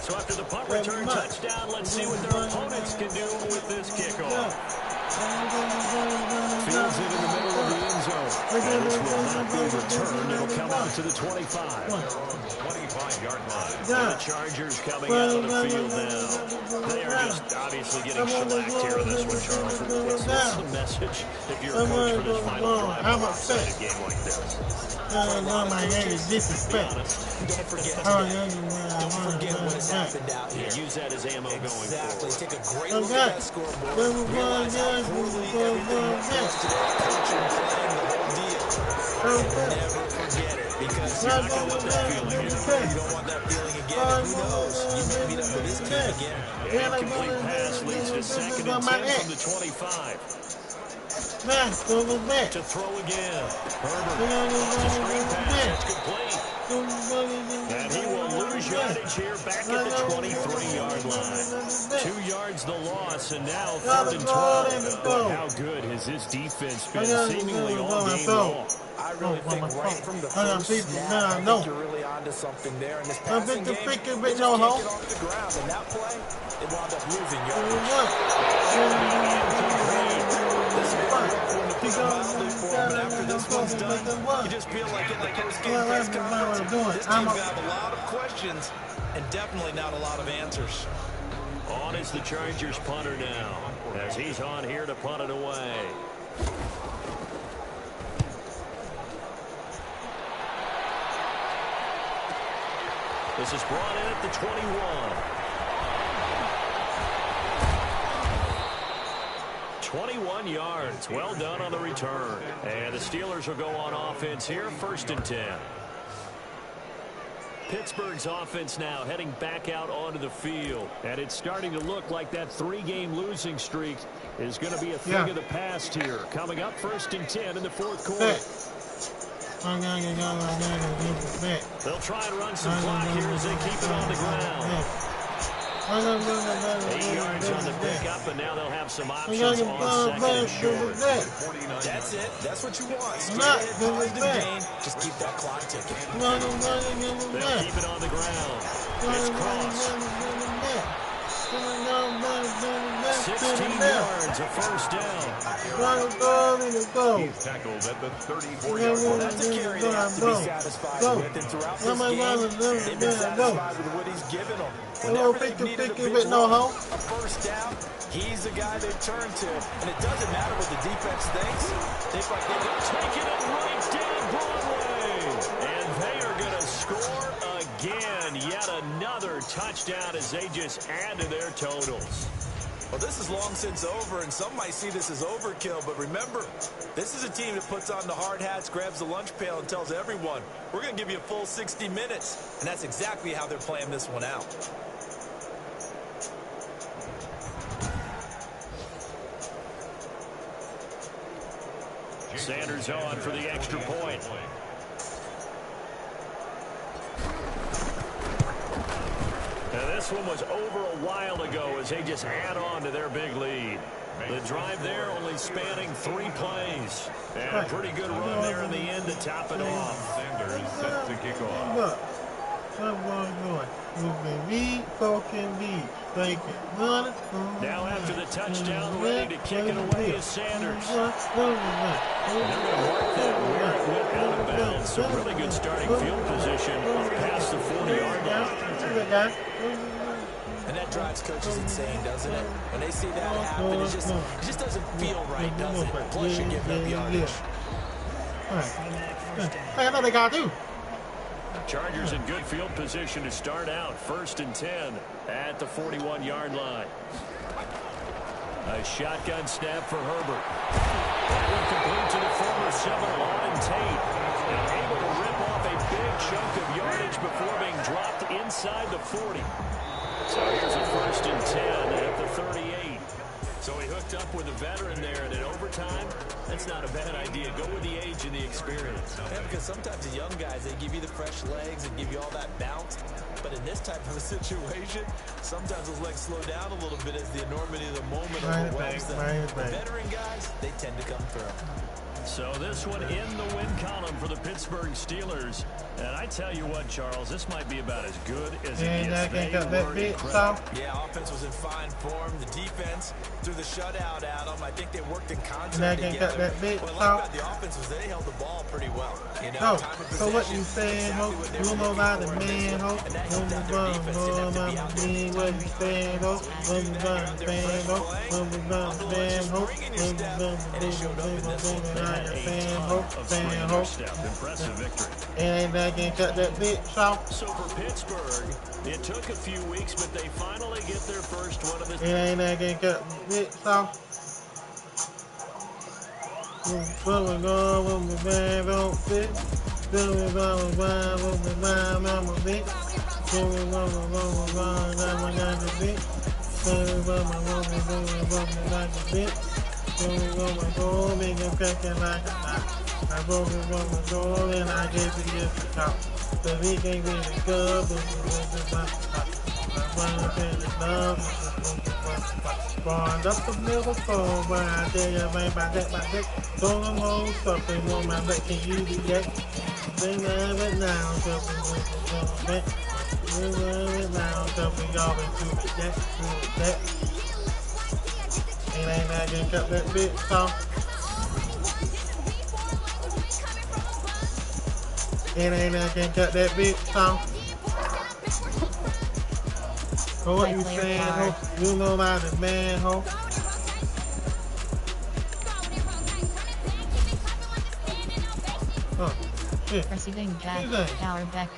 So after the punt return touchdown, let's see what their opponents can do with this kickoff. Fields it in the middle of the end zone. And this will not be returned. It'll come out to the 25. 25-yard line. And the Chargers coming out of the field now. They are just obviously getting shellacked here in this one, Charles. What's the message if you're a coach for this final drive of a lopsided game like this? My name is disrespect. Don't forget what has happened out here. Use that as ammo going forward. Exactly. Take a great look at that scoreboard. Realize how poorly everything went for us today. Coaching, playing, the whole deal. Never forget it, because you're not going to want that feeling again. You don't want that feeling again. And who knows? You may meet up with this team again. Incomplete pass leads to 2nd and 10 from the 25. To throw again. Herbert. Off the screen pass. It's complete. And he will lose yardage here back at the 23-yard line. 2 yards the loss, and now 3rd and 12. But how good has this defense been seemingly all game long? I really think right from the first snap, I think you're really onto something there in this passing game. They just can't get off the ground, and that play, it wound up losing yardage. This is mildly for him, but after this one's done, you just feel like in the post-game press conference, this team got a lot of questions and definitely not a lot of answers. On is the Chargers punter now, as he's on here to punt it away. This is brought in at the 21. 21 yards. Well done on the return. And the Steelers will go on offense here, 1st and 10. Pittsburgh's offense now heading back out onto the field. And it's starting to look like that 3-game losing streak is going to be a thing of the past here. Coming up 1st and 10 in the 4th quarter. They'll try and run some clock here as they keep it on the ground. 8 yards on the pickup, and now they'll have some options on 2nd and short. That's it. That's what you want. Straight ahead, positive gain. Just keep that clock ticking. They'll keep it on the ground. It's Cross. 16 yards, a 1st down. He's tackled at the 34-yard line. That's a carry they have to be satisfied with. And throughout this game, they've been satisfied with what he's given them. Whenever they've needed a big run, a 1st down, he's the guy they turn to. And it doesn't matter what the defense thinks. They're taking it right down Broadway. And they are going to score again. Yet another touchdown as they just add to their totals. Well, this is long since over, and some might see this as overkill. But remember, this is a team that puts on the hard hats, grabs the lunch pail, and tells everyone, we're going to give you a full 60 minutes. And that's exactly how they're playing this one out. Sanders on for the extra point. Now this one was over a while ago as they just add on to their big lead. The drive there only spanning 3 plays. And a pretty good run there in the end to top it off. Sanders set to kick off. Now after the touchdown, ready to kick it away is Sanders. They're going to mark that where it went out of bounds. So really good starting field position past the 40-yard line. And that drives coaches insane, doesn't it? When they see that happen, it just doesn't feel right, does it? Plus you're giving up yardage. Hey, I know they got to do. Chargers in good field position to start out. 1st and 10 at the 41-yard line. A shotgun snap for Herbert. That one complete to the former Seminole Tate. And able to rip off a big chunk of yardage before being dropped inside the 40. So here's a 1st and 10 at the 38. So he hooked up with a veteran there, and in overtime, that's not a bad idea. Go with the age and the experience. Yeah, because sometimes the young guys, they give you the fresh legs and give you all that bounce. But in this type of a situation, sometimes those legs slow down a little bit as the enormity of the moment overwhelms them. The veteran guys, they tend to come through. So this one in the win column for the Pittsburgh Steelers. And I tell you what, Charles, this might be about as good as it gets. They were incredible. Yeah, offense was in fine form. The defense threw the shutout at them. I think they worked in concert together. What I like about the offense was they held the ball pretty well. You know, time of so what you possession, saying, exactly hope, what they you were know looking about the for. man, hope, And that helped out their defense. Didn't have to be out there just what you saying, hope, what you saying, hope, what you saying, hope, and it showed up in this one. Impressive victory. And they can cut that bit off. So for Pittsburgh, it took a few weeks, but they finally get their first one of the season. And they can cut bits off. my goal, make him cracking like a knot. I broke him on my goal and I gave it just a top. So he can't really go, but he was just my spot. I wanna feel the love, bond up the middle phone, but I tell you, man, my dick, don't hold something on my leg, can you be that? They love it now, so we love it. We love it now, so we always do that. And ain't not gonna cut that bitch off. And ain't not gonna cut that bitch off. So what you saying, ho? You know about the man, ho? Receiving back, power back.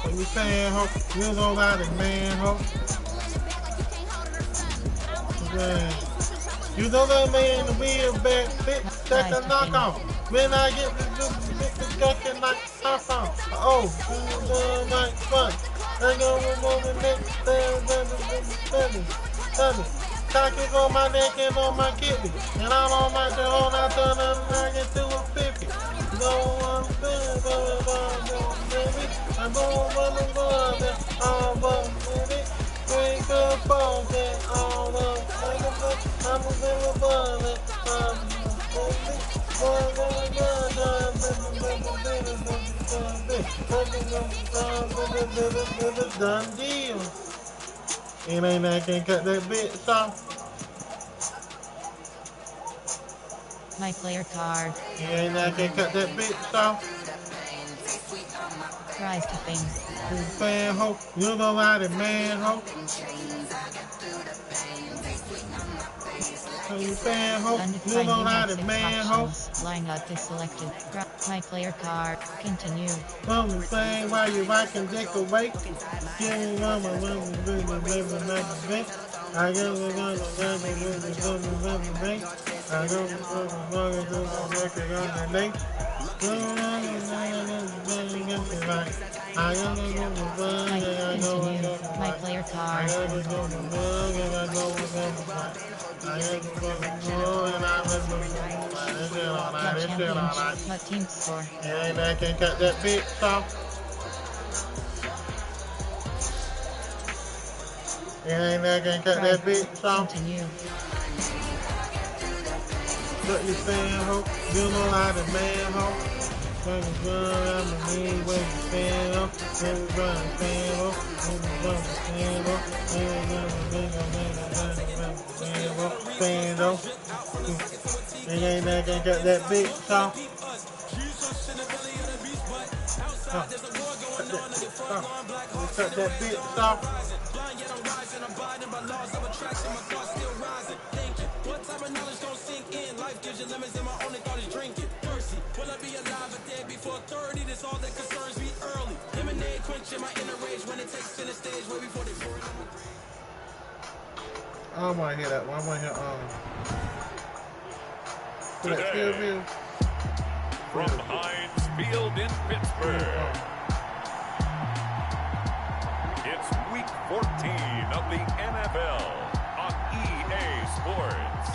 What you saying, ho? You know about the man, ho? You know that man, the wheel back, bitch, that's a knockoff. When I get the ducking like off. Oh, you like fun. I go with woman next, Cocky on my neck and on my kidney. And I'm on my own, I turn I get to a 50. No one baby. I'm going baby. Drink a phone, all up. I'm a little bullet. Done deal. It ain't I can cut that bitch off. My player card. It ain't I can cut that bitch off. Rise to fame. Fan ho, you know how to man ho. Fan ho, you know how to man ho. Lineup is selected. My player card. Continue. From the same while you rockin' dick away. Give me one, I got my player card. What team score? And I can cut that bitch off. And I can cut that bitch off. Continue. What you saying, ho? You know how to man, ho? When you run, I'm a mean way to stand up. When you run, stand up. When you run, stand up. When you run, stand up. And ain't I can cut that bitch off. Cut that bitch off. What type of knowledge don't sink in? Life gives you lemons and my only thought is drinking. Mercy, will I be alive a day before 30? That's all that concerns me early. Lemonade quenching my inner rage when it takes center stage way before they pour it on my grave. I want to hear that one. I want to hear Today, from Heinz Field in Pittsburgh, it's week 14 of the NFL. EA Sports.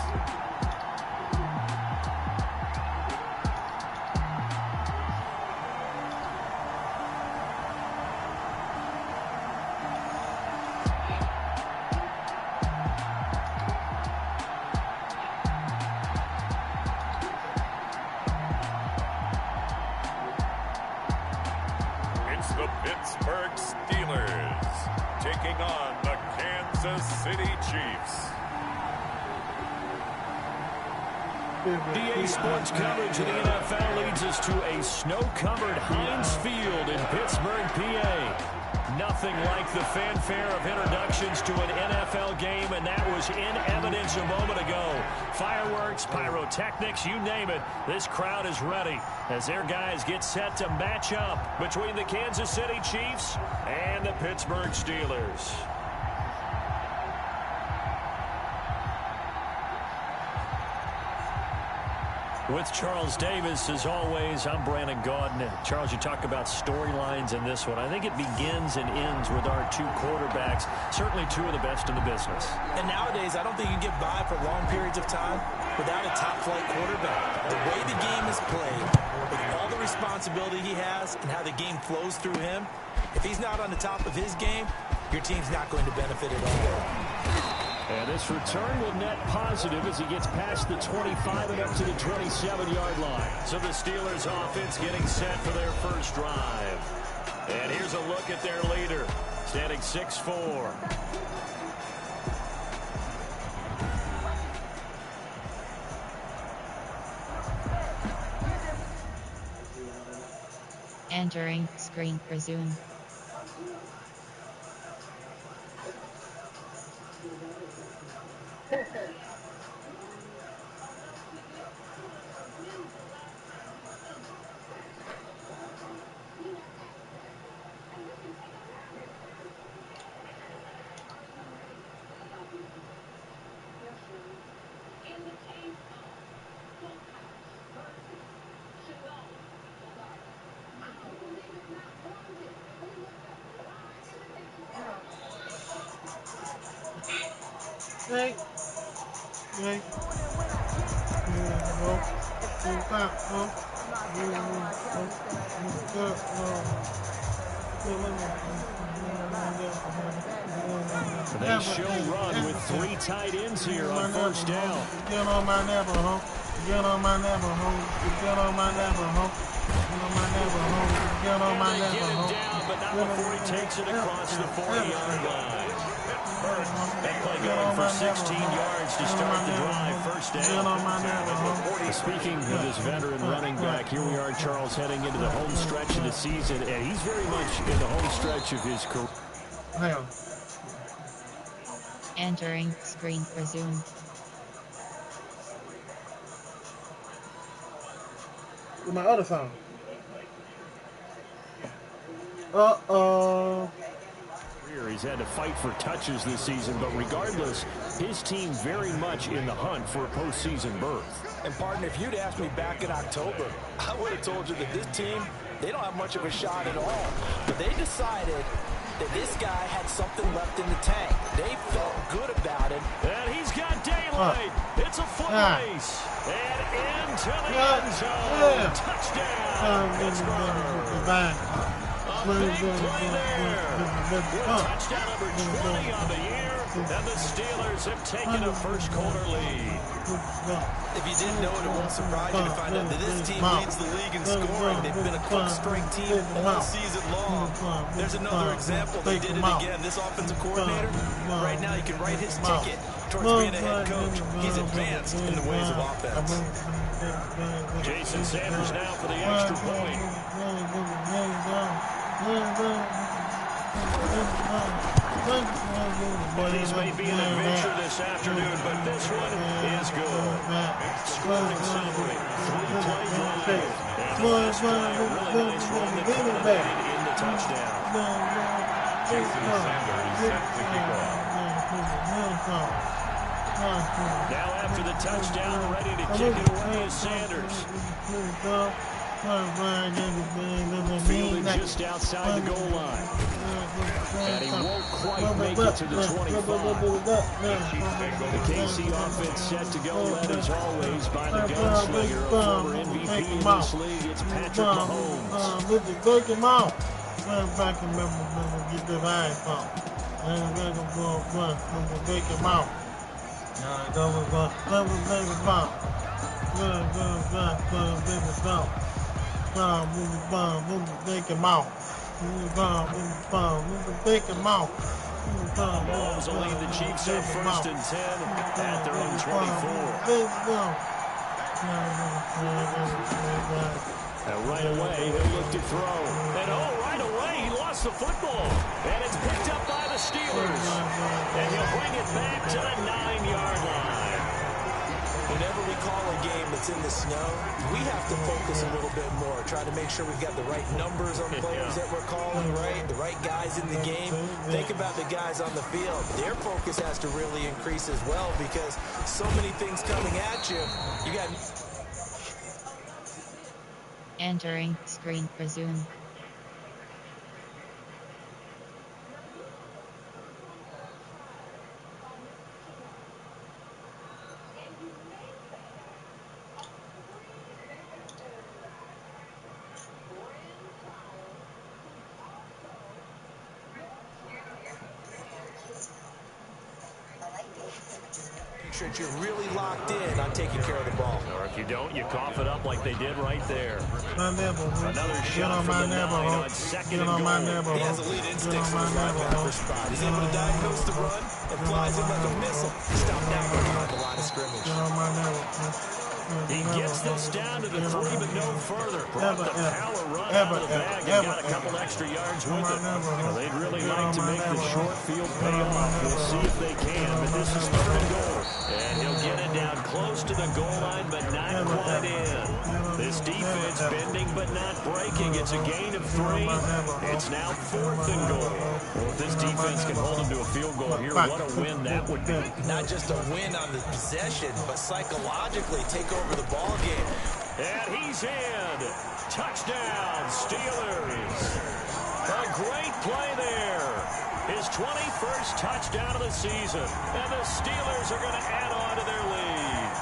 It's the Pittsburgh Steelers taking on the Kansas City Chiefs. EA Sports coverage of the NFL leads us to a snow-covered Heinz Field in Pittsburgh, PA. Nothing like the fanfare of introductions to an NFL game, and that was in evidence a moment ago. Fireworks, pyrotechnics, you name it. This crowd is ready as their guys get set to match up between the Kansas City Chiefs and the Pittsburgh Steelers. With Charles Davis, as always, I'm Brandon Gaudin. Charles, you talk about storylines in this one. I think it begins and ends with our two quarterbacks, certainly two of the best in the business. And nowadays, I don't think you can get by for long periods of time without a top-flight quarterback. The way the game is played, with all the responsibility he has and how the game flows through him, if he's not on the top of his game, your team's not going to benefit at all. And this return will net positive as he gets past the 25 and up to the 27-yard line. So the Steelers offense getting set for their first drive. And here's a look at their leader, standing 6'4". Entering screen resume. They show run with three tight ends here on first down. Get on my neighbor, huh? Get on my neighbor, huh? Get on my neighbor, huh? Get on my neighbor, huh? Get on my neighbor, huh? Get him down, but not before he takes it across the 40-yard line. That play going for 16 yards to start the drive. First down. Speaking of this veteran running back, here we are, Charles, heading into the home stretch of the season, and he's very much in the home stretch of his career. Hang on. Entering screen resume. With my other phone. Uh-oh. He's had to fight for touches this season, but regardless, his team very much in the hunt for a postseason berth. And, partner, if you'd asked me back in October, I would have told you that this team, they don't have much of a shot at all. But they decided that this guy had something left in the tank. They felt good about it. And he's got daylight. It's a foot race. And into the end zone. Touchdown. Pittsburgh. A big play there. Touchdown number 20 on the year. And the Steelers have taken a first quarter lead. If you didn't know it, it won't surprise you to find out that this team leads the league in scoring. They've been a quick strike team all season long. There's another example. They did it again. This offensive coordinator, right now you can write his ticket towards being a head coach. He's advanced in the ways of offense. Jason Sanders now for the extra point. Well, these may be an adventure this afternoon, but this one is good. Scoring summary, 3-play drive. And the last play, a really nice run that culminated in the touchdown. Jason Sanders set to kick off. Now after the touchdown, ready to kick it away is Sanders. Fielded just outside the goal line. And he won't quite make it to the 25. The KC offense set to go, led as always by the gunslinger, a former MVP in this league. It's Patrick Mahomes. Take him out. Back and get the ice on. And let him go, take him out. That was baby bomb. Baby bomb. Take him out. Take him out. Mahomes will lead the Chiefs at first and 10 at their own 24. And right away, he'll look to throw. And right away, he lost the football. And it's picked up by the Steelers. And he'll bring it back to the 9-yard line. Whenever we call a game that's in the snow, we have to focus a little bit more, try to make sure we've got the right numbers on players that we're calling, right? The right guys in the game. Think about the guys on the field. Their focus has to really increase as well because so many things coming at you. You got Entering screen resume. Make sure that you're really locked in on taking care of the ball. Or if you don't, you cough it up like they did right there. My neighborhood. Another Get shot on from my the 9 neighborhood. on second Get and on my goal. neighborhood. He has elite Get instincts on from my his linebacker neighborhood. spot. He's Get able on to my diagnose the neighborhood. run and Get flies on in my like a missile neighborhood. to stop Get down on my behind the line of neighborhood. scrimmage. Get on my neighborhood. He gets this down to the 3, but no further. Brought the power run out of the bag and got a couple extra yards with it. Well, they'd really like to make the short field pay off. We'll see if they can, but this is 3rd and goal. And he'll get it down close to the goal line, but not quite in. This defense bending but not breaking. It's a gain of 3. It's now 4th and goal. Well, if this defense can hold them to a field goal here, what a win that would be. Not just a win on the possession, but psychologically take over the ball game. And he's in. Touchdown, Steelers. A great play there. His 21st touchdown of the season. And the Steelers are going to add on to their lead.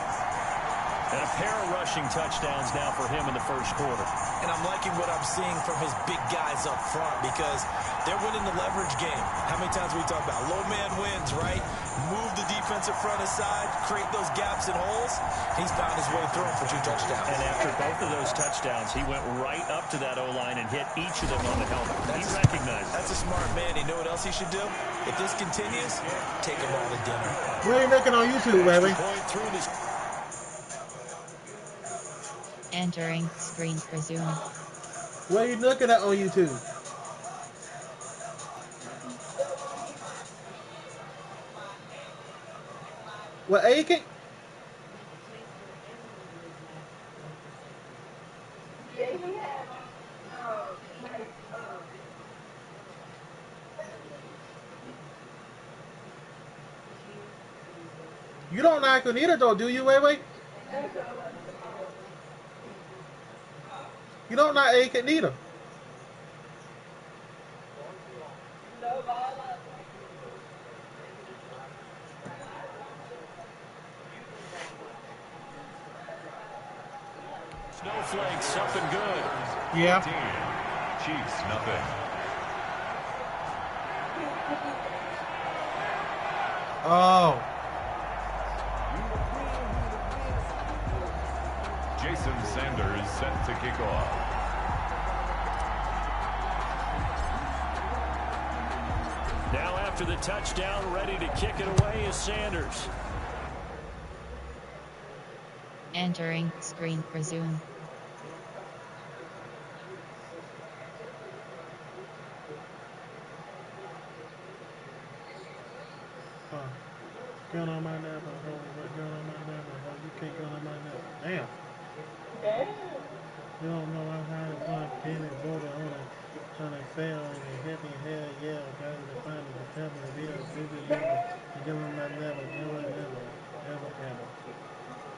And a pair of rushing touchdowns now for him in the first quarter. And I'm liking what I'm seeing from his big guys up front because they're winning the leverage game. How many times we talk about low man wins, right? Move the defensive front aside, create those gaps and holes. He's found his way through them for 2 touchdowns. And after both of those touchdowns, he went right up to that O-line and hit each of them on the helmet. He recognized it. That's a smart man. You know what else he should do? If this continues, take them all to dinner. What are you looking on YouTube, baby? Entering screen resume. What are you looking at on YouTube? What, Aiken? You don't like it either, though, do you, Wait? You don't like Aiken either. Snowflakes, something good. Yeah. Chiefs, nothing. Oh. Jason Sanders set to kick off. Now after the touchdown, ready to kick it away is Sanders. Entering screen resume. Get on my neighborhood. Get on my neighborhood. You can't get on my neighborhood. Damn. You don't know how to find penny border on it. Trying to fail and they hit me hell yeah. Guys to find it. The tell me the video. Get on my neighborhood. Ever.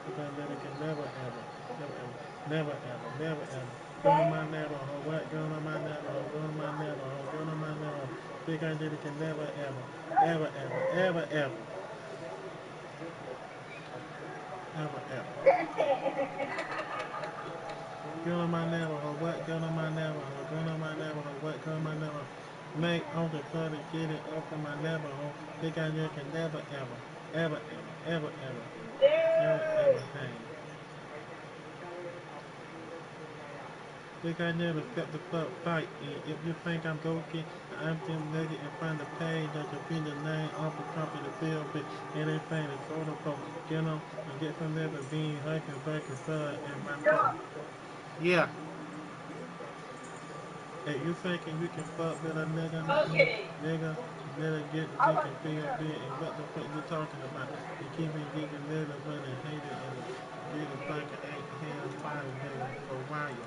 Because then it can never ever. Never ever. Go on my neighborhood. What? Go on my neighborhood. Go on my neighborhood. Go on my neighborhood. Think I did it can never ever. Ever. Get on my neighborhood, what? Get on my neighborhood, go on my neighborhood, what? Go on my neighborhood. Make on the floor to get it up in my neighborhood. Think I just can never ever hang. Think I never step the club fight. If you think I'm joking, I'm just nugget in front of the page that you pin the name off the top of the field, but anything is sort of folks. Get on and get some never being hiking back and forth in my car. Yeah. Hey, you thinking you can fuck with a nigga? Okay. Nigga get dick and feel big, and what the fuck you talking about? You keep me getting nigga money, hate it, and nigga fucking ain't hands fire, nigga, so why you?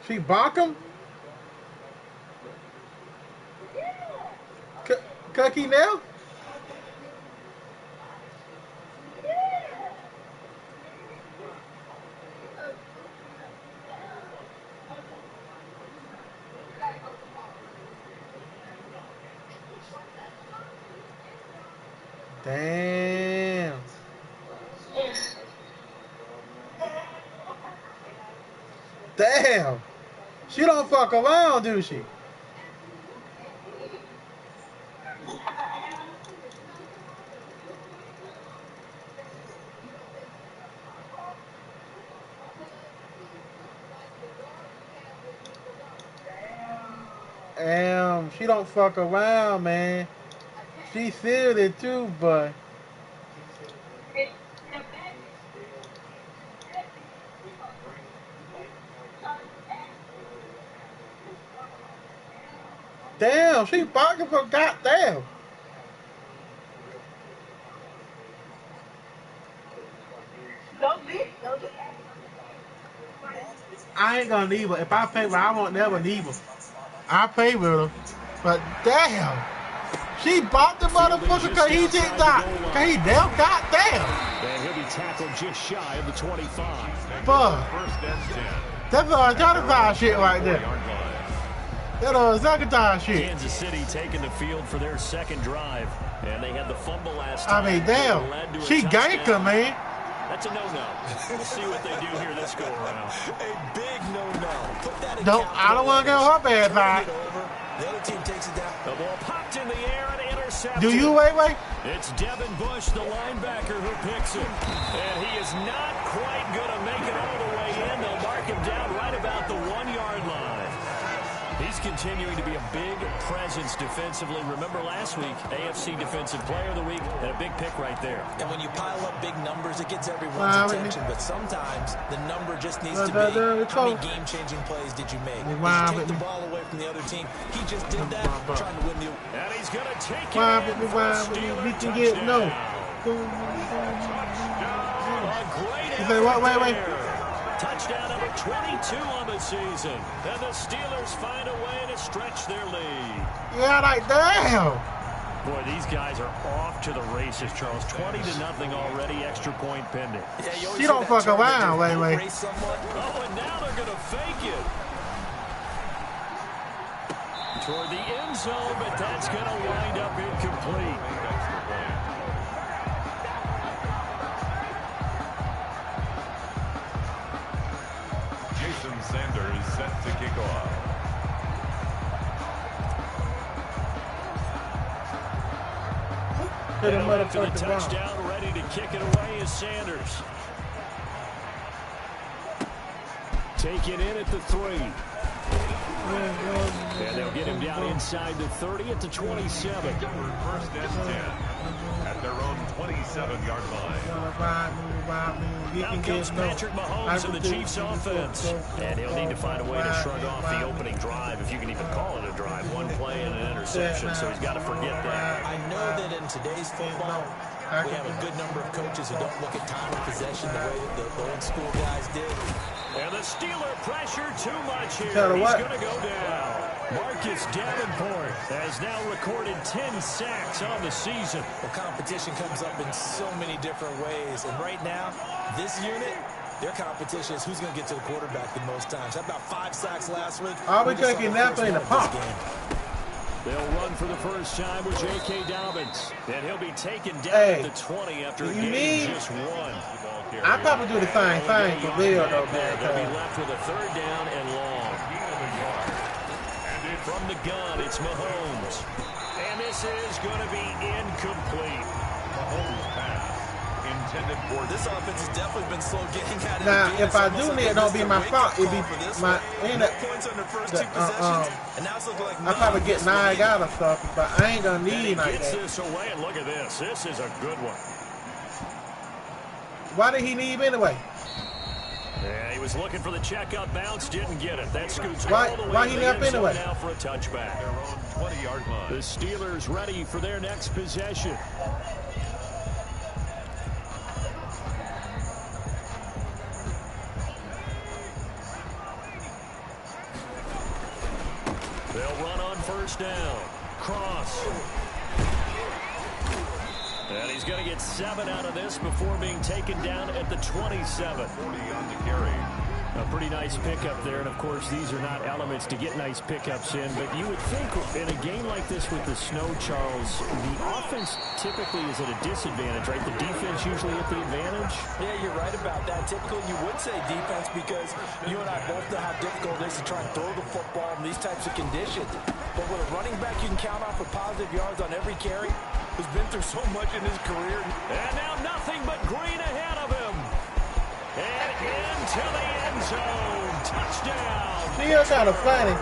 She bonk him? like he now? Damn. Damn. She don't fuck around, do she? Damn, she don't fuck around, man. She feeled it too, but damn, she barking for goddamn. I ain't gonna leave her. If I pay her, I won't never leave her. I pay with her. But damn. She bought the motherfucker because he did that. Because he damn goddamn. And he'll be tackled just shy of the 25. Fuck. That's all exotic shit right there. That's all exotic shit. Kansas City taking the field for their second drive. And they had the fumble last I time. mean, damn. She ganked her, man. That's a no-no. We'll see what they do here this go around. A big no-no. Put that in I don't want to go her bad side. The other team takes it down. The ball popped in the air and intercepted. Do you, Wait? It's Devin Bush, the linebacker, who picks it. And he is not quite going to make it all the way in. They'll mark him down right about the 1-yard line. He's continuing to be a big presence defensively. Remember last week, AFC Defensive Player of the Week, and a big pick right there. And when you pile up big numbers, it gets everyone's attention. But sometimes the number just needs to be, how many game-changing plays did you make? Did you take the ball away from the other team? He just did that, trying to win the... And he's going to take it. We can get no. He said, wait. Touchdown number 22 on the season. And the Steelers find a way to stretch their lead. Yeah, like damn. Boy, these guys are off to the races, Charles. 20-0 already, extra point pending. Yeah, she don't fuck around, wait. Oh, and now they're going to fake it. Toward the end zone, but that's going to wind up incomplete. Sanders set to kick off. And for the touchdown, ready to kick it away is Sanders. Taken in at the 3. And they'll get him down inside the 30 at the 27. First and 10 at their own 27-yard line. Out comes Patrick Mahomes and the Chiefs offense. And he'll need to find a way to shrug off the opening drive, if you can even call it a drive. One play and an interception, so he's got to forget that. I know that in today's football, we have a good number of coaches who don't look at time of possession the way that the old school guys did. And the Steeler pressure too much here. He's going to go down. Marcus Davenport has now recorded 10 sacks on the season. The competition comes up in so many different ways. And right now, this unit, their competition is who's going to get to the quarterback the most times. How about 5 sacks last week? I'll be taking that in the pop. They'll run for the first time with J.K. Dobbins. And he'll be taken down at the 20 after a game just one. I probably do the same thing for real, though, man. They'll be left with a 3rd down and long. From the gun, it's Mahomes. And this is going to be incomplete. Mahomes pass intended for... This offense has definitely been slow getting at it. Now, if I do need it, don't be my fault. It'd be my... points on the first 2 possessions. And now it's looking like... I probably get 9 out of stuff, but I ain't going to need like that. Gets this away, and look at this. This is a good one. Why did he leave anyway? Yeah, he was looking for the checkup bounce, didn't get it. That scoots why he left anyway? Now for a touchback. Their own 20-yard line. The Steelers ready for their next possession. They'll run on first down. Cross. And he's going to get 7 out of this before being taken down at the 27. 40 on the carry. A pretty nice pickup there, and of course these are not elements to get nice pickups in, but you would think in a game like this with the snow, Charles, the offense typically is at a disadvantage, right? The defense usually at the advantage? Yeah, you're right about that. Typically you would say defense because you and I both know how difficult it is to try and throw the football in these types of conditions. But with a running back you can count on for positive yards on every carry, who's been through so much in his career. And now nothing but green ahead of him. And into the end zone. Touchdown. Still kind of funny.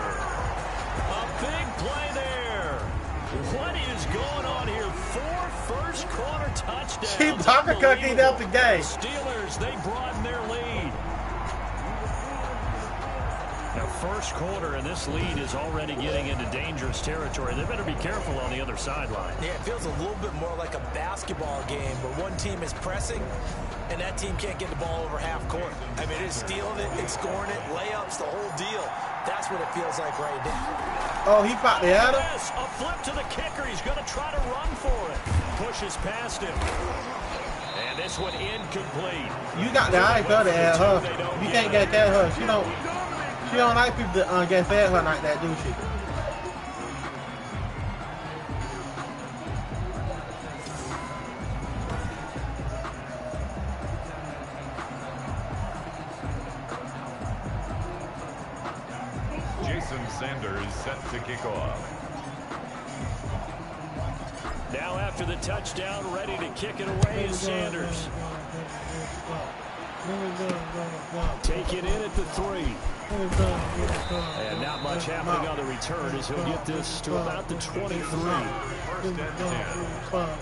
A big play there. What is going on here? 4 first-quarter touchdowns. She pocket cookied up the game. Steelers, they broaden their lead. Now, first quarter, and this lead is already getting into dangerous territory. They better be careful on the other sideline. Yeah, it feels a little bit more like a basketball game where one team is pressing and that team can't get the ball over half court. I mean, it's stealing it, it's scoring it, layups, the whole deal. That's what it feels like right now. Oh, he popped the Adam. Yes, a flip to the kicker. He's going to try to run for it. Pushes past him. And this one incomplete. You got the eye for the at her. You can't get at her. She don't like people to get fed her like that, do she? Sanders set to kick off. Now after the touchdown, ready to kick it away is Sanders. Take it in at the 3. And not much happening on the return as he'll get this to about the 23. First and 10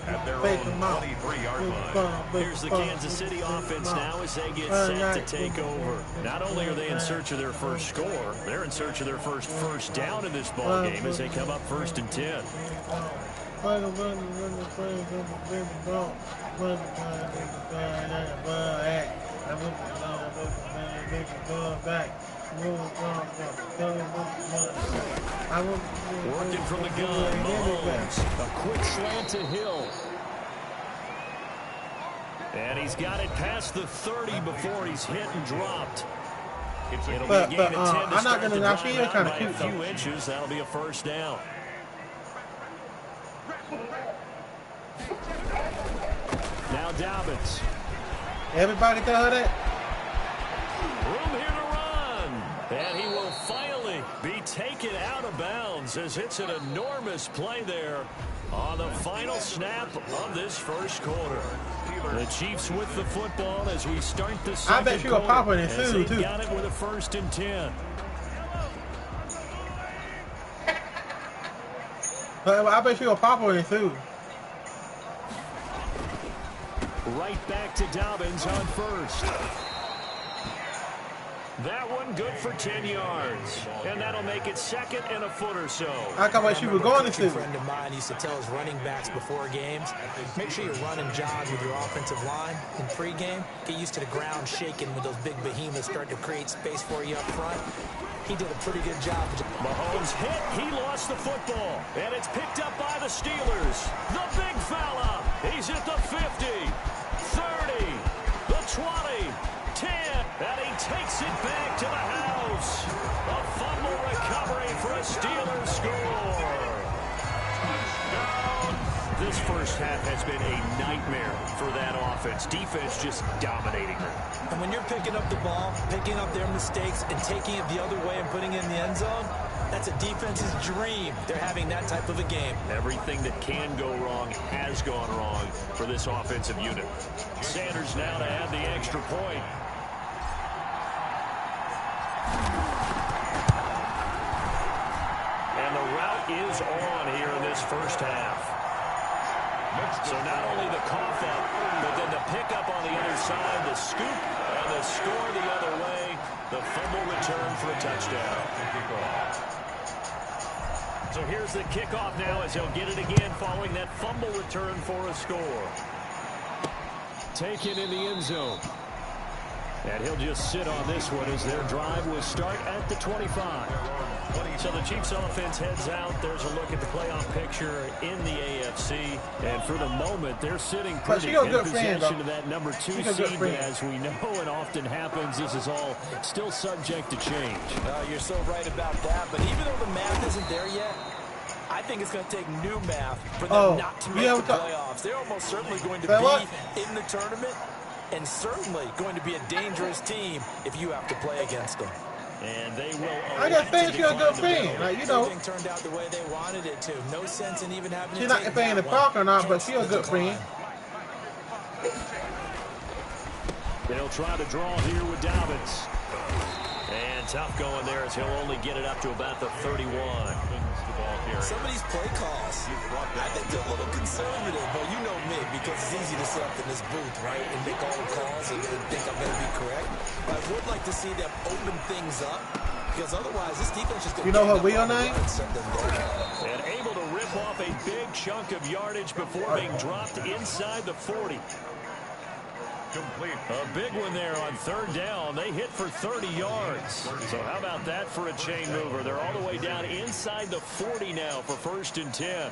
at their own 23-yard line. Here's the Kansas City offense now as they get set to take over. Not only are they in search of their first score, they're in search of their first down in this ball game as they come up 1st and 10. Working from the gun, Mahomes. A quick slant to Hill. And he's got it past the 30 before he's hit and dropped. It'll be a gain of 10 to I'm not going to drive she is out kind by of a cute few though. inches. That'll be a first down. Now Dobbins. Everybody tell her that? Room here to run. And he will finally be taken out of bounds as it's an enormous play there on the final snap of this first quarter. The Chiefs with the football as we start the second quarter. I bet you a pop in his food, too. Got it with a 1st and 10. I bet you a pop in his food. Right back to Dobbins on 1st. That one good for 10 yards. And that'll make it 2nd and a foot or so. I thought what you were going to. A friend of mine used to tell his running backs before games, make sure you run and jog with your offensive line in pregame. Get used to the ground shaking when those big behemoths start to create space for you up front. He did a pretty good job. Mahomes hit. He lost the football. And it's picked up by the Steelers. The big fella. He's at the 50, 30, the 20, 10. And he takes it back to the house. A fumble recovery for a Steelers score. This first half has been a nightmare for that offense. Defense just dominating them. And when you're picking up the ball, picking up their mistakes, and taking it the other way and putting it in the end zone, that's a defense's dream. They're having that type of a game. Everything that can go wrong has gone wrong for this offensive unit. Sanders now to add the extra point. And the route is on here in this first half. So not only the cough up, but then the pickup on the other side, the scoop, and the score the other way. The fumble return for a touchdown. So here's the kickoff now as he'll get it again following that fumble return for a score. Taken in the end zone. And he'll just sit on this one as their drive will start at the 25. So the Chiefs offense heads out. There's a look at the playoff picture in the AFC. And for the moment, they're sitting pretty in possession of that number 2 seed. But as we know and often happens, this is all still subject to change. You're so right about that. But even though the math isn't there yet, I think it's going to take new math for them not to make the playoffs. They're almost certainly going to be in the tournament and certainly going to be a dangerous team if you have to play against them. And they will. I got fans she's a good fan. Like, you know. Everything turned out the way they wanted it to. No sense in even having she's to take paying the park or not, but she's a good friend. They'll try to draw here with Dobbins. And tough going there as he'll only get it up to about the 31. Some of these play calls, I think they're a little conservative, but you know me, because it's easy to sit up in this booth, right, and make all the calls and think I'm going to be correct. But I would like to see them open things up, because otherwise this defense is going to... You know her real name? And able to rip off a big chunk of yardage before being dropped inside the 40. Complete. A big one there on third down. They hit for 30 yards. So how about that for a chain mover? They're all the way down inside the 40 now for 1st and 10.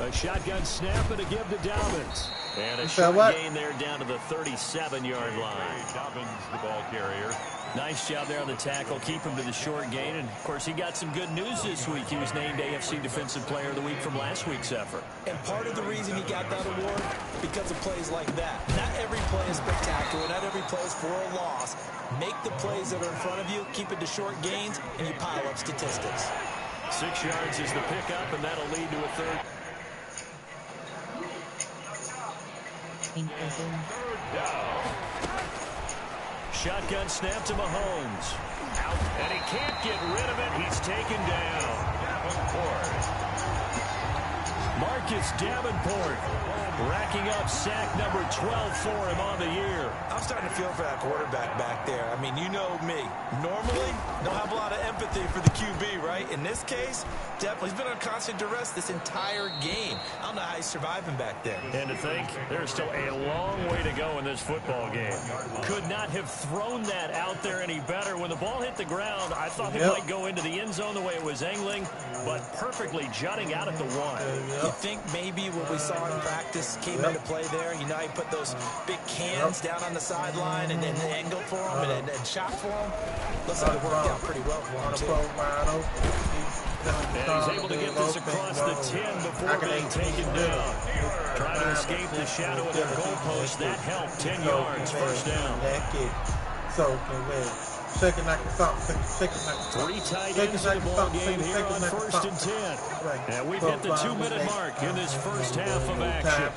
A shotgun snap and a give to Dobbins. And a short gain there down to the 37-yard line. Dobbins, the ball carrier. Nice job there on the tackle. Keep him to the short gain. And, of course, he got some good news this week. He was named AFC Defensive Player of the Week from last week's effort. And part of the reason he got that award, because of plays like that. Not every play is spectacular. Not every play is for a loss. Make the plays that are in front of you, keep it to short gains, and you pile up statistics. 6 yards is the pickup, and that'll lead to a third. Third down. Shotgun snap to Mahomes. Out, and he can't get rid of it. He's taken down. Marcus Davenport racking up sack number 12 for him on the year. I'm starting to feel for that quarterback back there. I mean, you know me. Normally, don't have a lot of empathy for the QB, right? In this case, definitely, he's been on constant duress this entire game. I don't know how he's surviving back there. And to think, there's still a long way to go in this football game. Could not have thrown that out there any better. When the ball hit the ground, I thought it might go into the end zone the way it was angling, but perfectly jutting out at the 1. You think maybe what we saw in practice came into play there? You know, he put those big cans down on the sideline and then angled for him and shot for him. Looks like it worked out pretty well for him, too. And he's able to get this across the 10 before being taken down. Trying to escape the shadow of their goalpost. That helped. 10 yards, first down. Second like a thought. Three tight ends in the ball game here on 1st and 10. And we've hit the 2-minute mark in this first half of action.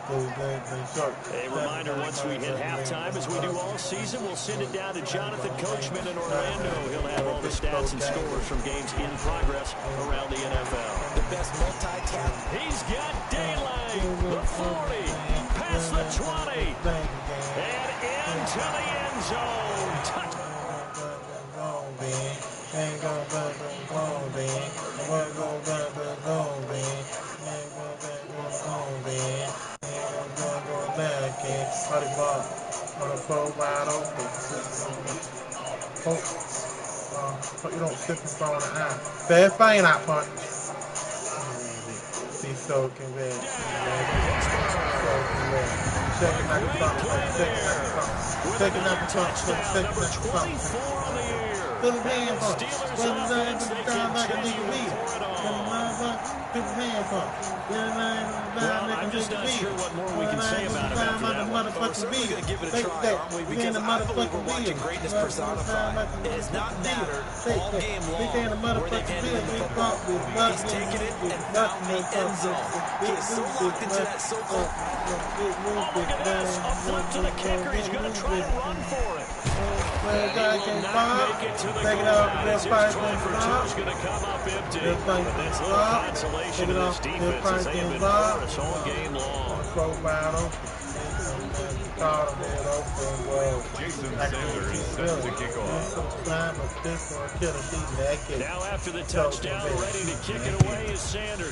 A reminder, once we hit halftime, as we do all season, we'll send it down to Jonathan Coachman in Orlando. He'll have all the stats and scores from games in progress around the NFL. The best multi-tap. He's got daylight. The 40, past the 20, and into the end zone. Touch. You don't slip and fall in the eye. Fair fine out punch. He's so convinced. Second like a thump. Second like a thump. Second like a thump. Put his hand pump. Put his hand down like a nigga beat. Put his hand pump. Well, I'm just not sure what more we can say about him after that one. We're certainly going to give it a try, aren't we? Because I believe we're watching greatness personified. It has not mattered all game long where they've handled the football. He's taken it and found the end zone. He is so locked into that so-called... Oh, look at this. A flip to the kicker. He's going to try to run for it. And he will not make it to the goal line as his try for 2 is going to come up empty. But that's a little consolation to this defense as they have been porous all game long. Jason Sanders set to kick off. Now after the touchdown, ready to kick it away is Sanders.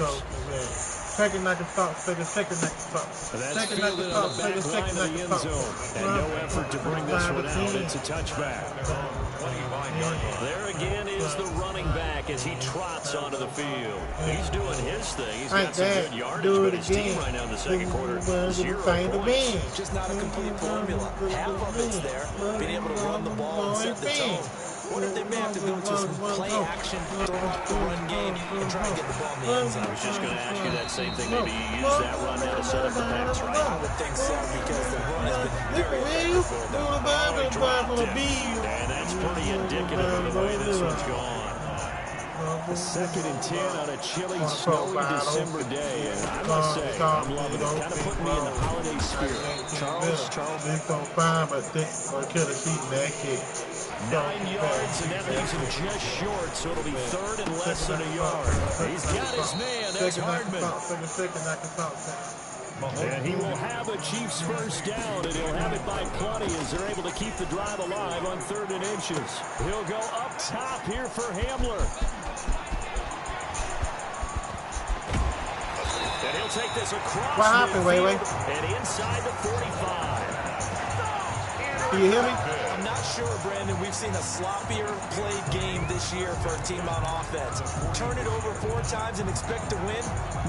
Second like a stop, second like a stop. That's fielded on the back line of the end zone. And no effort to bring this one out. It's a touchback. There again is the running back as he trots onto the field. He's doing his thing. He's got some good yardage, but his team right now in the second quarter, 0 points. Just not a complete formula. Half of it's there, being able to run the ball and set the tone. What if they may have to go to some play action, the run game, and try and get the ball in the end zone? I was just going to ask you that same thing. Maybe you use that run now to set up the pass, right? I would think so, because the run has been very effective for them. And that's pretty indicative of the way this one's gone. The 2nd and 10 on a chilly, snowy December day. And I must say, I'm loving it. Kind of putting me in the holiday spirit. Charles. This on fine, but this could have seen that kick. 9 yards, and that leaves him just short, so it'll be 3rd and less than a yard. He's got his man. That's Hardman. And he will have a Chiefs first down, and he'll have it by plenty as they're able to keep the drive alive on 3rd and inches. He'll go up top here for Hamler. And he'll take this across what happened, Way? And inside the 45. Can you hear me? I'm not sure, Brandon. We've seen a sloppier played game this year for a team on offense. Turn it over 4 times and expect to win?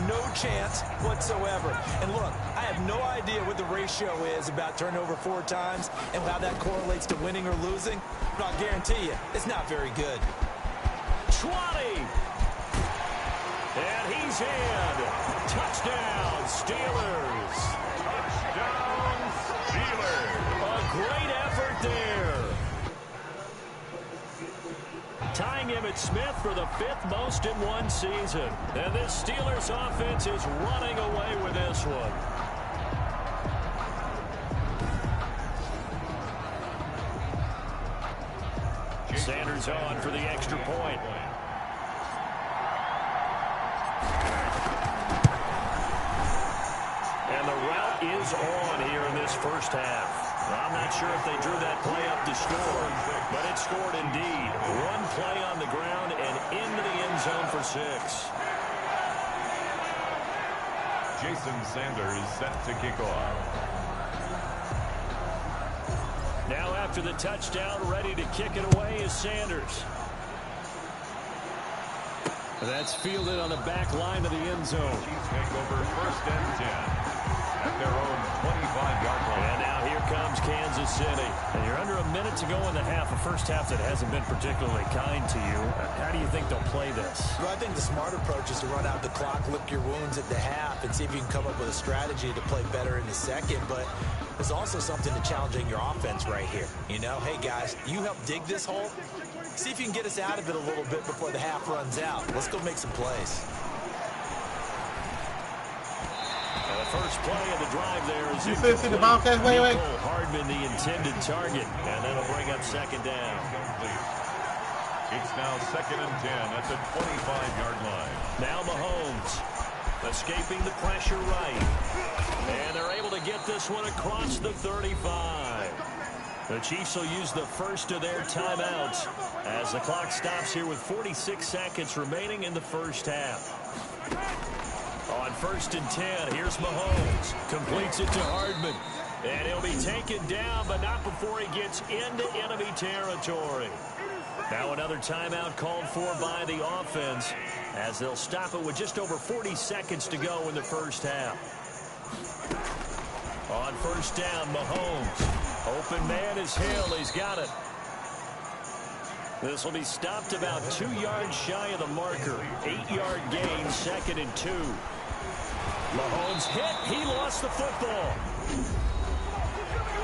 No chance whatsoever. And look, I have no idea what the ratio is about turning over 4 times and how that correlates to winning or losing. But I'll guarantee you, it's not very good. 20. And he's in. Touchdown, Steelers. Touchdown, Steelers. A great effort there. Tying Emmitt Smith for the 5th most in one season. And this Steelers offense is running away with this one. Sanders on for the extra point. And the route is on here in this first half. I'm not sure if they drew that play up to score, but it scored indeed. 1 play on the ground and into the end zone for 6. Jason Sanders set to kick off. Now after the touchdown, ready to kick it away is Sanders. That's fielded on the back line of the end zone. Chiefs take over 1st and 10 at their own 25-yard line. And now here comes Kansas City. And you're under a minute to go in the half. A first half that hasn't been particularly kind to you. How do you think they'll play this? Well, I think the smart approach is to run out the clock, lick your wounds at the half, and see if you can come up with a strategy to play better in the second. But there's also something to challenging your offense right here. You know, hey, guys, you help dig this hole. See if you can get us out of it a little bit before the half runs out. Let's go make some plays. And the first play of the drive there is you see the Bobcats, Way? Hardman, the intended target, and that'll bring up 2nd down. It's now 2nd and 10 at the 25-yard line. Now Mahomes escaping the pressure right. And they're able to get this one across the 35. The Chiefs will use the first of their timeouts as the clock stops here with 46 seconds remaining in the first half. On 1st and 10, here's Mahomes. Completes it to Hardman. And he'll be taken down, but not before he gets into enemy territory. Now another timeout called for by the offense as they'll stop it with just over 40 seconds to go in the first half. On 1st down, Mahomes. Open man is Hill. He's got it. This will be stopped about 2 yards shy of the marker. 8-yard gain, 2nd and 2. Mahomes hit. He lost the football.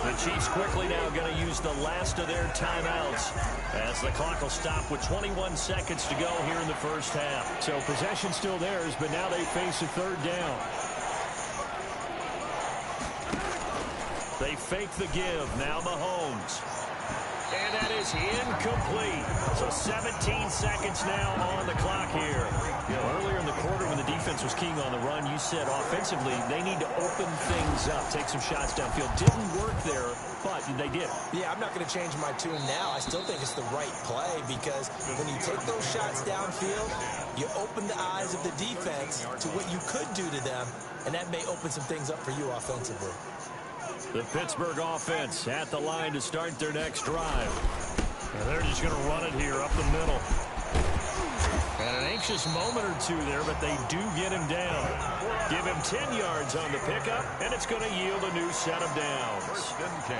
The Chiefs quickly now going to use the last of their timeouts as the clock will stop with 21 seconds to go here in the first half. So possession still theirs, but now they face a 3rd down. They fake the give. Now Mahomes. And that is incomplete. So 17 seconds now on the clock here. You know, earlier in the quarter when the defense was keying on the run, you said offensively they need to open things up, take some shots downfield. Didn't work there but they did it. Yeah, I'm not going to change my tune now. I still think it's the right play because when you take those shots downfield, you open the eyes of the defense to what you could do to them, and that may open some things up for you offensively. The Pittsburgh offense at the line to start their next drive. And they're just going to run it here up the middle. And an anxious moment or two there, but they do get him down. Give him 10 yards on the pickup, and it's going to yield a new set of downs.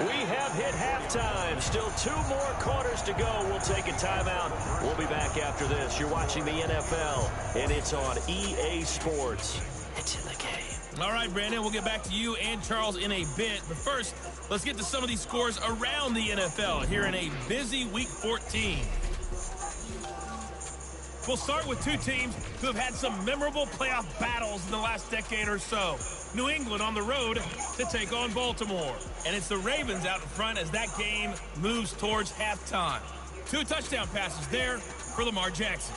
We have hit halftime. Still 2 more quarters to go. We'll take a timeout. We'll be back after this. You're watching the NFL, and it's on EA Sports. It's in the game. All right, Brandon, we'll get back to you and Charles in a bit. But first, let's get to some of these scores around the NFL here in a busy Week 14. We'll start with 2 teams who have had some memorable playoff battles in the last decade or so. New England on the road to take on Baltimore. And it's the Ravens out in front as that game moves towards halftime. 2 touchdown passes there for Lamar Jackson.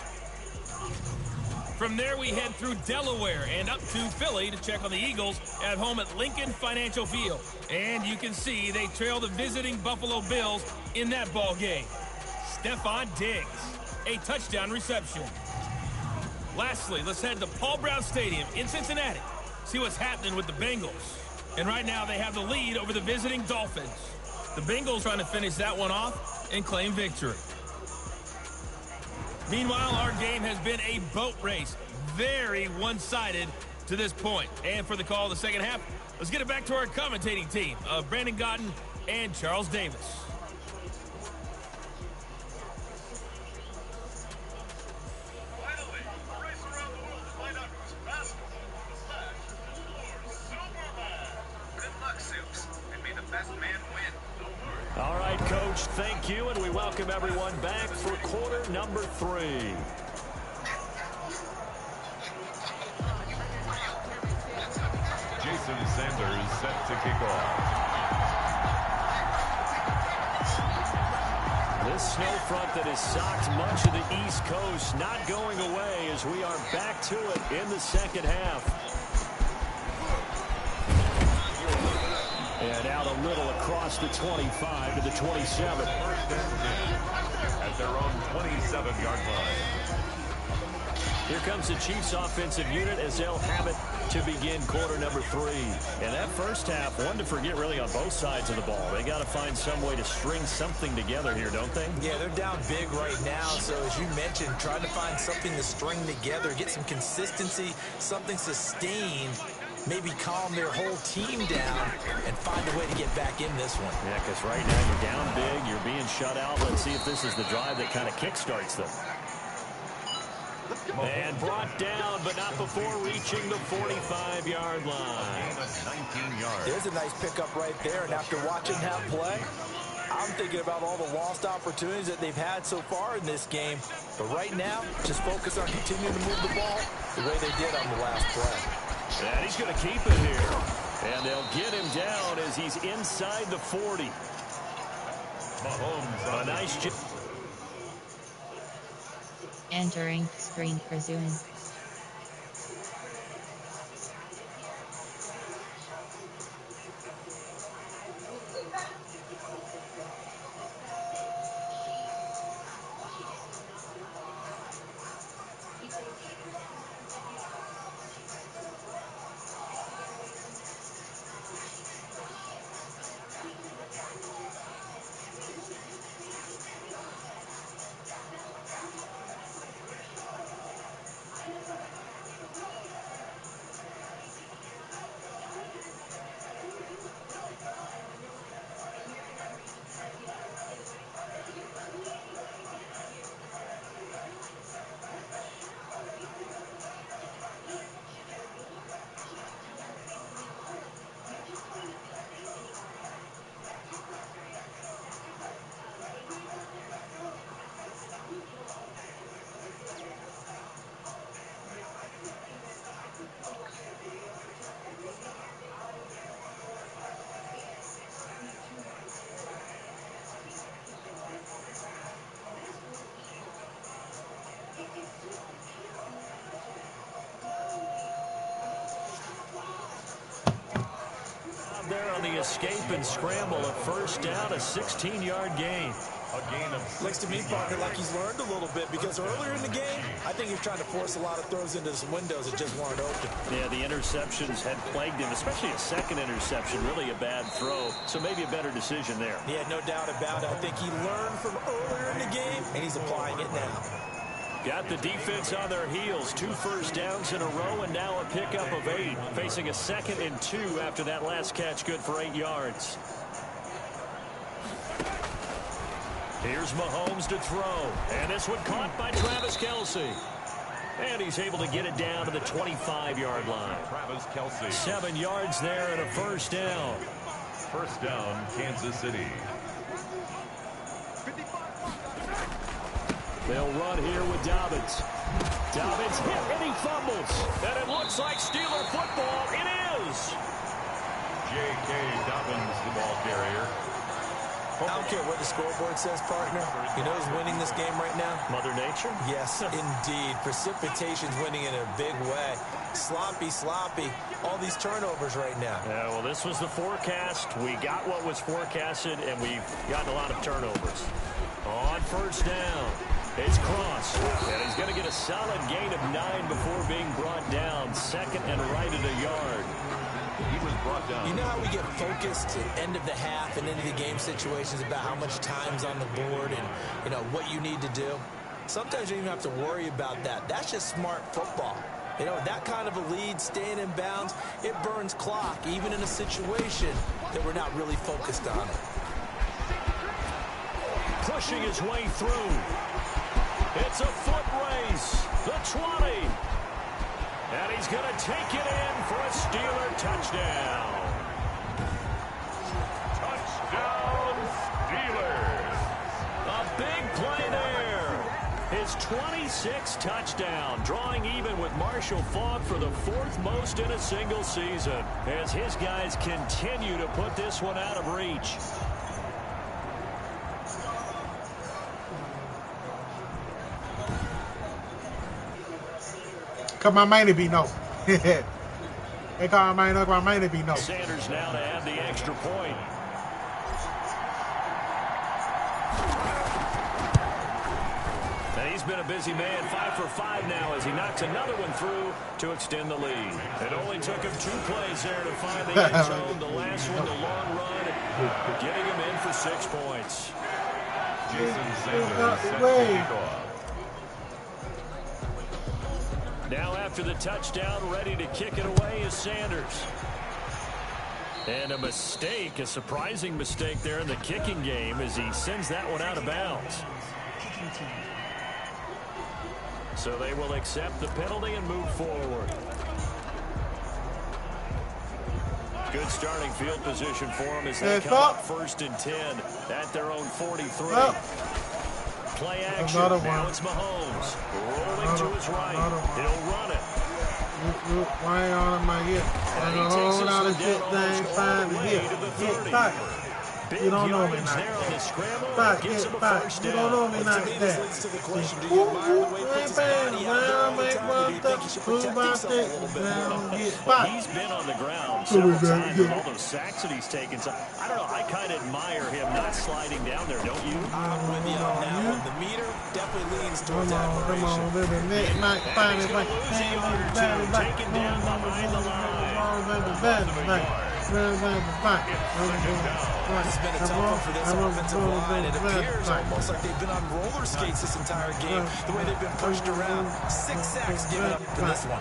From there, we head through Delaware and up to Philly to check on the Eagles at home at Lincoln Financial Field. And you can see they trail the visiting Buffalo Bills in that ball game. Stephon Diggs, a touchdown reception. Lastly, let's head to Paul Brown Stadium in Cincinnati. See what's happening with the Bengals. And right now, they have the lead over the visiting Dolphins. The Bengals trying to finish that one off and claim victory. Meanwhile, our game has been a boat race. Very one-sided to this point. And for the call of the second half, let's get it back to our commentating team of Brandon Godden and Charles Davis. All right, Coach, thank you, and we welcome everyone back for quarter number 3. Jason Sanders set to kick off. This snow front that has socked much of the East Coast not going away as we are back to it in the second half. And out a little across the 25 to the 27. At their own 27-yard line. Here comes the Chiefs offensive unit as they'll have it to begin quarter number 3. And that first half, one to forget really on both sides of the ball. They got to find some way to string something together here, don't they? Yeah, they're down big right now. So as you mentioned, trying to find something to string together, get some consistency, something sustained. Maybe calm their whole team down and find a way to get back in this one. Yeah, because right now you're down big, you're being shut out. Let's see if this is the drive that kind of kickstarts them. And brought down, but not before reaching the 45-yard line. 19 yards. There's a nice pickup right there, and after watching that play, I'm thinking about all the lost opportunities that they've had so far in this game. But right now, just focus on continuing to move the ball the way they did on the last play. And he's going to keep it here. And they'll get him down as he's inside the 40. Mahomes, a nice chip. Entering screen resume. escape and scramble, a first down, a 16-yard gain. Looks to me, partner, like he's learned a little bit, because earlier in the game, I think he was trying to force a lot of throws into some windows that just weren't open. Yeah, the interceptions had plagued him, especially a second interception, really a bad throw. So maybe a better decision there. Yeah, no doubt about it. I think he learned from earlier in the game, and he's applying it now. Got the defense on their heels. 2 first downs in a row, and now a pickup of 8. Facing a 2nd and 2 after that last catch, good for 8 yards. Here's Mahomes to throw. And this one caught by Travis Kelce. And he's able to get it down to the 25-yard line. Travis Kelce. 7 yards there and a first down. First down, Kansas City. They'll run here with Dobbins. Dobbins hit and he fumbles. And it looks like Steeler football. It is. J.K. Dobbins, the ball carrier. I don't care what the scoreboard says, partner. You know who's winning this game right now? Mother Nature? Yes, indeed. Precipitation's winning in a big way. Sloppy. All these turnovers right now. Yeah, well, this was the forecast. We got what was forecasted, and we've gotten a lot of turnovers. On first down, it's Cross. And he's going to get a solid gain of 9 before being brought down. 2nd and right at a yard. He was brought down. You know how we get focused at end of the half and into the game situations about how much time's on the board and, you know, what you need to do? Sometimes you don't even have to worry about that. That's just smart football. You know, that kind of a lead, staying in bounds, it burns clock, even in a situation that we're not really focused on it. Pushing his way through. It's a foot race. The 20. And he's going to take it in for a Steeler touchdown. Touchdown, Steelers. A big play there. His 26th touchdown, drawing even with Marshall Faulk for the 4th most in a single season, as his guys continue to put this one out of reach. Come on, might it be no. They call mine up, might it be no. Sanders now to add the extra point. And he's been a busy man, 5 for 5 now as he knocks another one through to extend the lead. It only took him 2 plays there to find the end zone. The last one, the long run, getting him in for 6 points. Jason Sanders set to kick off. Now after the touchdown, ready to kick it away is Sanders. And a mistake, a surprising mistake there in the kicking game as he sends that one out of bounds. So they will accept the penalty and move forward. Good starting field position for them as they come up 1st and 10 at their own 43. Play action. Now it's Mahomes. Rolling to his right. He'll run it. Why on my ear? And a whole lot of shit thing fine to hit. Get back. You don't know me like that. Back, get back. You don't know me like that. Ain't bad. Well, make one step. Move my stick. Now get back. He's been on the ground several times with all those sacks that he's taken. So, I don't know. I kind of admire him not sliding down there, don't you? I'm with you on that one. The meter definitely leans towards admiration. Come on, baby. Next night, find it. Taken down behind the line. It's been a tough one for this offensive line. It appears almost like they've been on roller skates this entire game, the way they've been pushed around. 6 sacks given up for this one.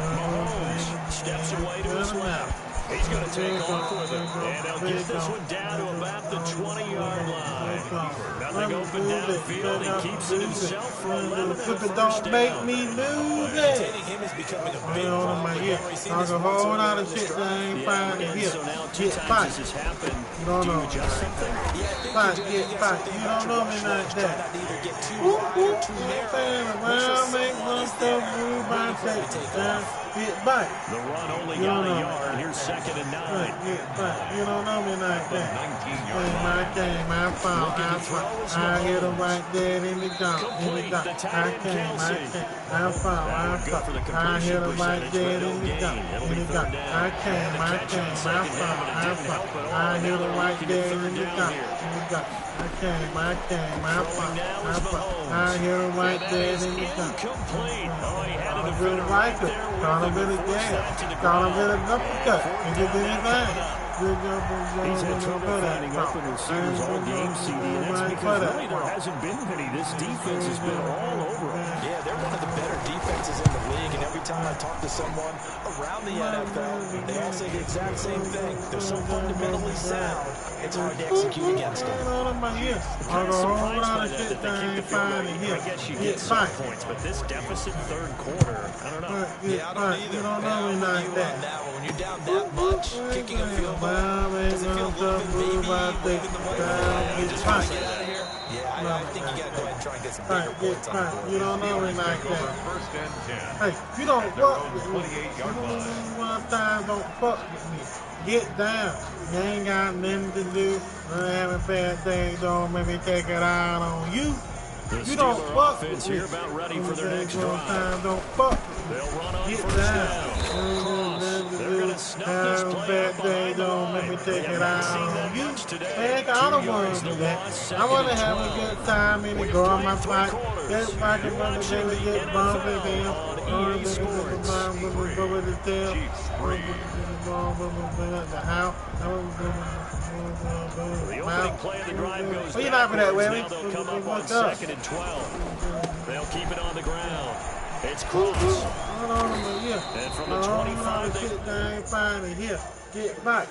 Mahomes steps away to his left. He's going to take off with it. And they'll get this one down to about the 20-yard line. Nothing open downfield. He keeps it himself for 11 and a first down. Don't make me lose it. Containing him is becoming a big on my ear. Talk a whole lot of shit that I ain't finding here. So now 2 times this has happened. Do you adjust something? Get back. You don't know me like that. Try not to either get too wide or too narrow. Make one move by take down, get back. The run only got a yard. Here's 2nd and 9. Get back. You don't know me like that. Game, I foul. I hit him right there in the gun. I foul. I hit him right there in the gun. I foul. I hit him right there in the gun. I hit him right there in the gun. Really like it. Got him in the game. Got him in a uppercut. He did anything. He's had trouble finding open receivers all game, CD, and that's because really there hasn't been many. This defense has been all over him. Yeah, they're one of the better defenses in the league, and every time I talk to someone around the NFL, they all say the exact same thing. They're so fundamentally sound, it's hard to execute against them. I'm kind of surprised by that they keep the field goal. I guess you get some points, but this deficit third quarter, I don't know. Yeah, I don't either. I'm with you on that one. When you're down that much, kicking a field goal, does it feel a little bit maybe waving the white flag? Just want to get out of here? Yeah, I think you got to go ahead and try and get some bigger points on the board. You don't know me like that. Hey, you don't fuck with me. One time don't fuck with me. Get down. You ain't got nothing to do. Having bad things don't make me take it out on you. You don't fuck with me. Here about ready for their next drive. Don't fuck with me. They'll run on Get first down. Cross. They're going to snuff this play bad up thing don't make me take it out on you. Man, I don't want to do that. I want to have a good time and go on my fight. Get back and run the game and get bumped again. Go with the tail. The house. The opening play of the drive goes down. That way, now they'll come up on 2nd and 12. They'll keep it on the ground. It's Cross. And from the 25, get back.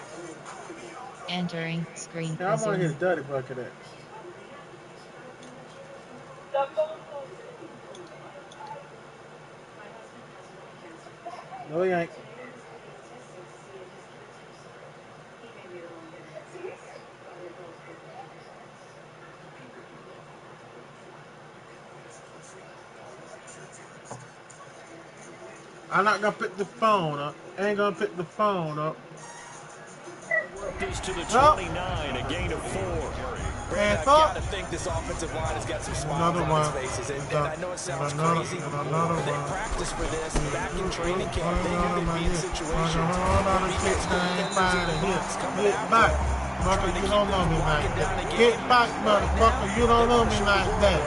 Entering screen. I want to hit dirty bucket at. No, he ain't. I'm not gonna pick the phone up. Ain't gonna pick the phone up. This to the 29, a gain of 4. Brad, I've got to think this offensive line has got some smiles on its faces. And I know it sounds crazy, but they practice for this back in training camp. They knew they'd be in situations where defense couldn't Get back, motherfucker, you don't know me like that. Get back, motherfucker, you don't know me like that.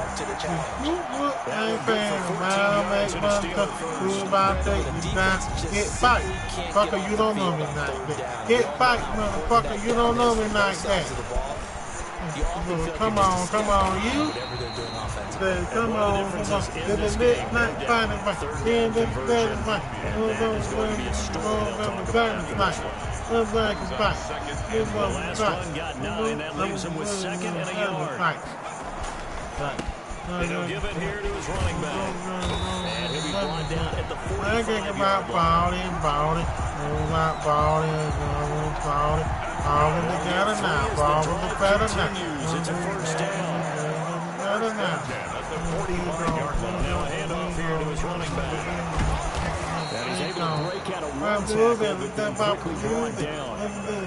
I ain't paying around, make motherfucker, do about take you down. Get back, motherfucker, you don't know me like that. Get back, motherfucker, you don't know me like that. Come on, you. Come on. Get the big night fighting fight. Then the better fight. The last one got 9. That leaves him with 2nd and a yard. And he'll give it here to his running back. And he'll be brought down at the 45. I think about balling. All together now. Ball with the better now. It's a first down. Better now. At the 45-yard line. Now a handoff here to his running back. And he's able to break out a one tackle, quickly brought down.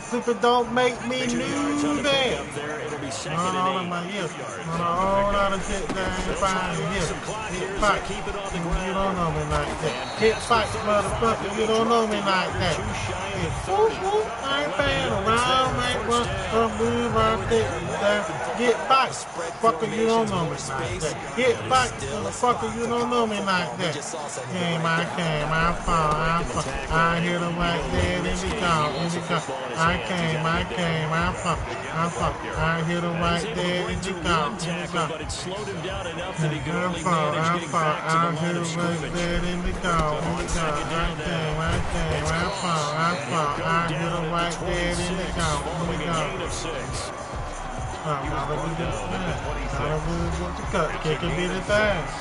Super don't make me new there. It'll be 2nd and 8. Hold on a shit there. Fine here. Hit fight. Keep it on the ground. You don't know me like that. Hit fight, motherfucker. You don't know me like that. I ain't paying around, make one move on stick down. Get back, fucker, you don't know me like that. Get back, motherfucker, you don't know me like that. Came, I fall. I hit him right there in the car. I fall. I hit him right there in the car. But it slowed him down enough that he could only I manage getting back to the line of scrimmage. I hit him right there in the car. Following a gain of 6. Kick it be the fast.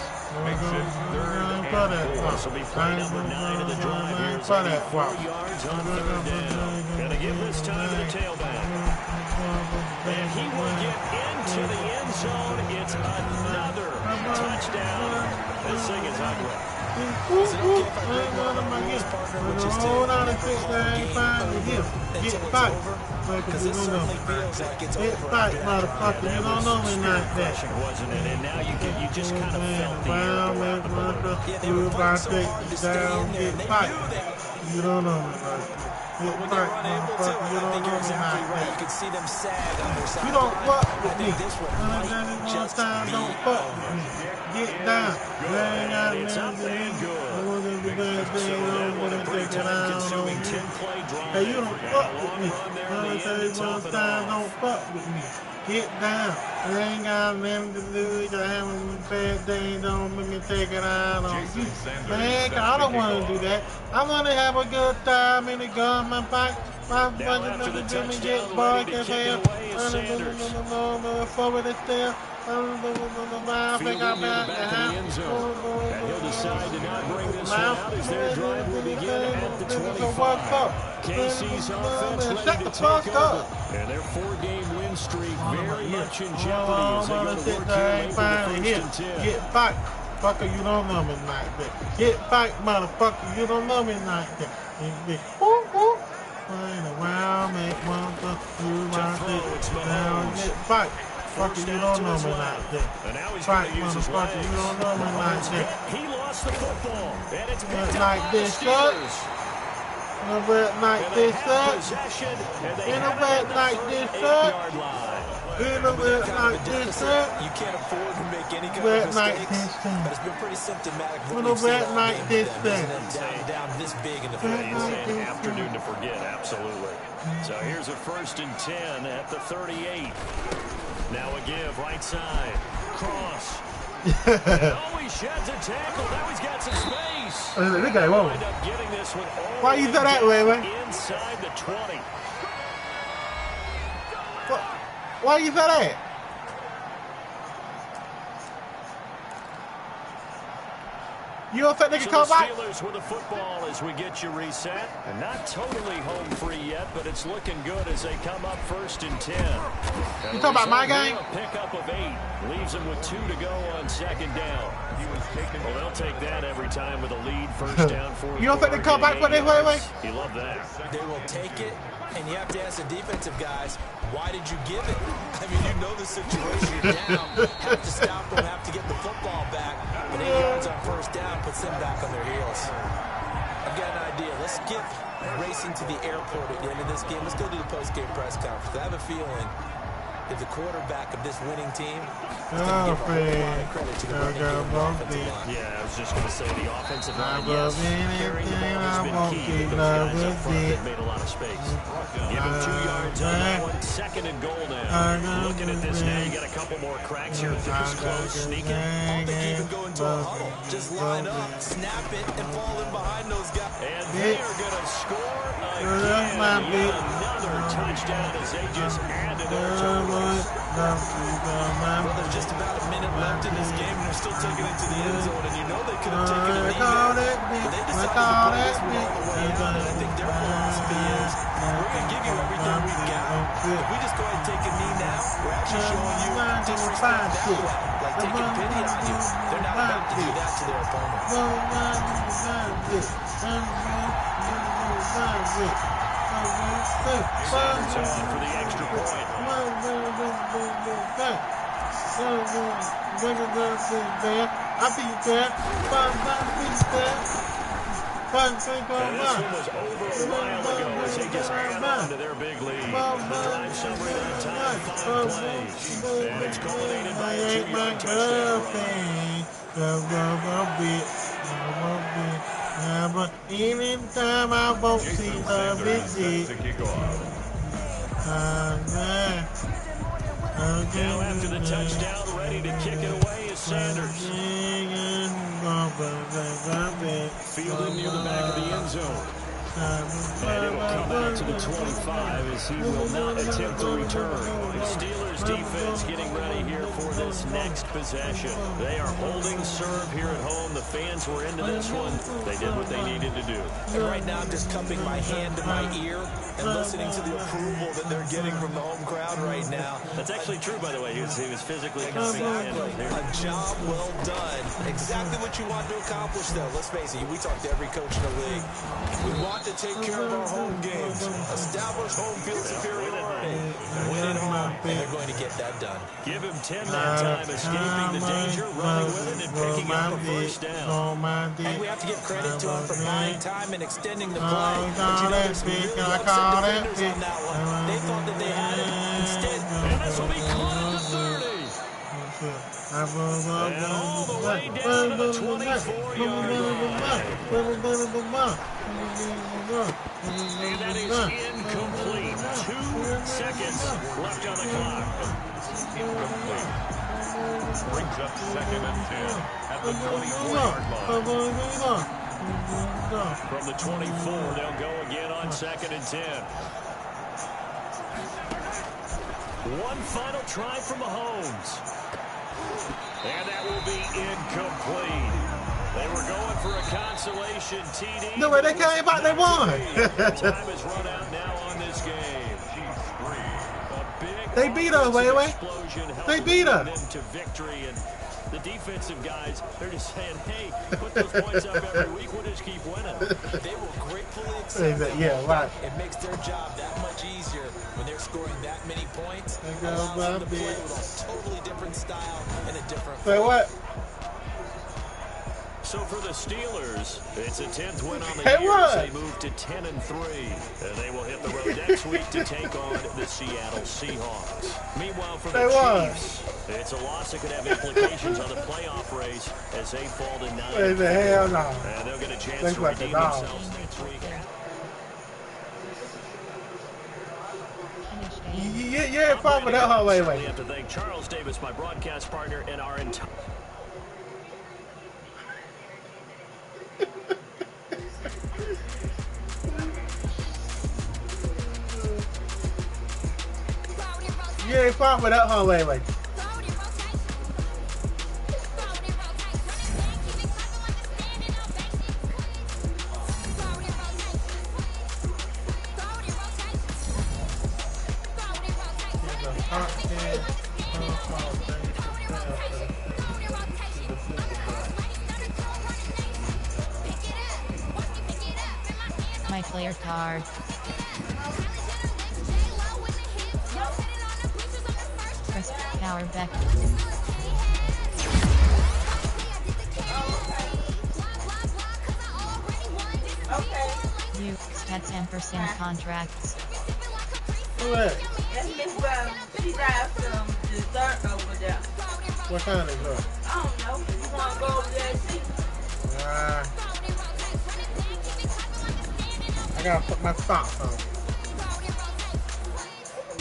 Makes it 3rd and 4. This will be play number 9 of the drive here. It's 4 yards on 3rd down. Gonna give this time to the tailback. And he will get into the end zone. It's another touchdown. This thing is ugly. Is it okay if I break one of my rules, partner, which is to never call a game over until it's over? Because this certainly feels like it's over. Motherfucker, you don't know me like that. Wasn't it? And now you just kind of felt the air go out the balloon. Yeah, they were playing so hard to stay in there, and they knew that. You don't know me like that. But when they were unable to, I think you're exactly right. You could see them sag on their side. You don't fuck with I me. think this one might just be don't fuck with me. Get down. It's up and good. Time-consuming 10-play drive. Hey, you don't fuck with me. Don't fuck with me. Get down. I ain't got nothing to do. You having a bad day. Don't make me take it out on you. Man, I don't want to do that. I want to have a good time in the government park. My after the touchdown, ready to kick it away is Sanders. Forward the step. Fielding near the back of the end zone. And he'll decide to not bring this one out as their drive will begin at the 25. KC's offense ready to take over. And their 4-game win streak very much in jeopardy as they go to work here late in the first and 10. Get back. Fucker, you don't know me like that. Get back, motherfucker, you don't know me like that. Around, make one, two, get back. Fucker, you don't know me like that. And now he's Fight, going to use his legs. motherfucker, you don't know me like that. He lost the football. And it's picked up Like by the this, Steelers. In a wet like this, Possession, and they in a have it wet at the like front this, 8-yard line. In a wet like this, You can't afford to make any kind of mistakes, but it's been pretty symptomatic. In a wet like this, Down this big in the It's an afternoon to forget, absolutely. So here's a 1st and 10 at the 38. Now a give, right side. Cross. Oh, he sheds a tackle. Now he's got some space. This guy won't. Wind up getting this one all Why you throw that way, man? inside the 20. Why you throw that? You don't think they can come back? Steelers with the football as we get you reset. And not totally home free yet, but it's looking good as they come up 1st and 10. You talking about my game? A pickup of 8. Leaves them with 2 to go on 2nd down. Well, they'll take that every time with a lead. 1st down, 4th. You don't think they come back for this way? You love that. They will take it, and you have to ask the defensive guys, why did you give it? I mean, you know the situation. You're down. Have to stop them, have to get the football back. But 8 yards on 1st down puts them back on their heels. I've got an idea. Let's get racing to the airport at the end of this game. Let's go to the post-game press conference. I have a feeling that the quarterback of this winning team is going to give a whole lot of credit to the running game offensive line. Yeah, I was just going to say the offensive line, yes, carrying the ball has been key, but those guys up front have made a lot of space. Give him 2 yards on that one. 2nd and goal now. Looking at this now, you got a couple more cracks here. If it's close, sneaking. All they even go into a huddle. Just line up, snap it, and fall in behind those guys. And they are going to score again. Another touchdown as they just add to their total. Well, there's just about a minute left in this game, and they're still taking it to the end zone, and you know they could have taken a lead there, but they decided to put this one all the way out, and I think their philosophy is, we're going to give you everything we've got. If we just go ahead and take a knee now, we're actually showing you disrespect value at it, like taking pity on you. They're not about to do that to their opponents. Sanders on for the extra point. And this one was over a while ago as they just held on to their big lead. The drive summary that time, 5 plays. And it's culminated by a 2-yard touchdown. But anytime I won't see the visit. Now after the touchdown, ready to kick it away is Sanders. Fielding near the back of the end zone. And it'll come out to the 25 as he will not attempt to return. The Steelers defense getting ready here for this next possession. They are holding serve here at home. The fans were into this one. They did what they needed to do. And right now I'm just cupping my hand to my ear and listening to the approval that they're getting from the home crowd right now. That's actually true, by the way. He was physically cupping my hand up here. A job well done. Exactly what you want to accomplish, though. Let's face it, we talk to every coach in the league. We want to take care of our home games, establish home field superiority, win at home, and they're going to get that done. Give him 10 that time, escaping the danger, running with it, and picking up a first down. And we have to give credit to him for buying time and extending the play. But you know, there's some really upset defenders on that one. They thought that they had it. Instead, and this will be caught at the 30. And all the way down to the 24-yard line. And that is incomplete. 2 seconds left on the clock. Incomplete. Brings up 2nd and 10 at the 24-yard line. From the 24, they'll go again on 2nd and 10. One final try from Mahomes. And that will be incomplete. They were going for a consolation TD. No way, they came back, they won. Time is run out now on this game. They beat us, way. They beat us. To victory, and the defensive guys, they're just saying, hey, put those points up every week, we'll just keep winning. They will gratefully accept that. Yeah, right. It makes their job that much easier when they're scoring that many points. They go allows them to big. play with a totally different style and a different Say what? So for the Steelers, it's a 10th win on the Hey, year what? as they move to 10-3. And they will hit the road next week to take on the Seattle Seahawks. Meanwhile, for the Hey, what? Chiefs, it's a loss that could have implications on the playoff race as they fall to 9. Hey, the hell no. And they'll get a chance They to like the redeem dog. themselves next week. You ain't fought with that whole way. We have to thank Charles Davis, my broadcast partner, and our entire... You ain't fought with that whole way. My player card. Press power back. You had 10% contracts. What? That's Miss Brown. She drives some dessert over there. What kind of dessert? I don't know. You want to go over there and see? I gotta put my socks on.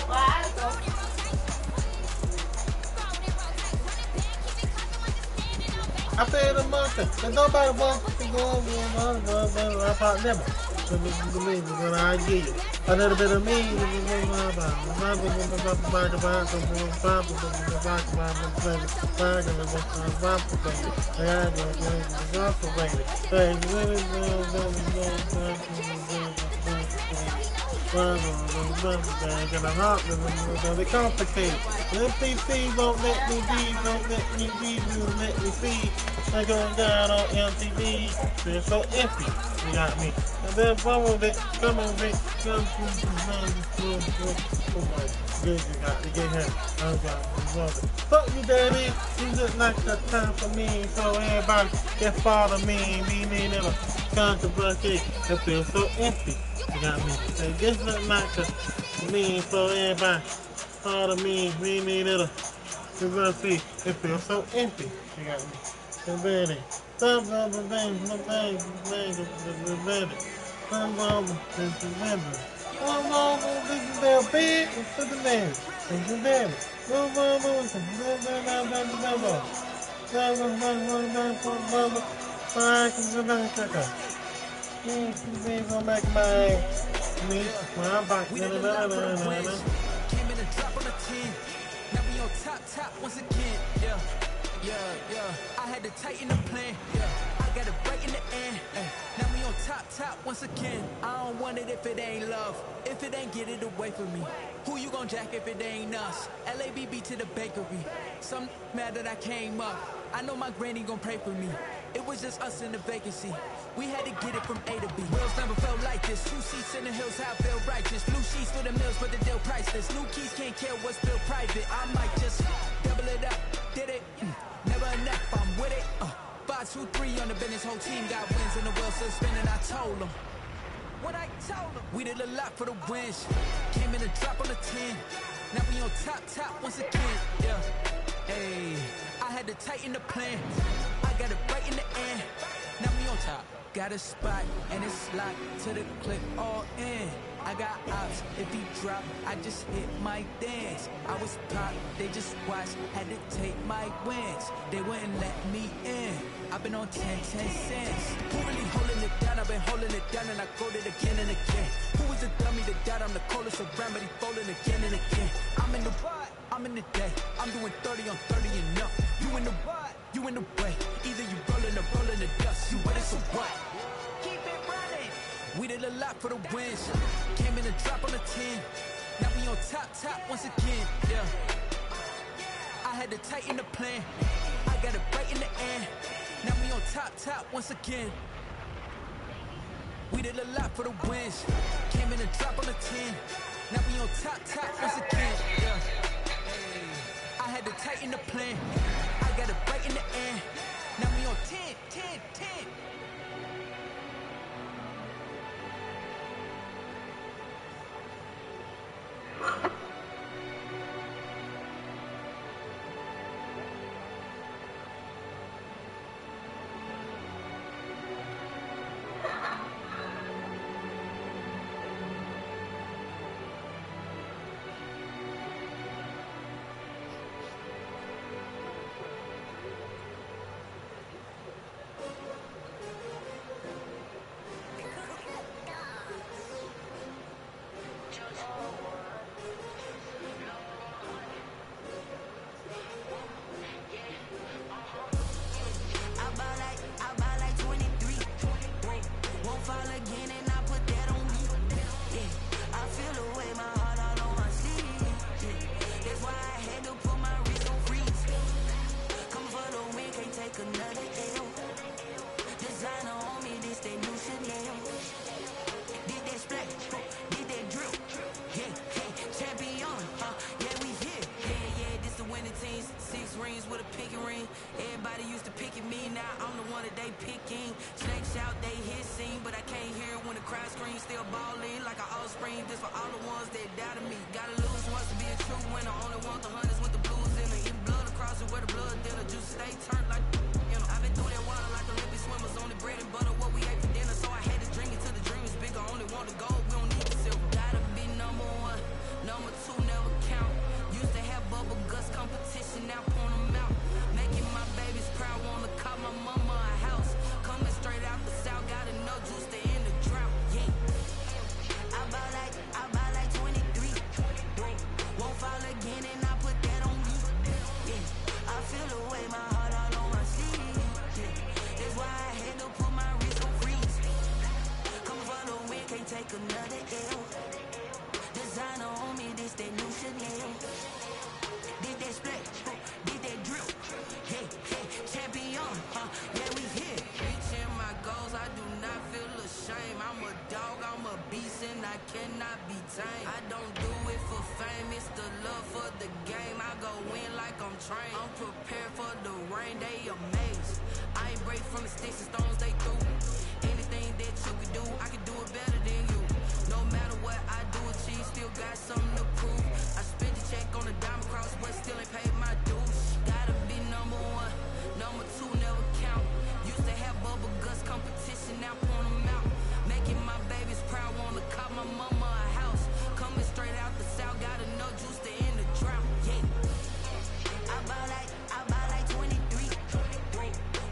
Well, I go. I paid a month. There's nobody wants to go over. I thought never. Believe me, when I give you a little bit of me. They complicated. MTV don't let me be, don't let me be, don't let me see. I go down on MTV. They're so empty. You got me. And then come on, Vic. Come on, Vic. Come on. Oh my goodness, you got to get him. Fuck you, daddy. You look like the time for me. So everybody can follow me. Me need a controversy. It feels so empty. You got me. And this look like the me. So everybody follow me. Me need a controversy. It feels so empty. You got me. And ready. Some of the things, the things, ready. Some of the things, remember. Some of the things, they're big, and for the man. Things are ready. Some of the things, remember. Please don't make my me when I'm back. We did a lot for the wins. Came in and drop on the 10. Now we on top once again. Yeah. I had to tighten the plan. I got it right in the end. Now we on top once again. I don't want it if it ain't love. If it ain't, get it away from me. Who you gon' jack if it ain't us? LABB to the bakery. Some mad that I came up. I know my granny gon' pray for me. It was just us in the vacancy. We had to get it from A to B. Wheels never felt like this. 2 seats in the hills, I feel righteous. Blue sheets for the mills, but the deal priceless. New keys can't care what's still private. I might just double it up. Did it? Never enough, I'm with it. 5, 2, 3 on the business. Whole team got wins and the wheels still spinning. I told them. What I told them. We did a lot for the wins. Came in and drop on the 10. Now we on top once again. Yeah. Hey, I had to tighten the plan. I got it right in the end. Now we on top. Got a spot and it's locked to the clip all in. I got ops, if he drop, I just hit my dance. I was pop, they just watched, had to take my wins. They wouldn't let me in. I've been on 10 cents. Who really holding it down? I've been holding it down and I go it again and again. Who was the dummy that died? I'm the coldest around, but he folding again and again. I'm in the what? I'm in the day. I'm doing 30 on 30 and up. You in the what? You in the way. Either you rolling or rolling the dust. You with it, so what? Keep it running. We did a lot for the wins. Came in and drop on the 10. Now we on top once again. Yeah. I had to tighten the plan. I got it right in the end. Now we on top once again. We did a lot for the wins. Came in and drop on the 10. Now we on top once again. Yeah. I had to tighten the plan. I got it right in the end. Now we on 10.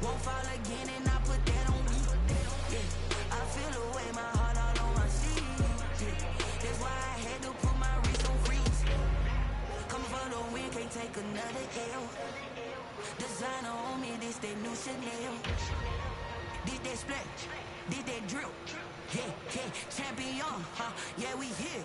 Won't fall again and I put that on me. that splash, did that drill. Yeah, yeah, champion, huh? Yeah, we here.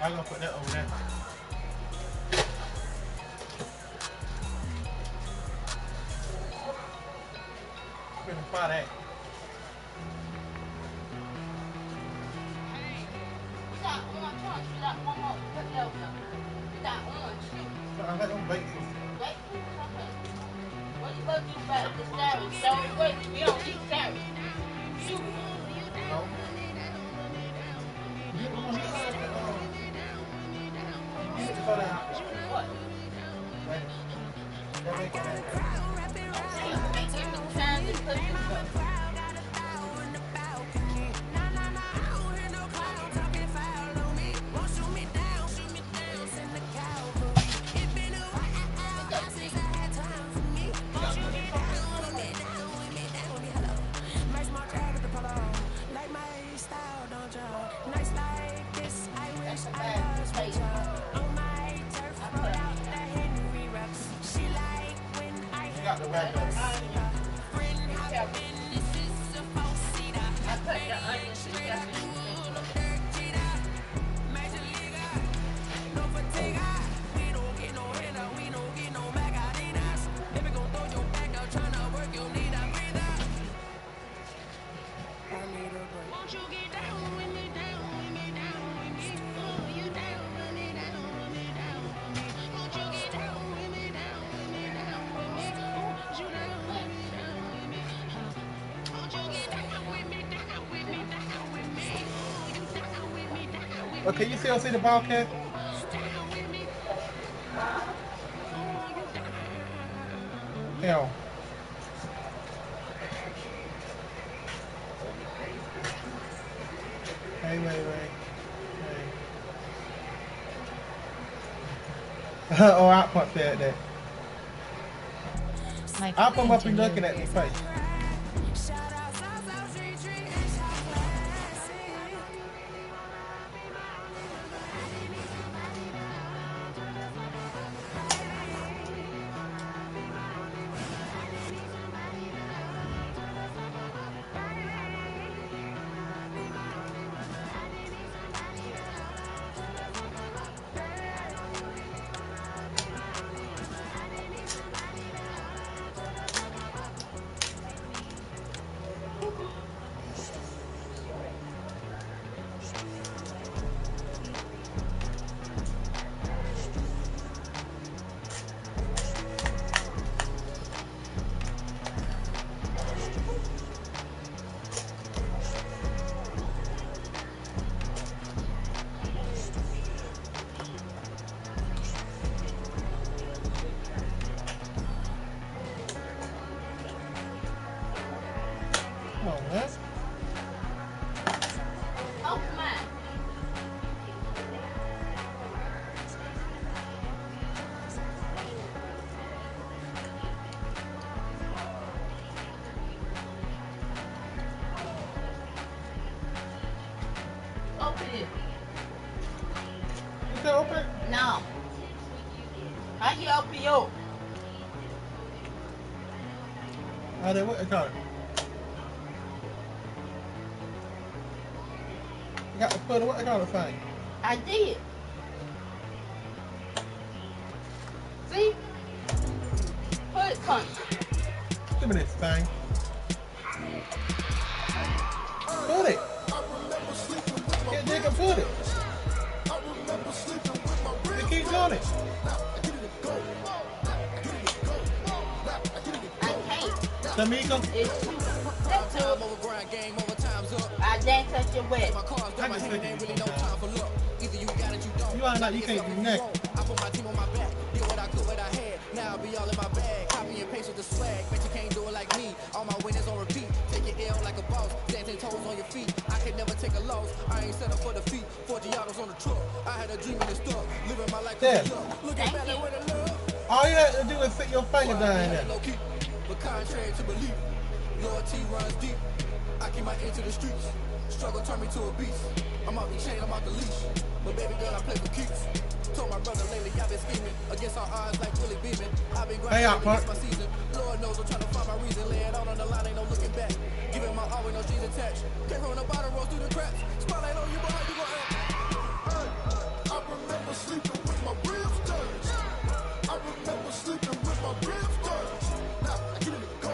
I'm gonna put that over there. I'm gonna fry that. I got them baked. What you gonna do about the salad? Don't wait. We don't eat salad. You. No. You don't want to what? Okay, you still see the ball cat? Hell. Wait. Oh, I punch said that. Mike I'll come up and continue. looking at me face. Come on, man. Open mine. Open it. You can open it? No. How you open yours? Oh, they what they call it? You got to put what they call the thing. I did. See? Put it on. Give me this thing. Put it. Get nigga, put it. You keep doing it. I can't. Tamika? It's too. That's too. I dance at your wet. I can stick it. You are not, you can't do nothing. I put my team on my back, did what I could, what I had. Now I'll be all in my bag, copy and paste with the swag. Bet you can't do it like me. All my winners on repeat. Take your L like a boss, stand 10 toes on your feet. I can never take a loss. I ain't set up for defeat. 40 autos on the truck. I had a dream in the stuff, living my life. There. Looking back at where the love. All you have to do is fit your finger down there. But contrary to belief, loyalty runs deep. I keep my ear to the streets. Struggle turned me to a beast. I'm out the chain, I'm out the leash. But baby girl, I play for keeps. Told my brother lately, I've been scheming against our odds like Willie Beeman. I've been grinding against my season. Lord knows I'm trying to find my reason. Lay it out on the line, ain't no looking back. Giving my all with no strings attached. Came from the bottom, rose through the cracks. Spotlight on you, boy, how you gon' act? I remember sleeping with my ribs touched. I remember sleeping with my ribs touched. Now I get it go.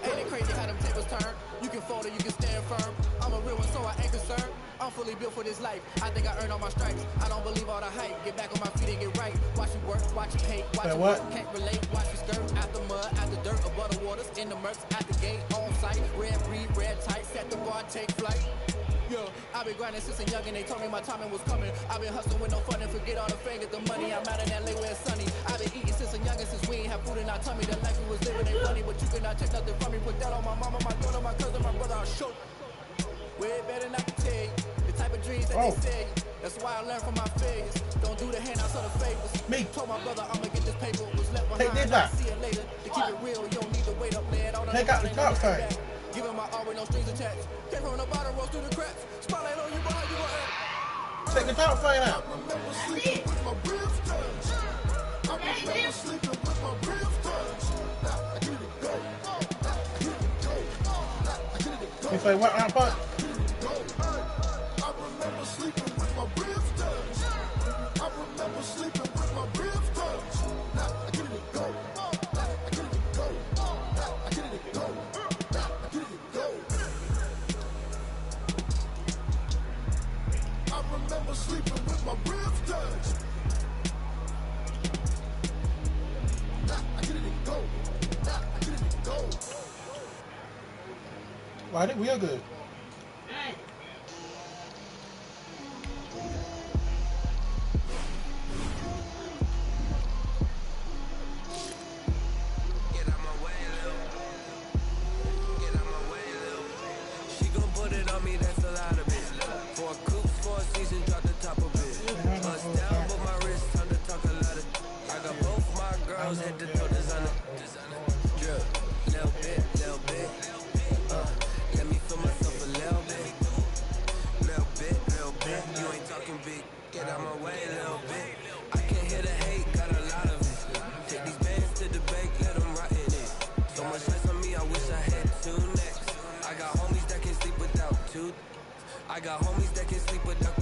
Ain't it crazy how them tables turn? You can fold or you can stand firm. I'm a real one, so I ain't concerned. I'm fully built for this life. I think I earned all my stripes. I don't believe all the hype. Get back on my feet and get right. Watch you work, watch you hate, watch you work. Can't relate, watch you skirt. Out the mud, out the dirt, above the waters, in the murks, at the gate, on site. Red breed, red tight, set the bar, take flight. Yo, I've been grinding since a youngin', they told me my timing was coming. I've been hustling with no fun and forget all the fame, get the money. I'm out in LA where it's sunny. I've been eating since a youngin', since we ain't have food in our tummy. The life we was living ain't funny, but you cannot take nothing from me. Put that on my mama, my daughter, my cousin, my brother, I'll show you. Way better not to tell you the type of dreams that they say. That's why I learned from my failures. Don't do the handouts or the favors. Me. Told my brother I'ma get this paper. Was left behind. Take this out. See it later. To keep it real, you don't need to wait up, lay it on the Take out the top thing. Giving my all with no strings attached. Came from the bottom, rose through the cracks. Spotlight on you, boy, you gon' act. Take the top thing out. I remember sleeping with my ribs touched. I remember sleeping with my ribs touched. Now I get it go. I get it go. I get it go. You say what out punch? I remember sleeping with my ribs touched. I remember sleeping with my ribs touched. Now I get it go. I get it go. I get it go. I get it go. I remember sleeping with my ribs touched. Now I get it go. I get it go. Well, I think we are good. She gon' put it on me, that's a lot of it. For a coupe, for a season, drop the top of it. Bust down, but my wrist turned to talk a lot of. I got both my girls head to toe designer. Drip, little bit, little bit. Let me feel myself a little bit. Little bit, little bit. You ain't talking big. Get out my way a little bit. I can't hear the hate, got a lot of it. Take these bands to the bank, let them rot in it. So much less on me, I wish I had two necks. I got homies that can sleep without two. I got homies that can sleep without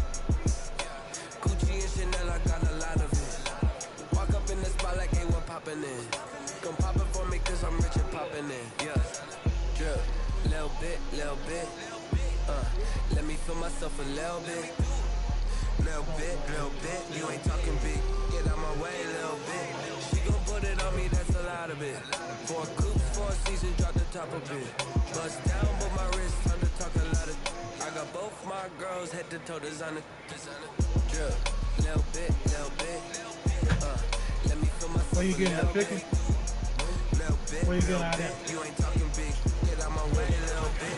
Gucci and Chanel, I got a lot of it. Walk up in the spot like, hey, what poppin' in? Come pop it for me, cause I'm rich and poppin' in. Yeah, drip, little bit, little bit. Let me feel myself a little bit. Little bit, little bit. You ain't talking big. Get out my way a little bit. She gon' put it on me, that's a lot of it. For a coupe, for a season, drop the top of it. Bust down, but my wrist turned to talk a lot of. I got both my girls head to toe designer. Drip, little bit, little bit. Let me feel myself. Where you getting that picking? Where you getting out of? You ain't talking big. Get out my way a little bit.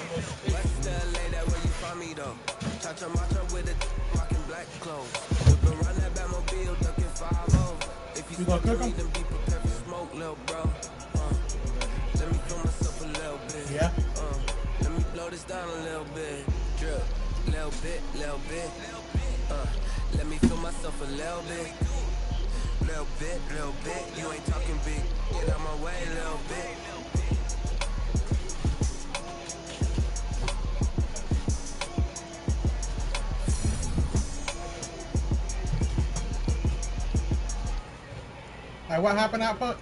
West LA, that where you find me though. Touch a matcha with it, rocking black clothes. Whip around that Batmobile, ducking 5-0. If you gonna cook 'em? then be prepared for smoke, little bro. Let me feel myself a little bit. Yeah. Let me blow this down a little bit. Drip, little bit, little bit. Let me feel myself a little bit. Little bit, little bit. You ain't talking big. Get out my way a little bit. Hey, what happened out front?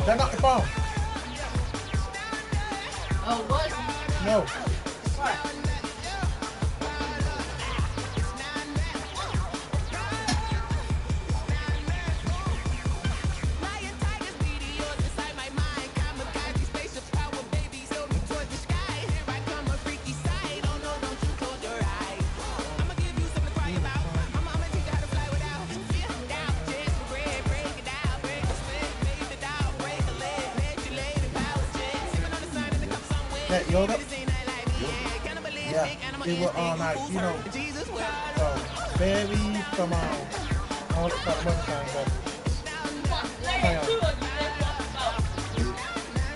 That not the phone. Oh, what? No. What? That Yoda? Yeah. It was like, you know, berry from all the stuff,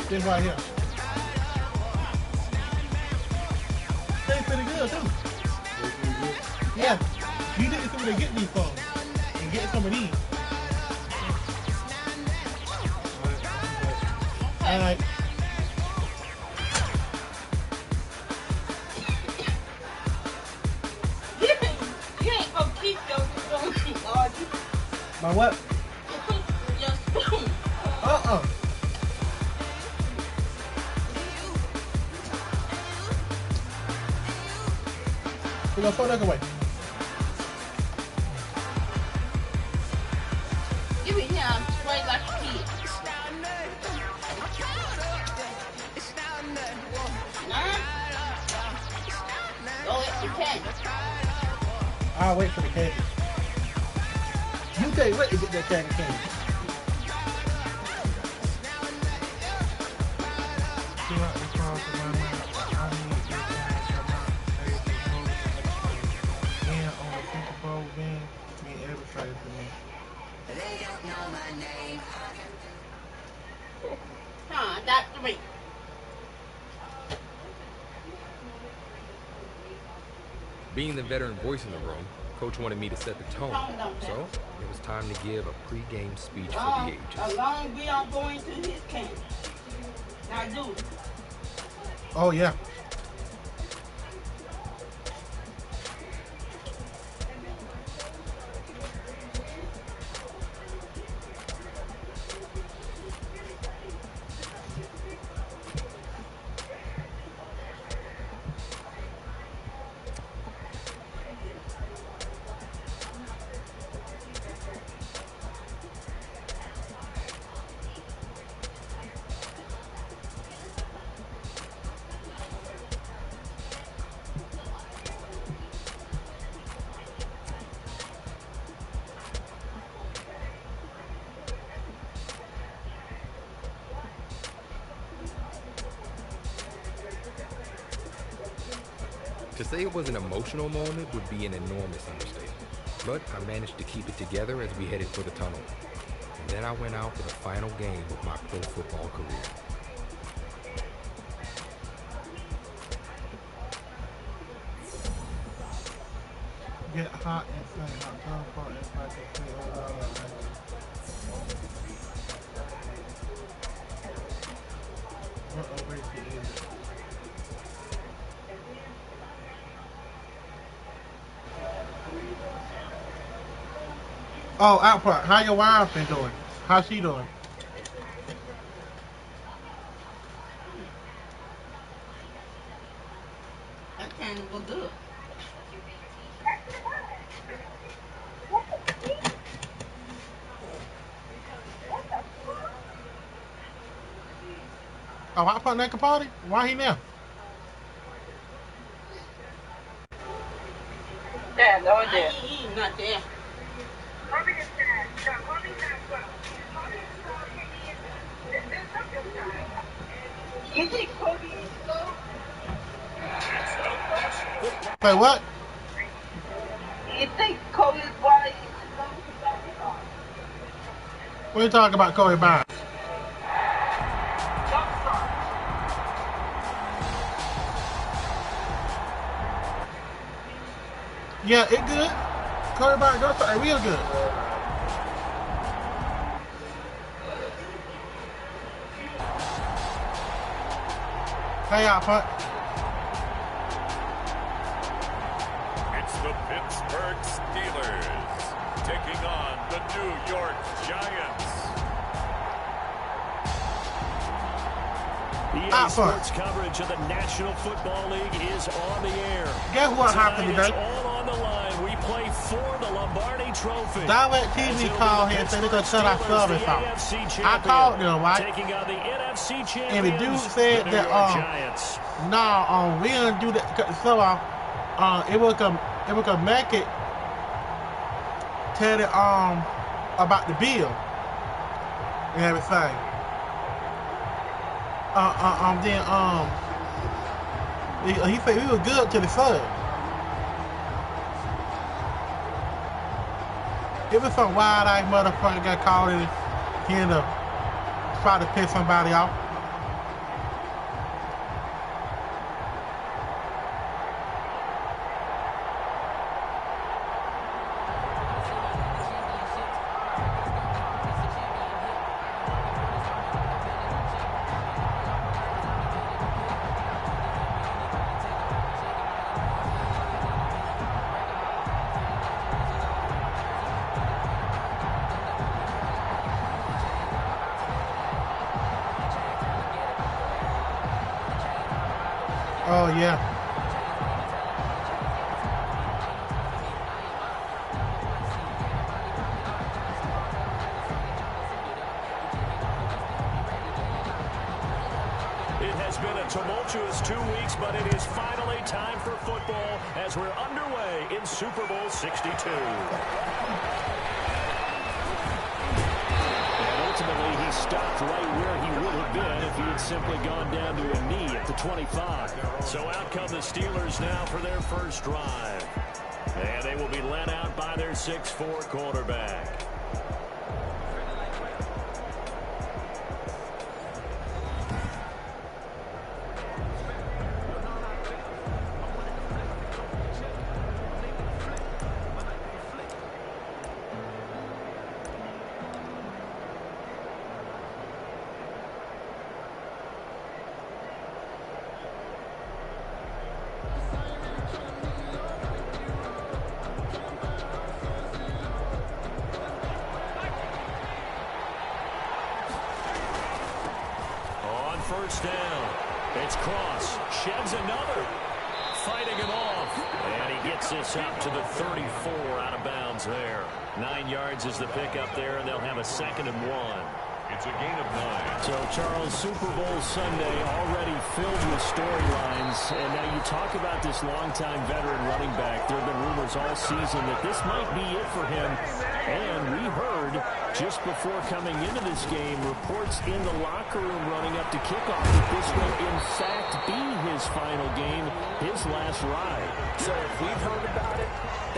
this right here. Tastes pretty good too. Yeah. You didn't see where they get these from. And get some of these. And like, my what? We're gonna throw that away. Give me him straight like a kid. I'll wait for the candy. You can't wait to get that candy cane. Huh, that's three. Being the veteran voice in the room, Coach wanted me to set the tone, so it was time to give a pregame speech for the ages. As long as we don't go into his camp. Now do it. Oh, yeah. To say it was an emotional moment would be an enormous understatement, but I managed to keep it together as we headed for the tunnel. And then I went out for the final game of my pro football career. Get hot and say hot tunnel part and practice what obesity is it? Oh, Output, how your wife been doing? How's she doing? That kind of was good. Oh, Output naked party? Why he now? Yeah, no idea. He not there. You think Kobe is slow? Say what? You think Kobe's body is slow? What are you talking about, Kobe Bryant? Yeah, it good. Kobe Bryant goes to real good. Hey, Output. It's the Pittsburgh Steelers taking on the New York Giants. EA Sports coverage of the National Football League is on the air. Guess what happened today? It's all on the line. We play for the Lombardi Trophy. Direct TV called here and said they're going to shut our service off. I called them, right? Taking on the NFC champions, and the dude said that, we didn't do that, cut the sub off. It was a make it tell it, about the bill and everything. He said we were good to the sub. It was some wild-eyed motherfucker got called in here to try to piss somebody off. Oh, yeah. It has been a tumultuous 2 weeks, but it is finally time for football as we're underway in Super Bowl 62. Ultimately, he stopped right where he would have been if he had simply gone down to a knee at the 25. So out come the Steelers now for their first drive. And they will be led out by their 6'4" quarterback. first down. It's Cross. Sheds another. Fighting him off. And he gets this up to the 34 out of bounds there. 9 yards is the pickup there, and they'll have a 2nd and 1. It's a gain of 9. So, Charles, Super Bowl Sunday already filled with storylines. And now you talk about this longtime veteran running back. There have been rumors all season that this might be it for him. And we heard just before coming into this game, reports in the locker room running up to kickoff that this will, in fact, be his final game, his last ride. So if we've heard about it,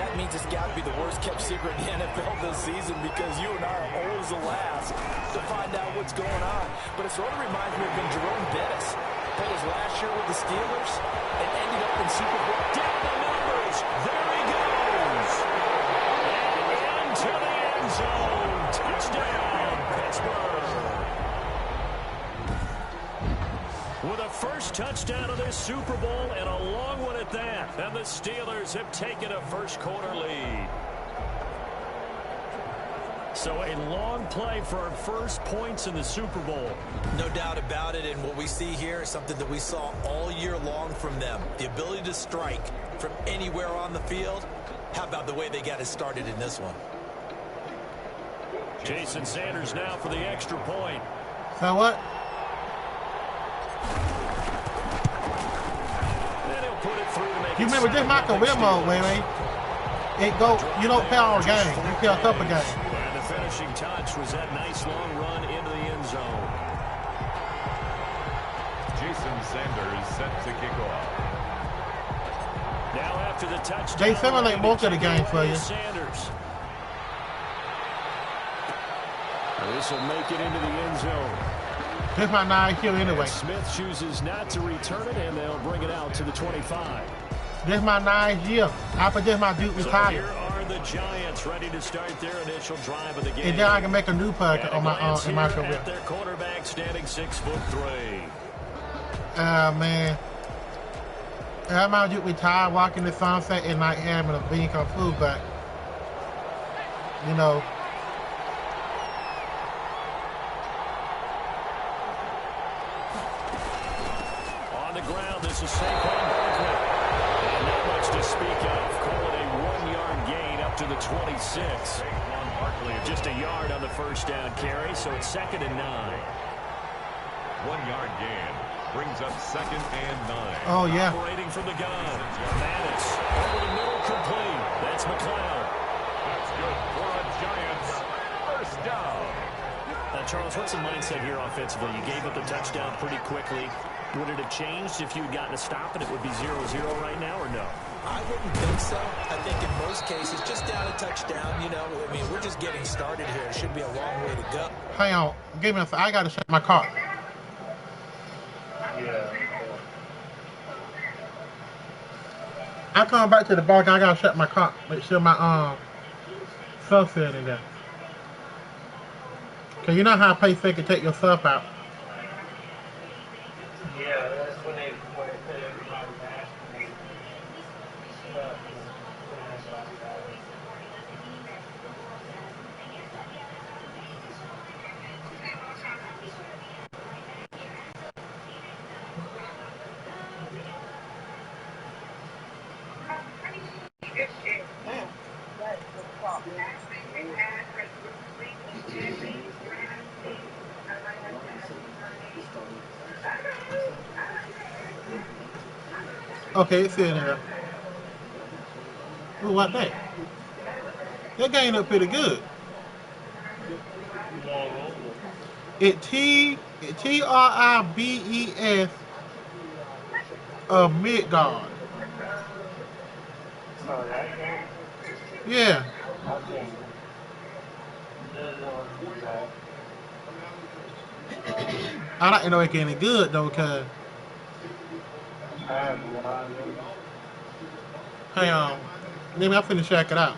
that means it's got to be the worst-kept secret in the NFL this season, because you and I are always the last to find out what's going on. But it sort of reminds me of when Jerome Bettis played his last year with the Steelers and ended up in Super Bowl. Down the numbers. There he goes. And into the end zone. Touchdown, Pittsburgh. With a first touchdown of this Super Bowl, and a long one at that. And the Steelers have taken a first-quarter lead. So a long play for our first points in the Super Bowl. No doubt about it, and what we see here is something that we saw all year long from them. The ability to strike from anywhere on the field. How about the way they got it started in this one? Jason Sanders now for the extra point. So what? And he'll put it through to make You it remember this my career mode, Way. You don't play all games. You play a couple games. And the finishing touch was that nice long run into the end zone. Jason Sanders set to kick off. Now after the touchdown, They simulate most of the games for you. Sanders. This will make it into the end zone. This my 9 kill anyway. Smith chooses not to return it, and they'll bring it out to the 25. This my 9th year. After this, my Duke So retired. here are the Giants ready to start their initial drive of the game. And then I can make a new play on my in my Here career. at their quarterback standing 6'3". Man. That my Duke retired, walking the sunset at night, having a bean of food back. You know. On the ground, this is Saquon Barkley. And not much to speak of. Call it a 1-yard gain up to the 26. Just a yard on the first down carry, so it's 2nd and 9. 1-yard gain brings up 2nd and 9. Oh, yeah. Operating from the gun. Maddox over the middle, complete. That's McLeod. That's good for a Giants first down. Charles, what's the mindset here offensively? You gave up the touchdown pretty quickly. Would it have changed if you had gotten a stop and it would be 0-0 right now, or no? I wouldn't think so. I think in most cases, just down a touchdown, you know, I mean, we're just getting started here. It should be a long way to go. Hang on. Give me I got to shut my car. I'm coming back to the bar. I got to shut my car. Make sure my stuff's in there. Because you know how PlayStation can take your stuff out. Yeah, that's when they put everybody back. Okay, it's in there. Ooh, what that? That game look pretty good. It T-R-I-B-E-S Midgard. Yeah. I like to know it's getting good though, cause hang on, maybe I'm finna check it out.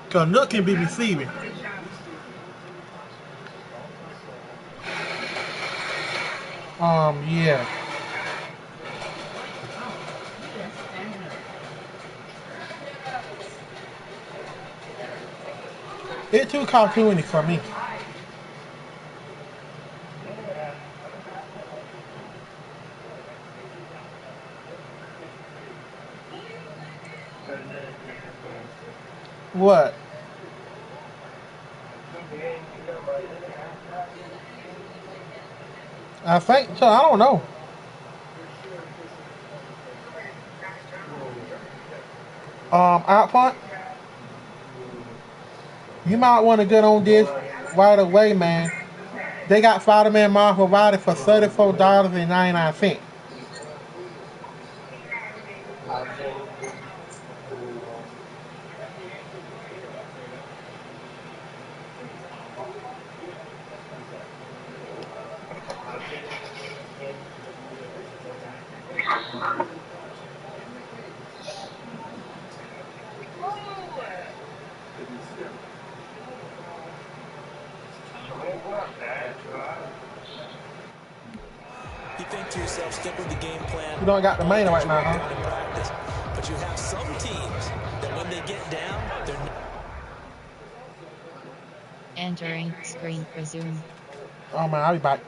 Cause Nook can be receiving. Yeah. It's too cartoony for me. What? I think so. I don't know. Out front, you might want to get on this right away, man. They got Spider-Man Marvel Rider for $34.99. You think to yourself, stick with the game plan. You don't got the main right now, Work huh? on in practice. But you have some teams that when they get down, they're not. Entering screen resume. Oh man, I'll be back.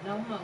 No more.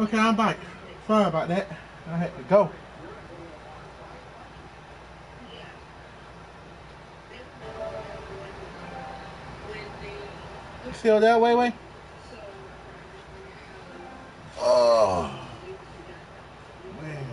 Okay, I'm back. Sorry about that. I had to go. You still there, Way? Oh, man.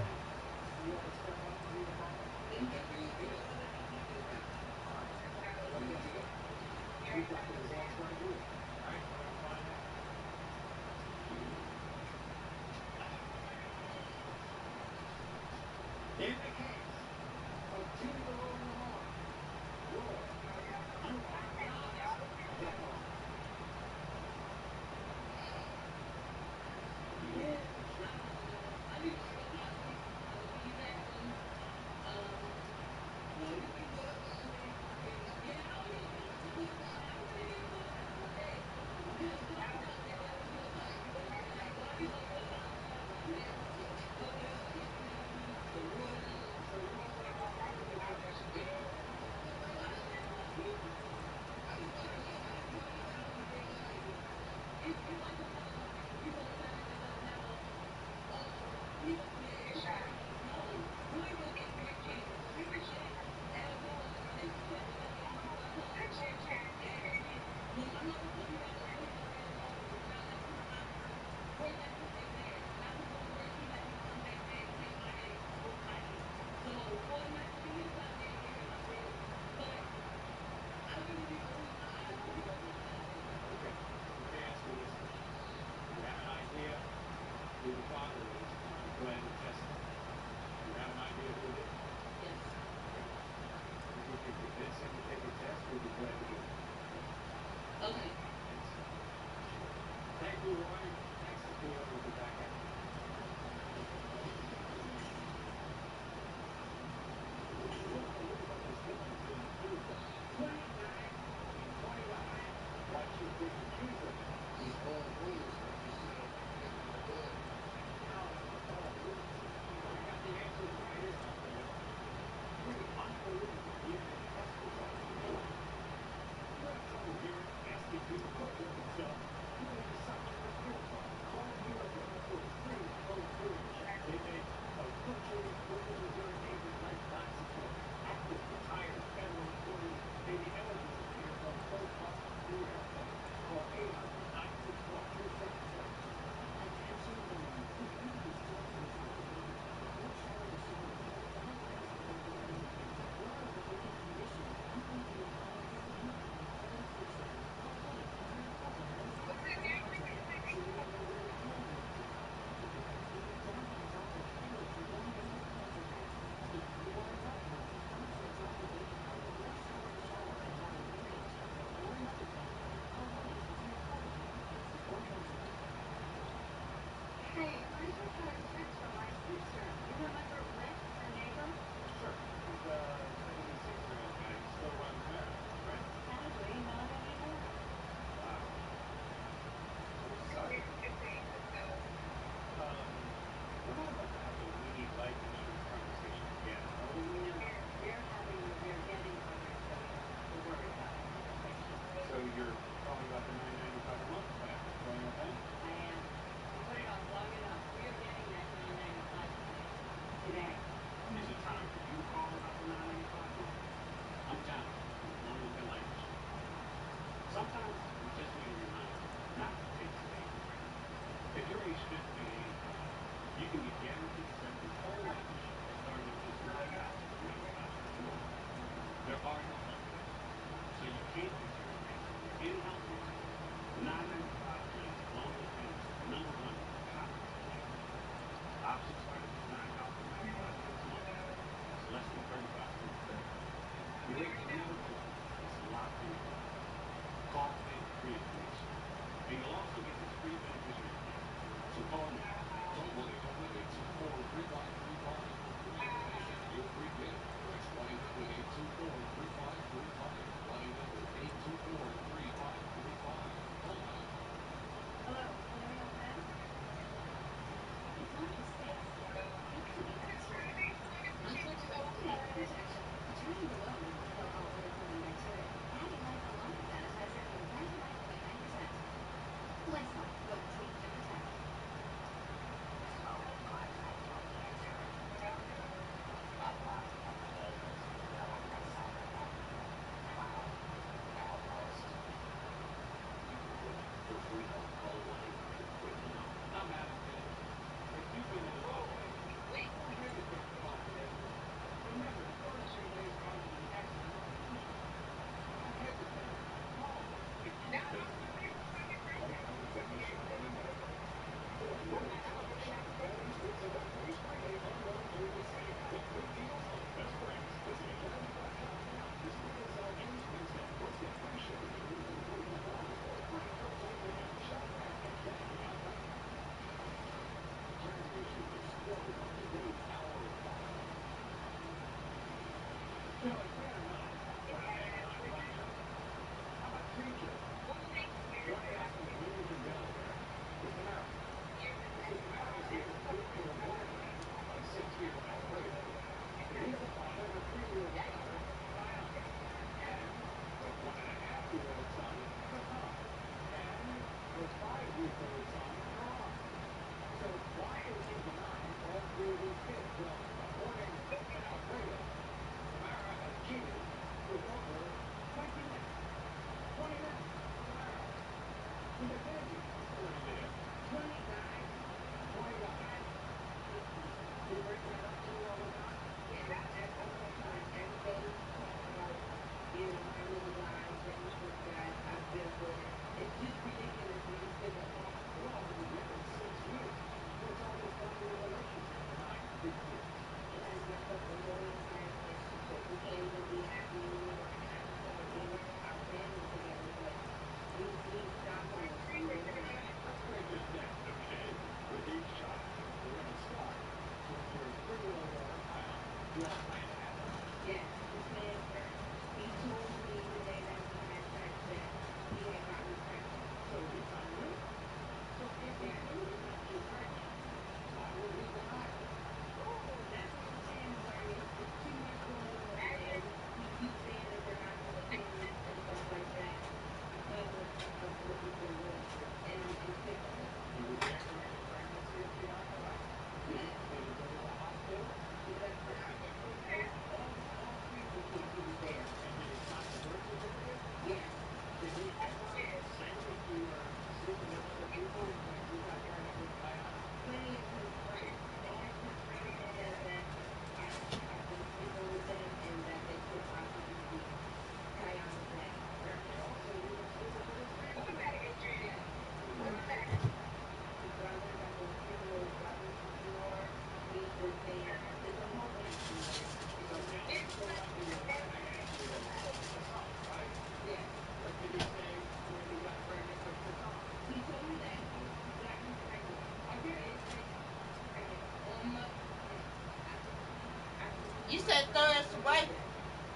You said throw this away.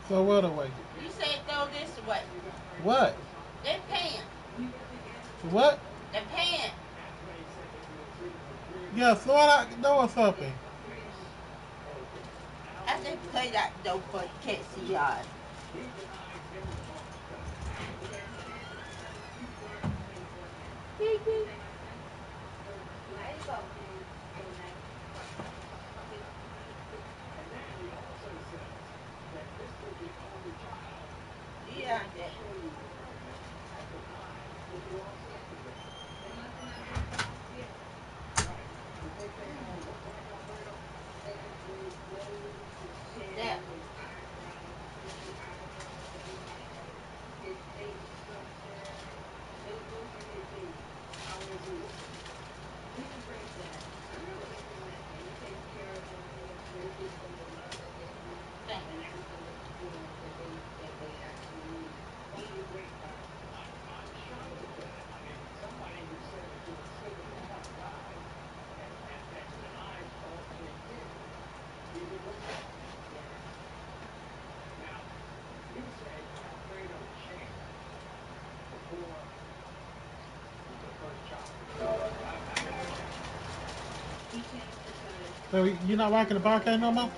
Throw what away? You said throw this away. What? That pan. What? The pan. Yeah, throw it out the door or something. I just play that door for the cat see y'all. Yeah, that. So you're not rocking the podcast no more?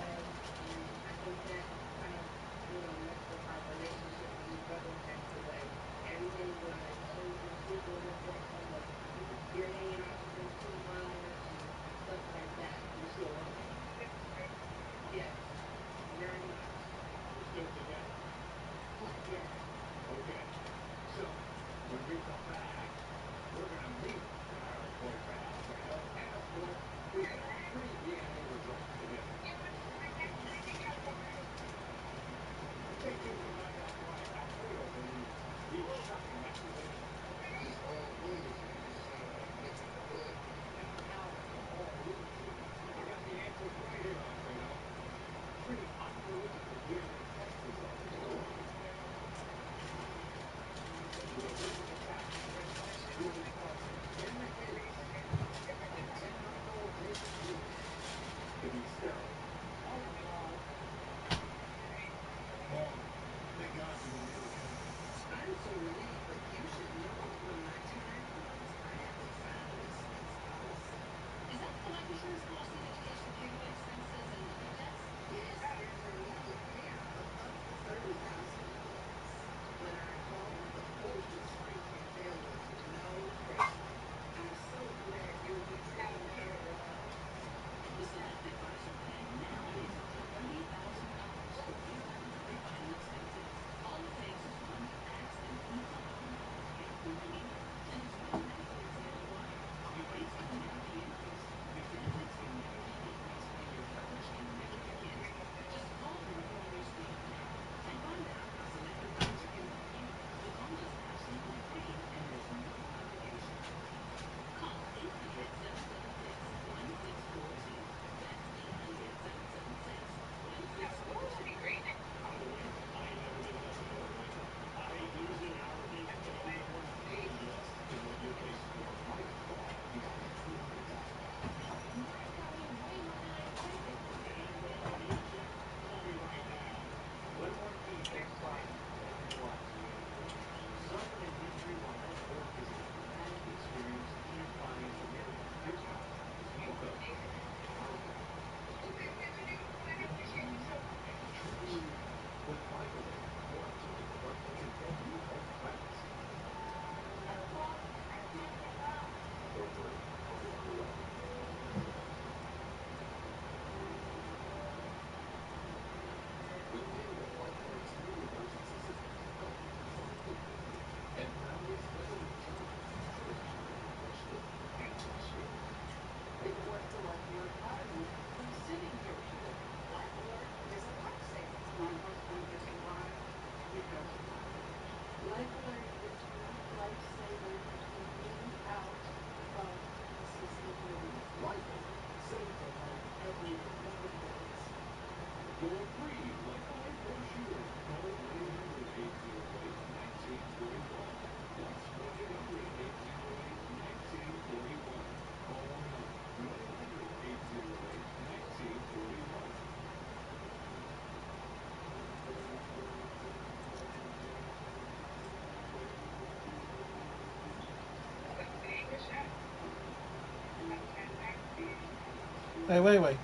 Hey, wait.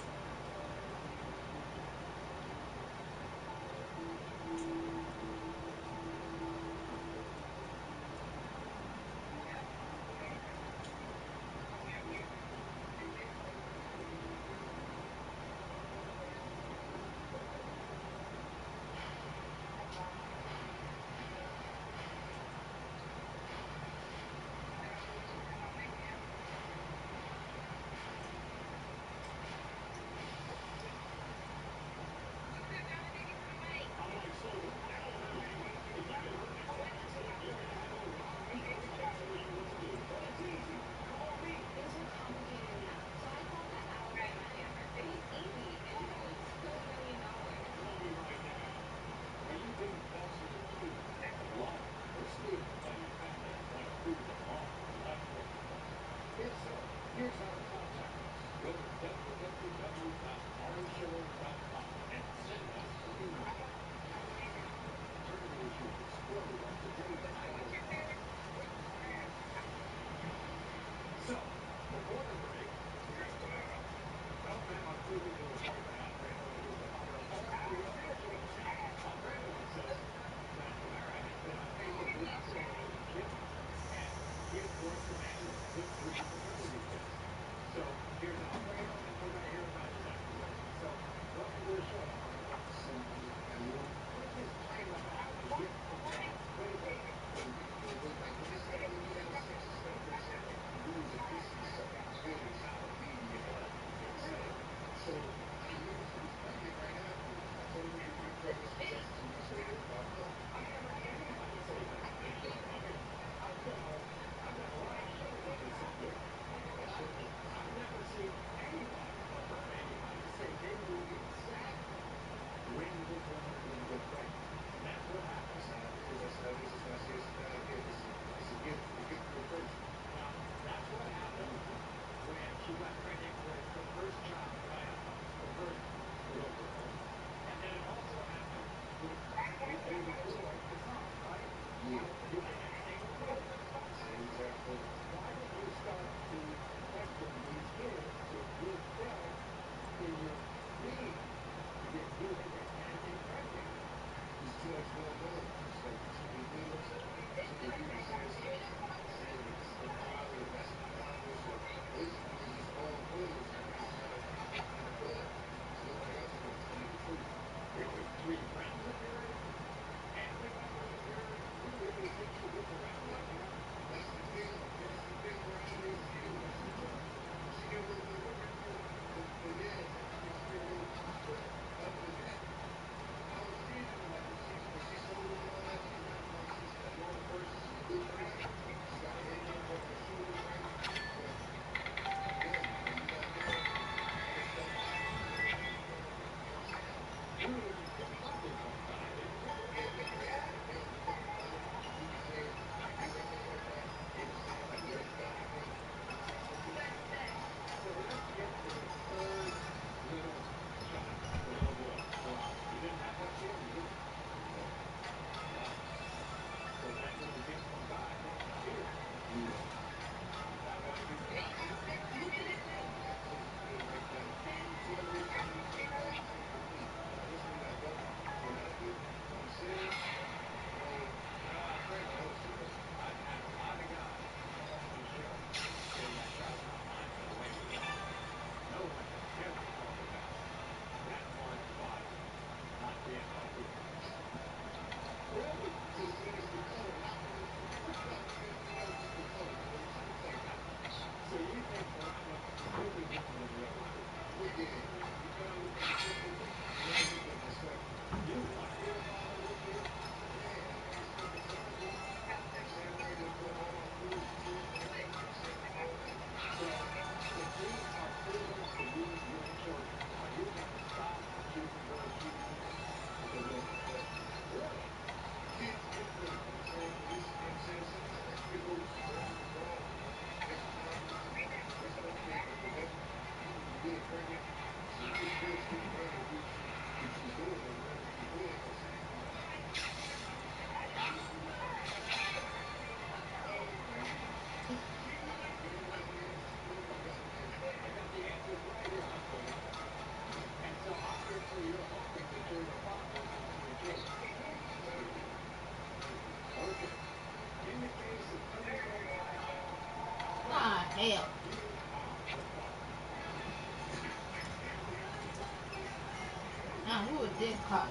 This hot.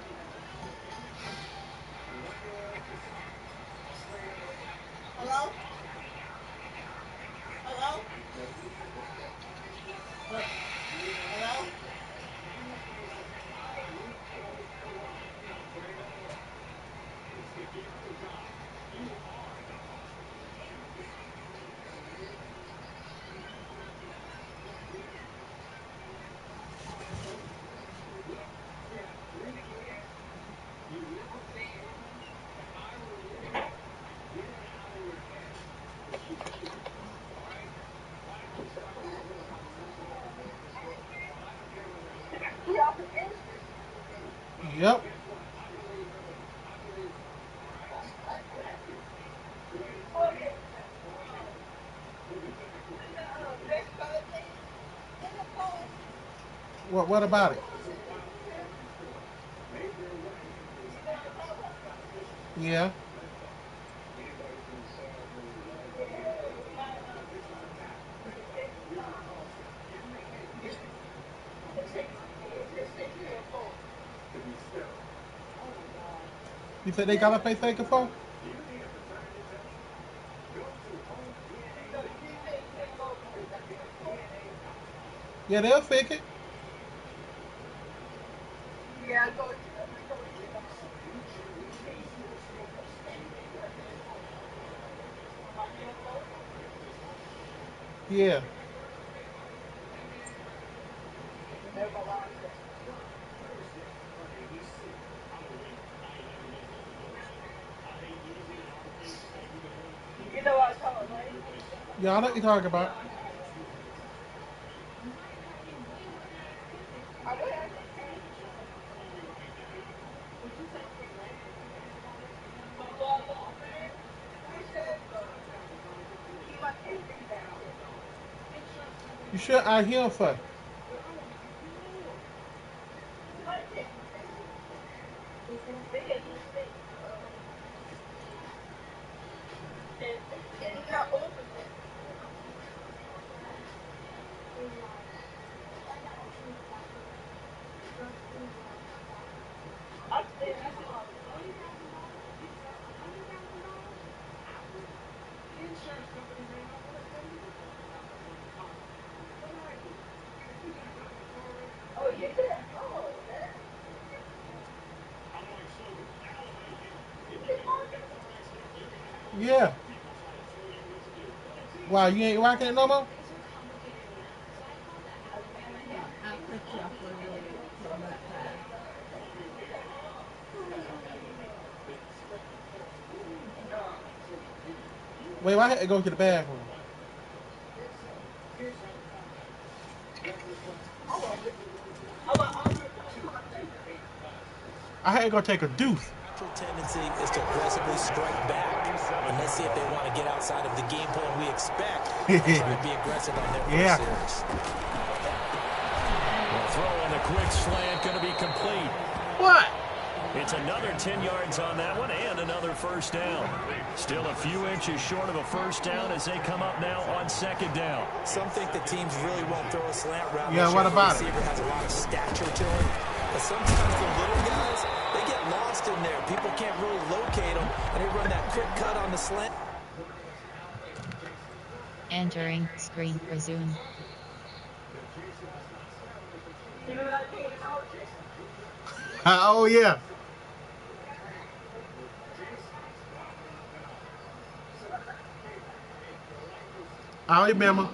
Hello? Hello? Hello? Yep. What about it? Yeah. You think they got a pay fake phone? Yeah, they'll fix it. Yeah. Yeah, I know what you're talking about. You should out here for. Yeah. Wow, you ain't rocking it no more? I'll cut you off for a little time. Wait, I had to go to the bathroom. I had to go take a deuce. Natural tendency is to aggressively strike back. And let's see if they want to get outside of the game plan we expect and try to be aggressive on their first series. Well, throw in a quick slant, going to be complete. What? It's another 10 yards on that one and another first down. Still a few inches short of a first down as they come up now on second down. Some think the teams really won't throw a slant route. Yeah, what about it? The receiver has a lot of stature to him. But sometimes the little guys, they get lost in there. People can't really locate them, and they run that quick cut on the slant. Entering screen resume. Oh, yeah. I remember.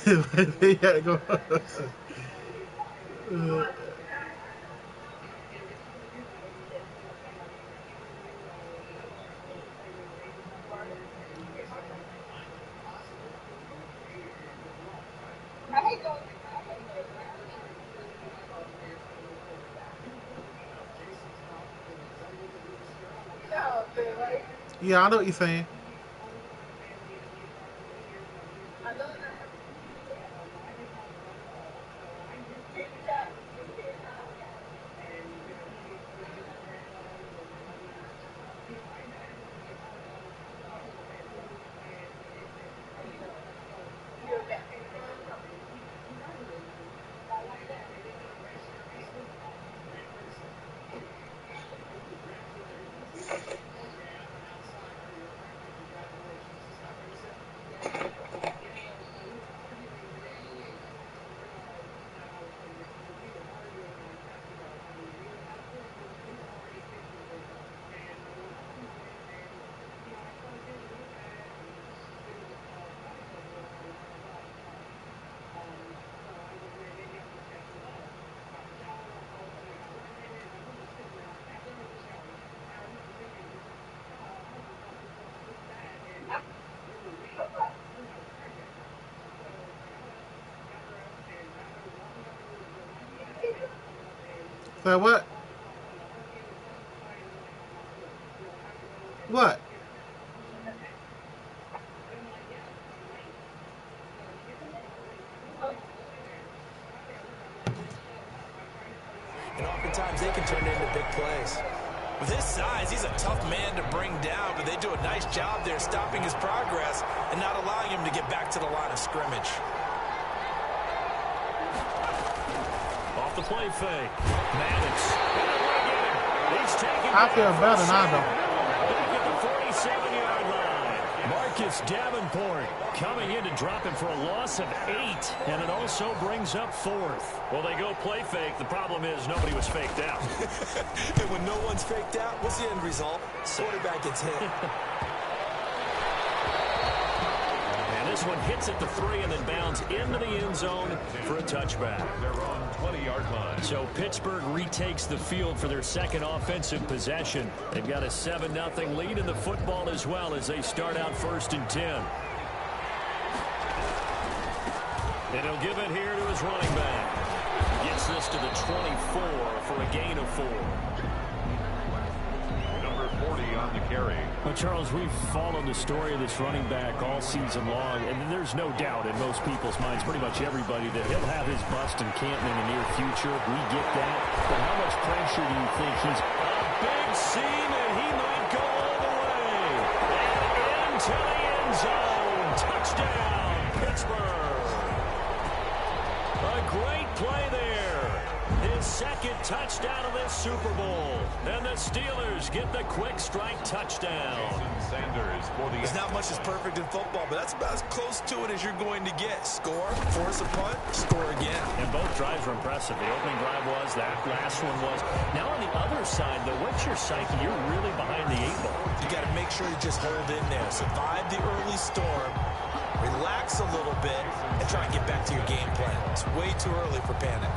They had to go. Yeah, I know what you're saying. So what? What? And oftentimes they can turn it into big plays. With his size, he's a tough man to bring down, but they do a nice job there stopping his progress and not allowing him to get back to the line of scrimmage. Off the play fake. Maddox. He's taking I feel better now, though. back at the 47-yard line. Marcus Davenport coming in to drop him for a loss of 8, and it also brings up 4th. Well, they go play fake. The problem is nobody was faked out. And when no one's faked out, what's the end result? Quarterback gets hit. And this one hits at the 3 and then bounds into the end zone for a touchback. They're on 20-yard line. So Pittsburgh retakes the field for their second offensive possession. They've got a 7-0 lead in the football as well as they start out 1st and 10. And he'll give it here to his running back. Gets this to the 24 for a gain of 4. Number 40 on the carry. Well, Charles, we've followed the story of this running back all season long, and there's no doubt in most people's minds, pretty much everybody, that he'll have his bust in Canton in the near future. We get that. But how much pressure do you think he's... Big seam, and he might go all the way. And into the end zone. Touchdown, Pittsburgh. A great play there. His second touchdown of this Super Bowl. And the Steelers get the quick strike touchdown. Sanders for the... There's not much that's perfect in football, but that's about as close to it as you're going to get. Score, force a punt, score again. And both drives were impressive. The opening drive was, that last one was. Now on the other side, though, what's your psyche? You're really behind the 8 ball. You got to make sure you just hold in there. Survive the early storm. Relax a little bit and try and get back to your game plan. It's way too early for panic.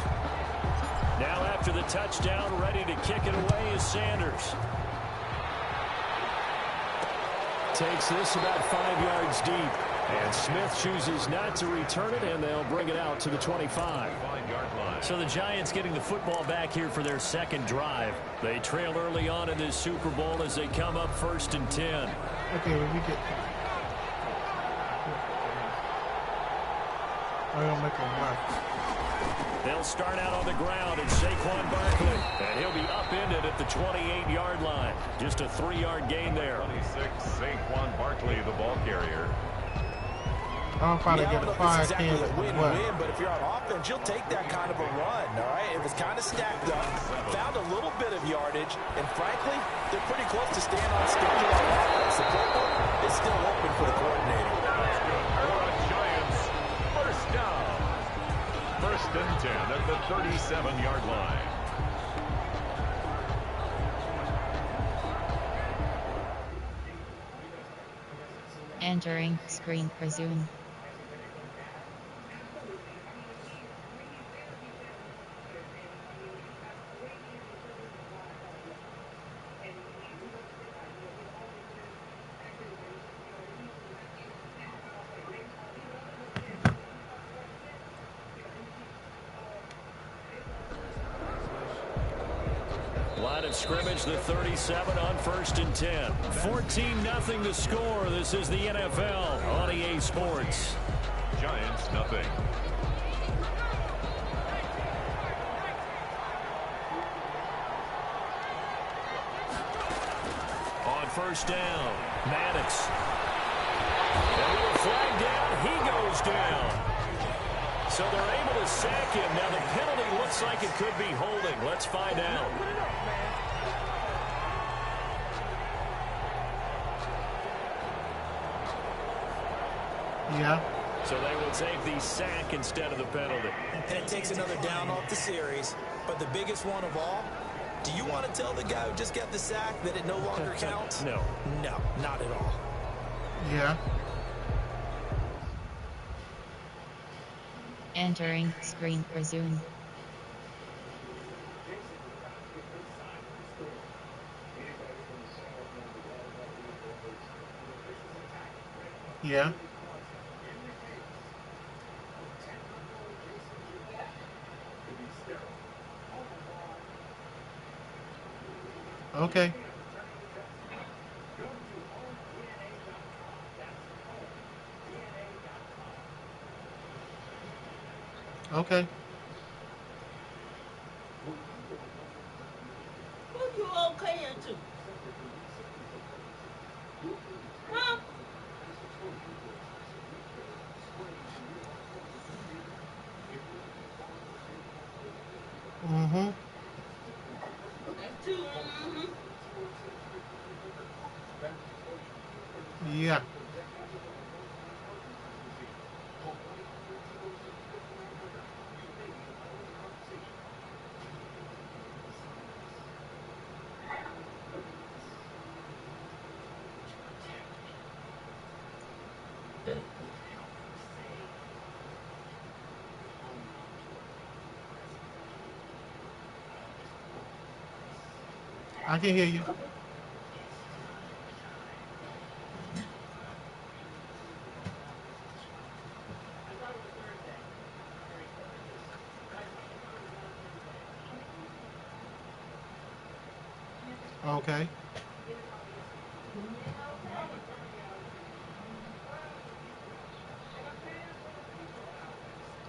Now after the touchdown, ready to kick it away is Sanders. Takes this about 5 yards deep. And Smith chooses not to return it, and they'll bring it out to the 25. So the Giants getting the football back here for their second drive. They trail early on in this Super Bowl as they come up 1st and 10. Okay, when we get... I'm going to make them work. They'll start out on the ground. It's Saquon Barkley. And he'll be upended at the 28-yard line. Just a 3-yard gain there. 26, Saquon Barkley, the ball carrier. I'm probably get a 5 exactly a win-win, but if you're on offense, you'll take that kind of a run, all right? It was kind of stacked up, found a little bit of yardage, and frankly, they're pretty close to staying on schedule on offense. The playbook is still open for the coordinator. That's good for the Giants. First down. 1st and 10 at the 37-yard line. Entering screen resume. Line of scrimmage, the 37 on 1st and 10. 14-0 to score. This is the NFL on EA Sports. Giants, nothing. On 1st down, Maddox. And with a flag down, he goes down. So they're able to sack him. Now the penalty looks like it could be holding. Let's find out. Yeah. So they will take the sack instead of the penalty. And it takes another down off the series. But the biggest one of all, do you want to tell the guy who just got the sack that it no longer counts? No. No, not at all. Yeah. Entering screen resume. Yeah. Okay. Okay. Who you okay to? Huh? Mm-hmm. That's two. Mm-hmm. Yeah. I can hear you. Okay.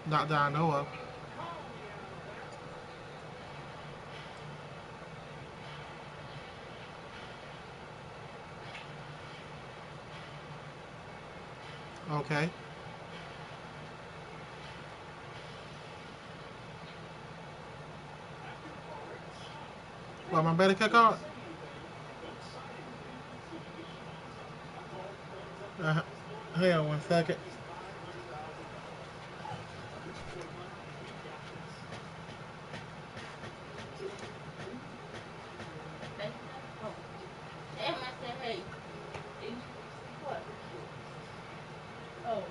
Not that I know of. Okay. Well, my better kick out. Hang on 1 second. Oh. Damn, I said, hey. What? Oh.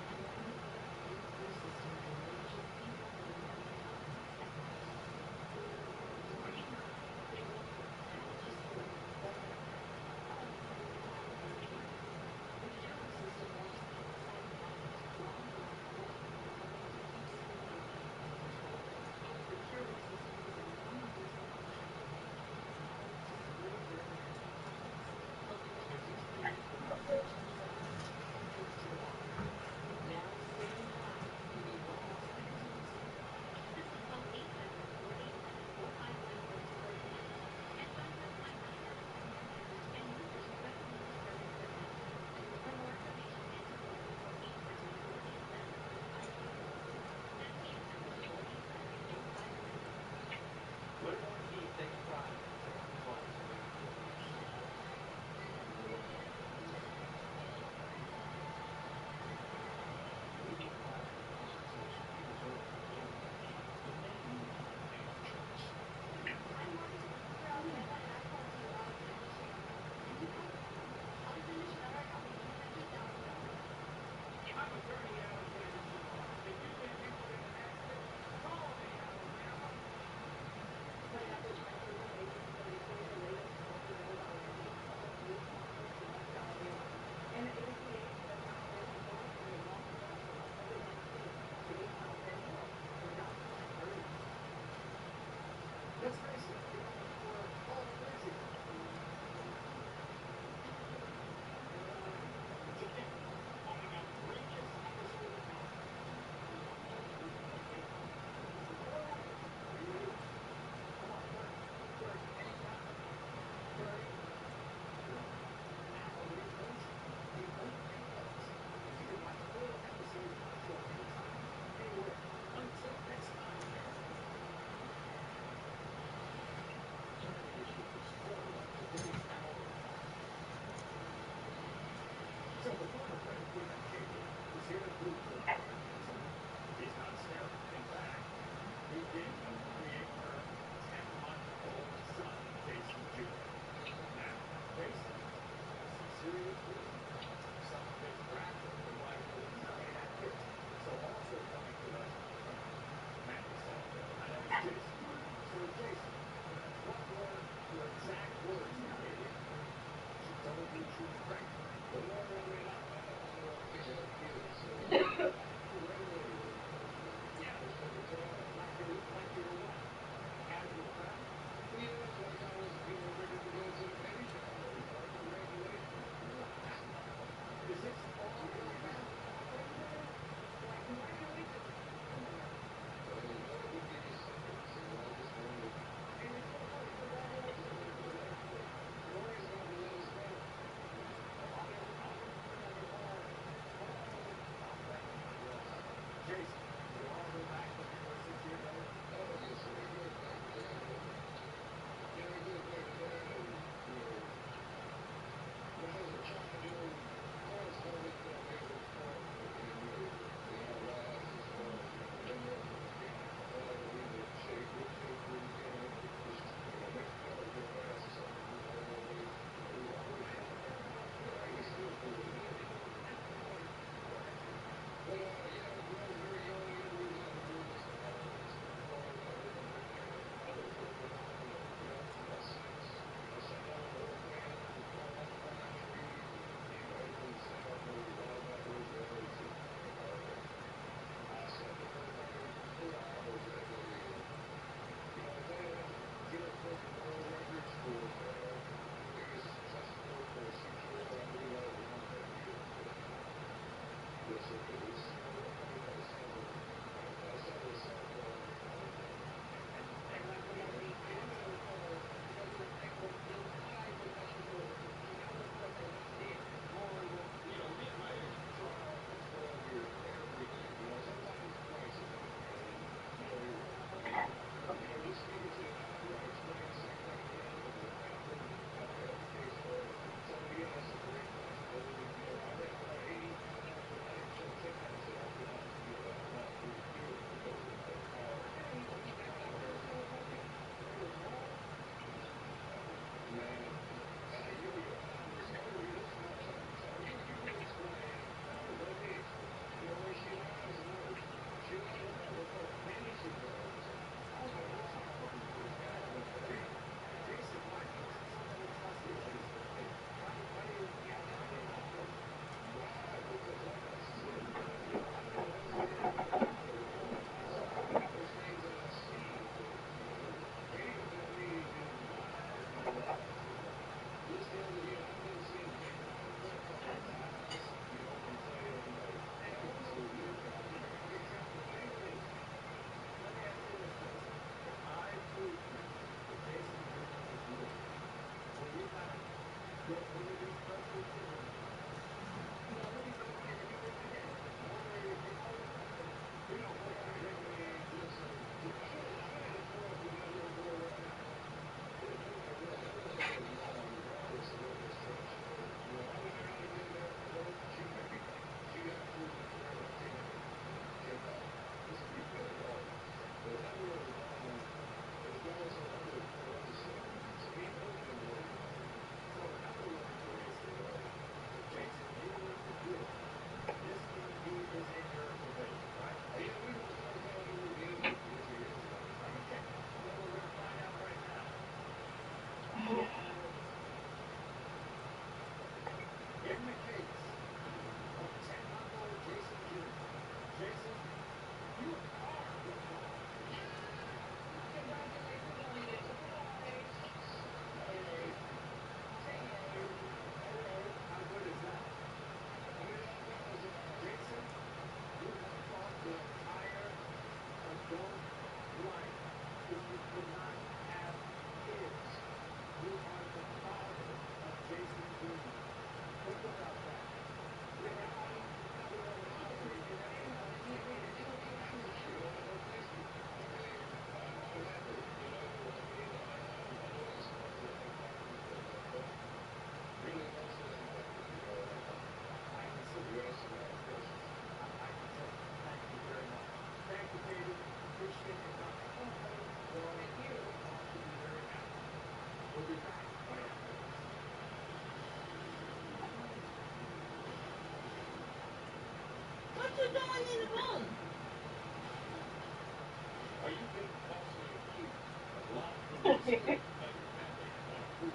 you doing in the room?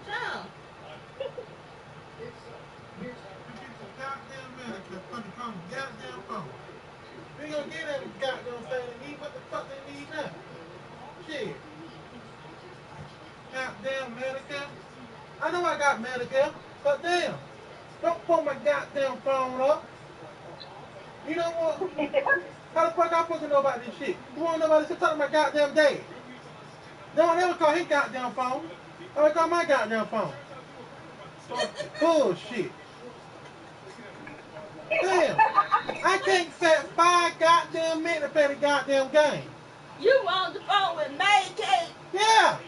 John. Goddamn man, I kept fucking calling goddamn phone. We ain't gonna get that goddamn thing they need. What the fuck they need now? Shit. Goddamn Medicare. I know I got Medicare, but damn. Don't pull my goddamn phone up. You know what? How the fuck I supposed to know about this shit? You wanna know about this shit? Talk to my goddamn dad. No one ever call his goddamn phone. I would call my goddamn phone. Bullshit. Damn. I can't set 5 goddamn minutes to play the goddamn game. You were on the phone with Mary Kate. Yeah.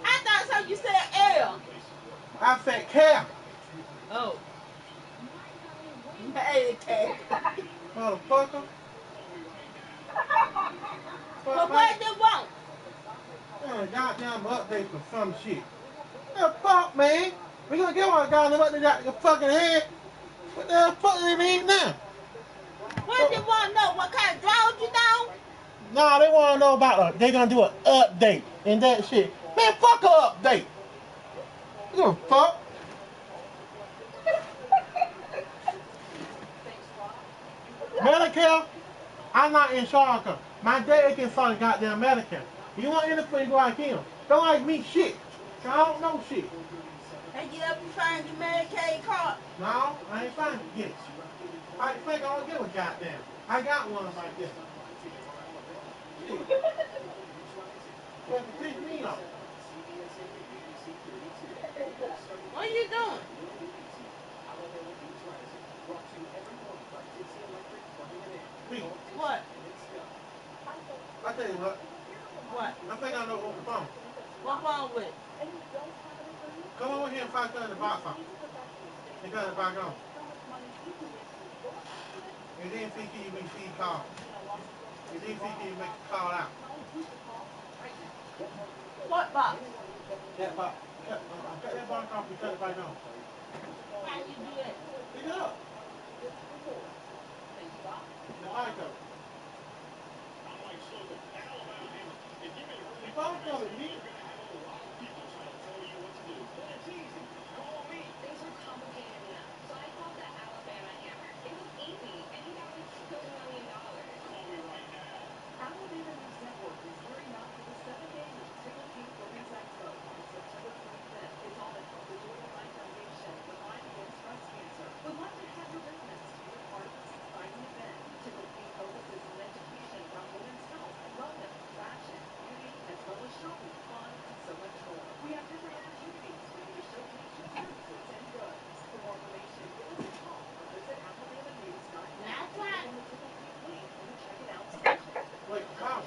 I thought so. You said L. I said care. Oh. Mary Kate. Motherfucker. But what they want? Goddamn update for some shit. The fuck, man? We gonna get one goddamn update out your fucking head. What the fuck do they need now? What they want to know? What kind of drought you down? Nah, they wanna know about they gonna do an update and that shit. Man, fuck a update. You gonna fuck? Medicare? I'm not in charge of. My dad can start the goddamn Medicare. You want anything, you go like him. Don't like me shit. I don't know shit. Hey, get up and find your Medicaid card. No, I ain't finding it yet. I think I don't give a goddamn. I got one like this. Shit. But to teach me off. What are you doing? Me. What? I tell you what. What? I think I know what the phone. What's wrong with it? Come over here and find the box on. And cut it back on. And then see can you receive call. And then see can you make a call out. What box? That box. Cut that box off and cut it back on. How you do that? Pick it up. The mic up. The phone covered me. Wait, how?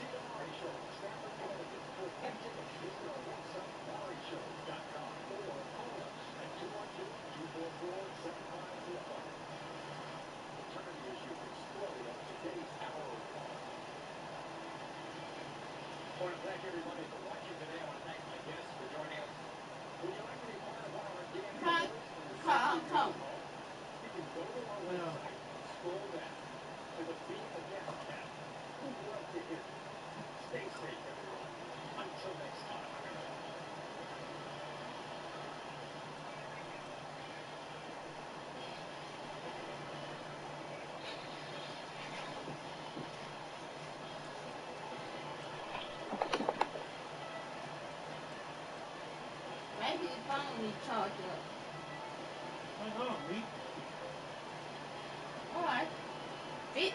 Come. Maybe the phone needs charged up. Hang on, me. All right. Fix it.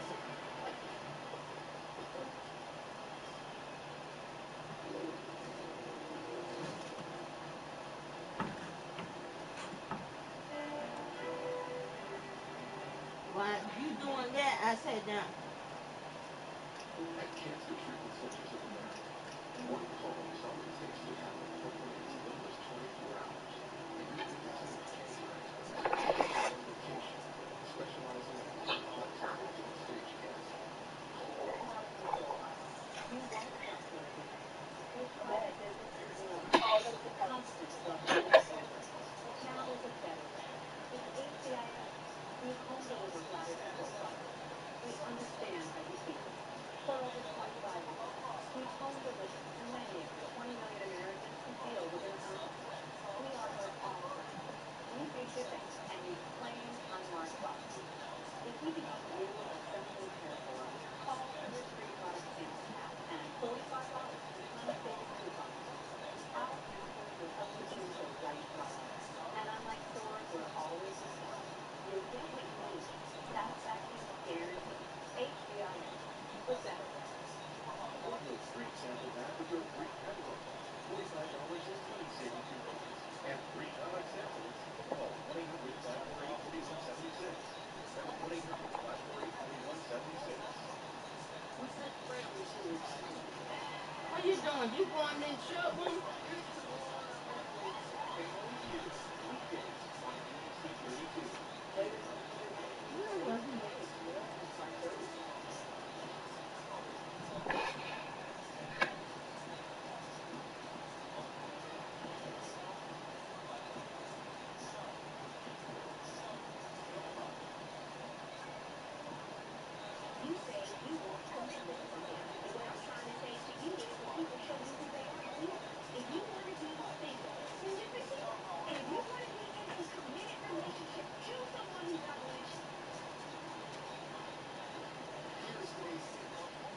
While you doing that, I sat down. Are you going to shoot one? Where was he? You say you want commitment from him. And what I'm trying to say to you is when people show you who they are, be them. If you want to be single, then just be single. And if you want to be in a committed relationship, choose someone who's not going to cheat.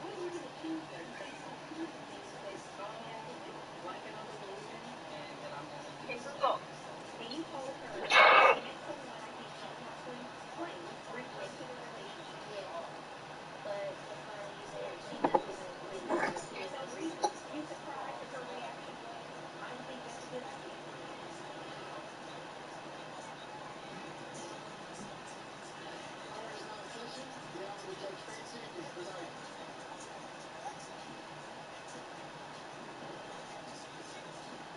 What are you going to choose then? Based on who the things that he has to do. Like an illusion, and that I'm going to do. Case of thought. And you told her, get someone I think she possibly claims bring into the relationship. Yeah. But for some reason, she doesn't really want to. For some reason, you surprised that her reaction was, I don't think that's a good idea. All right, now session. The Honorable Judge Tracy is presiding.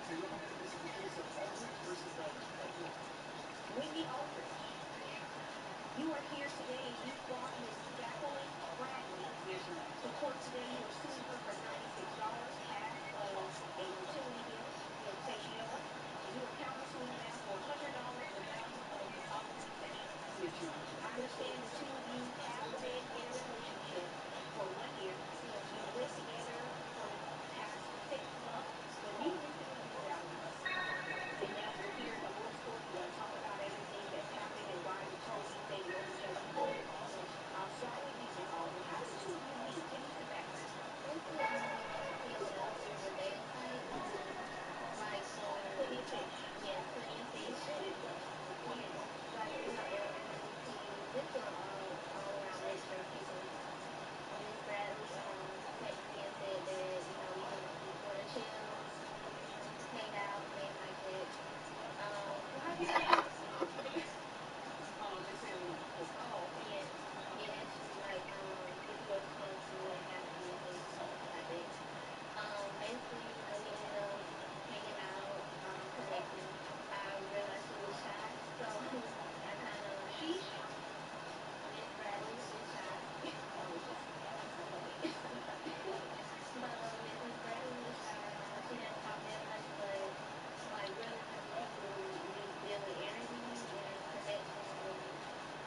So you're looking at this is the case of Aldridge versus Beltran. Whitney Aldridge. You are here today. You brought Miss Jacqueline Bradley. Yes, ma'am. To court today. You are suing her for $96, half of a utility bill. Yes. Say she don't. And you are countersuing them for $100 the value of the policy session. Yes, ma'am. I understand the two of you have been in a relationship for 1 year. Yes. You lived together for the past 6 months, but you recently moved out of the house. And now you're here in divorce court. You want to talk about everything that's happened and why you told me they know each other before. I'll start with you, Miss Aldridge. How did the two of you meet? Give me some background. Basically, we met on PSL through the dating site. Like for Plenty of Fish. Yes, Plenty of Fish. Yeah, like you know, LGBT, just all around mixture people. Miss Bradley texted me and said that we want to chill, hang out, things like that. Well, how'd you meet? They said we. Oh, yeah. Yeah, she like if you was close to me and have anything like that. Basically, we ended up hanging out, connecting. I realized she was shy, so I kind of. She's shy. Miss Bradley is shy. Oh, I'm playing. But Miss Bradley was shy. She didn't talk that much, but like really when people deal with energy and connections, and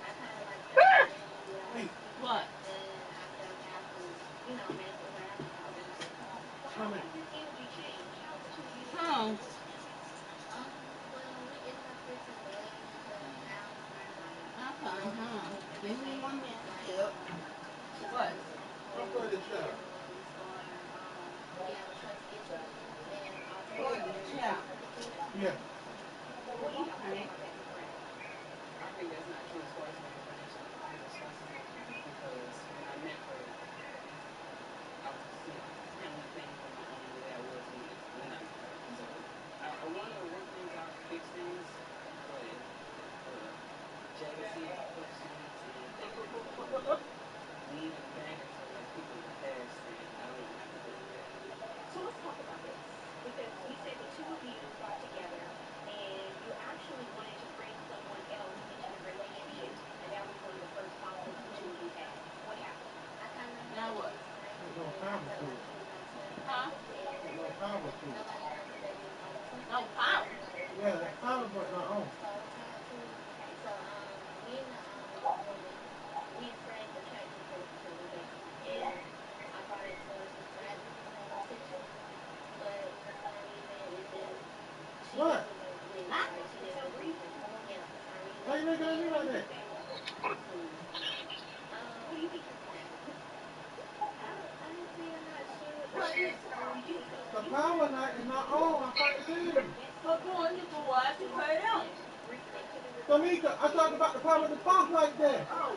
I kind of like felt the energy out. What? And I felt after, mess with her after talking to her. So how did this energy change? How did the two of you? How? Well, we ended up drifting away, but now we're kind of like. Okay, give me 1 minute. Yep. What? I'm going to chat. We have trust issues and also. Yeah. Yeah. What do you have to say about that, Miss Bradley? I think that's not true as far as being financially irresponsible, because when I met her, I was, handling things on my own the way I was when I met her. So I want to work things out, fix things, but jealousy, questions, and thinking leaving the bag until like people in the past, and I don't want to have to go through that. So let's talk about this, because you said the two of you got together and you actually wanted to bring someone else into the relationship, and that was one of the first conflicts the two of you had. What happened? I kind of Now what? There's no power to it. Huh? There's no power to it. No power. Yeah, there's power, but not on. Okay, so me and the woman, we are friends attracted to each other basically, and I brought it towards Miss Bradley's attention, but for some reason it just she What? just wasn't with it. Like she just wasn't with it. Yeah, for some reason. Why you looking at me like that? What do you think is wrong? Honestly, I'm not sure. The power night is not on. I'm trying to tell you. But doing this for why she paid out. Tamika, I talked about the power of the pump like that. Oh.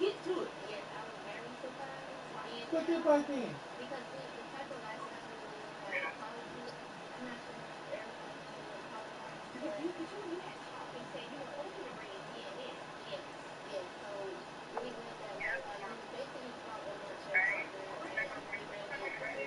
Get to it. Yes, I was very surprised. Put this back in. Because the type of lifestyle we live, like politics, I'm not sure if everybody knows what politics, but the two of you had talked and said you were open to bringing people in. Yes, yes. So we lived that lifestyle. We basically brought a bunch of partners and we rented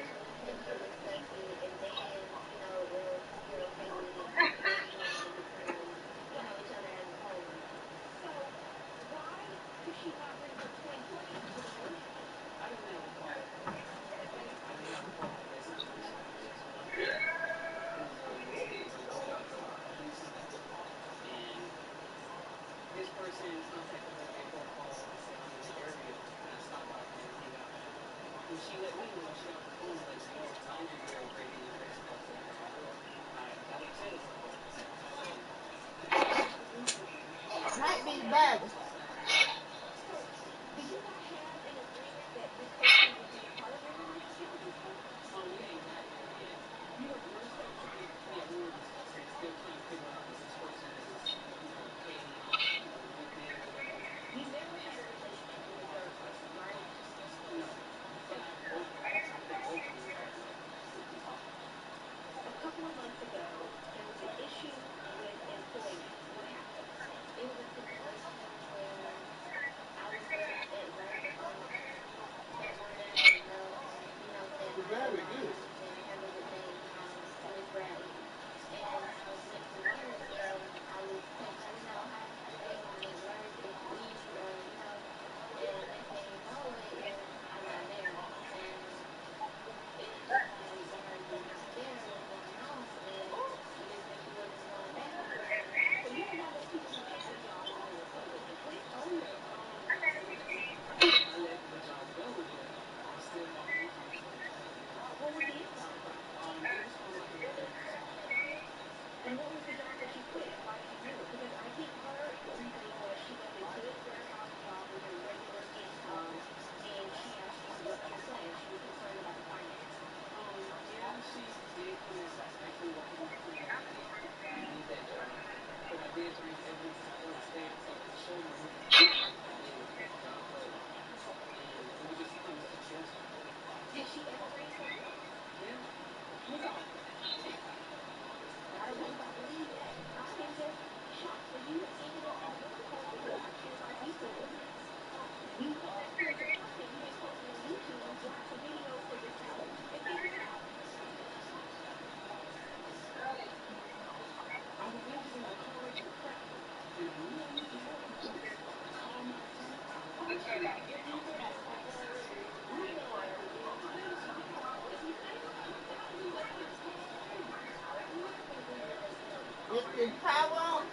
Is the power on?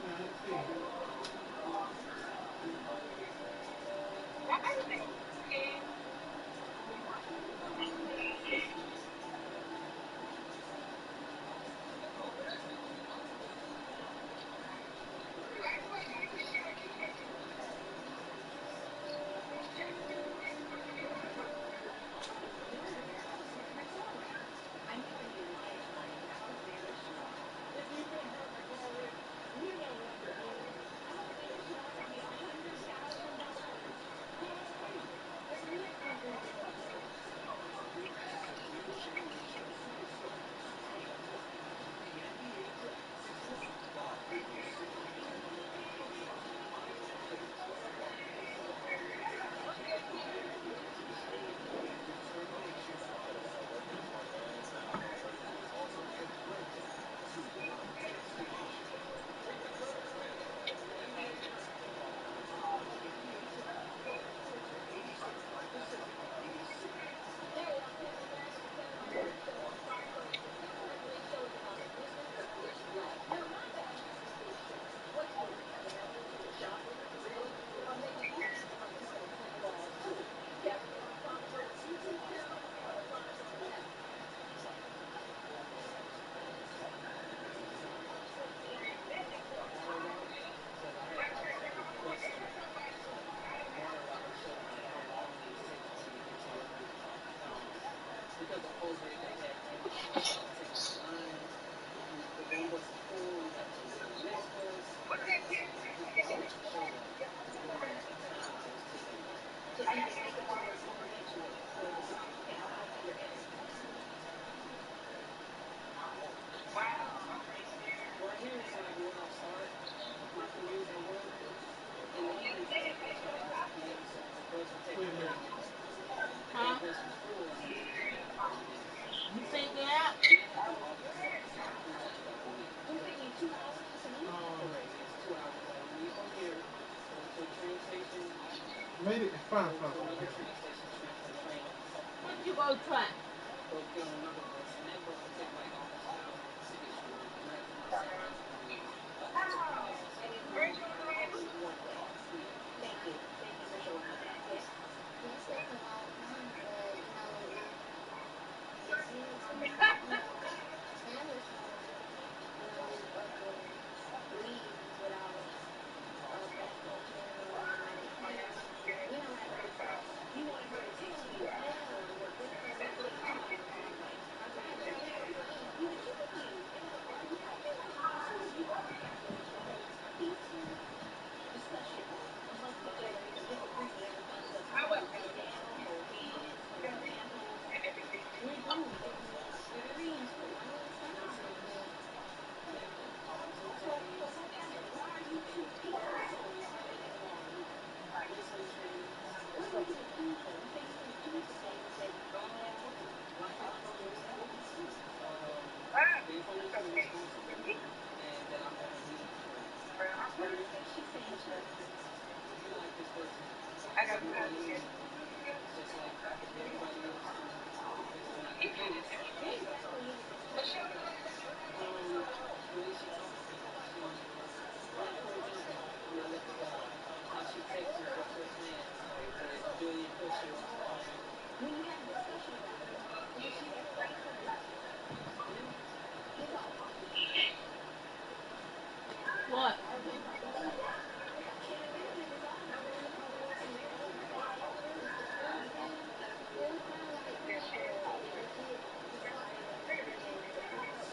Let's see. Because the whole grade they had taken line, the one bus is full, we have to wait for the next bus. Y'all didn't show up during the time I was taking it. To even make it to where you were meant to wait for the sign. Okay, I'll call your ass. Right here is like where I start my commute at work. In the evening time, I start at 5 p.m. So the bus will take 30 minutes. Huh? The bus was full, so it took about 30 minutes. You think it out? I'm thinking 2 hours to me. Correct, yes, 2 hours. I would leave from here, go to a train station, Made it fine, go to another train station, transfer the train. What you go try? Go get on another bus, and that bus will take like almost an hour to get you there. And I have to do the same thing for coming in. One way. Yeah. Thank you. Thank you for showing me that. Yes. Yes, they have a lot of fun, but you know, if you Sanders knows it, you know, leave without back hotel or like we don't have any friends. You wanted her to text me. Yeah, we don't have any friends. I'd rather have a friend. You would keep it you. And I feel like you all have a peaceful discussion amongst each other and disagree with everything. But I would lay down, hold hands, hold candles. We do. It's peaceful. I understand. So what happened? Why are you two people so silent and quiet? What are we gonna do though? You say you're gonna do something that you don't have to do. Why can't I go do something? They hold me responsible and that I'm gonna leave early. What is that she saying to you? You like this person. You're gonna leave. Just like everybody else do. Because I'm not the case. What exactly is this question? The way she talks to me. Like for example, I'm not looking for how she texts me for first glance with a billion questions. When you have a discussion about it, does she explain her reasons? Give up. What? I can't imagine if I was going to the bus and they were like that. It was kind of like that, but it did decide at the end to pick up though.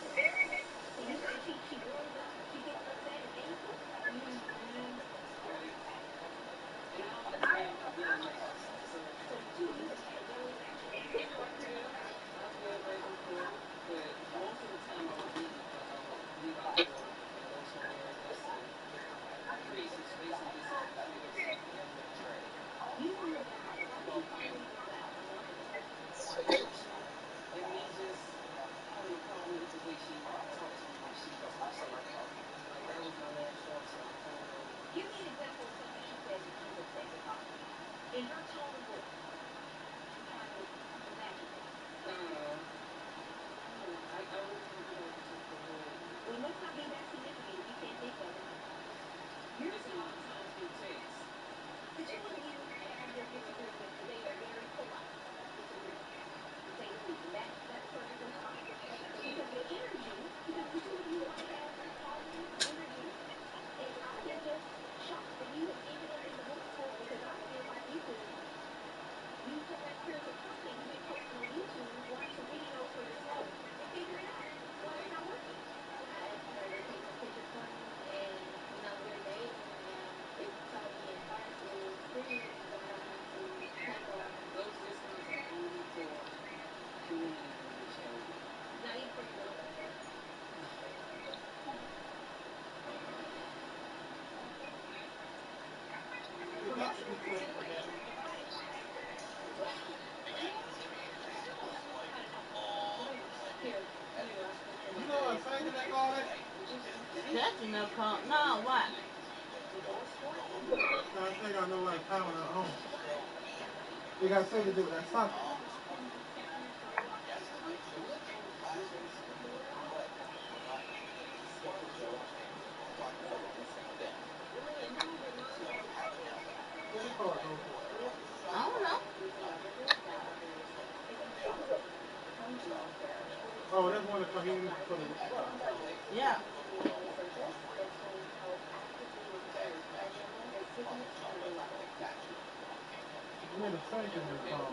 So you say she grows up, she gets upset and angry? Yeah. And I don't understand her being like that. So two, you have had no interaction. I've been right before, but most of the time I would leave. Like I would leave out the door and go somewhere that's safe. Create some space and distance between us and the track. You know that a lot of people think that I love her personally, and me just having a problem with the way she talks to me when she doesn't say that. Like that was my last straw, so I told her. Give me an example of something she said that you was upset with. In her tone of voice. She kind of dramatic. like here's a content you've been posting on YouTube, watch some videos for yourself, and figure it out why it's not working. They take some pictures from you, and they're dating, and they tell me advice is free, so I don't have to take them. Those discounts are only for community members, so Not even for you. You know what saying they call it? That's enough call. No, what? No, I think I know like pound at home. You got something to do with that soccer. What the card go for? I don't know. Oh, that's one that he used for the. Yeah. Yeah, the same thing they call.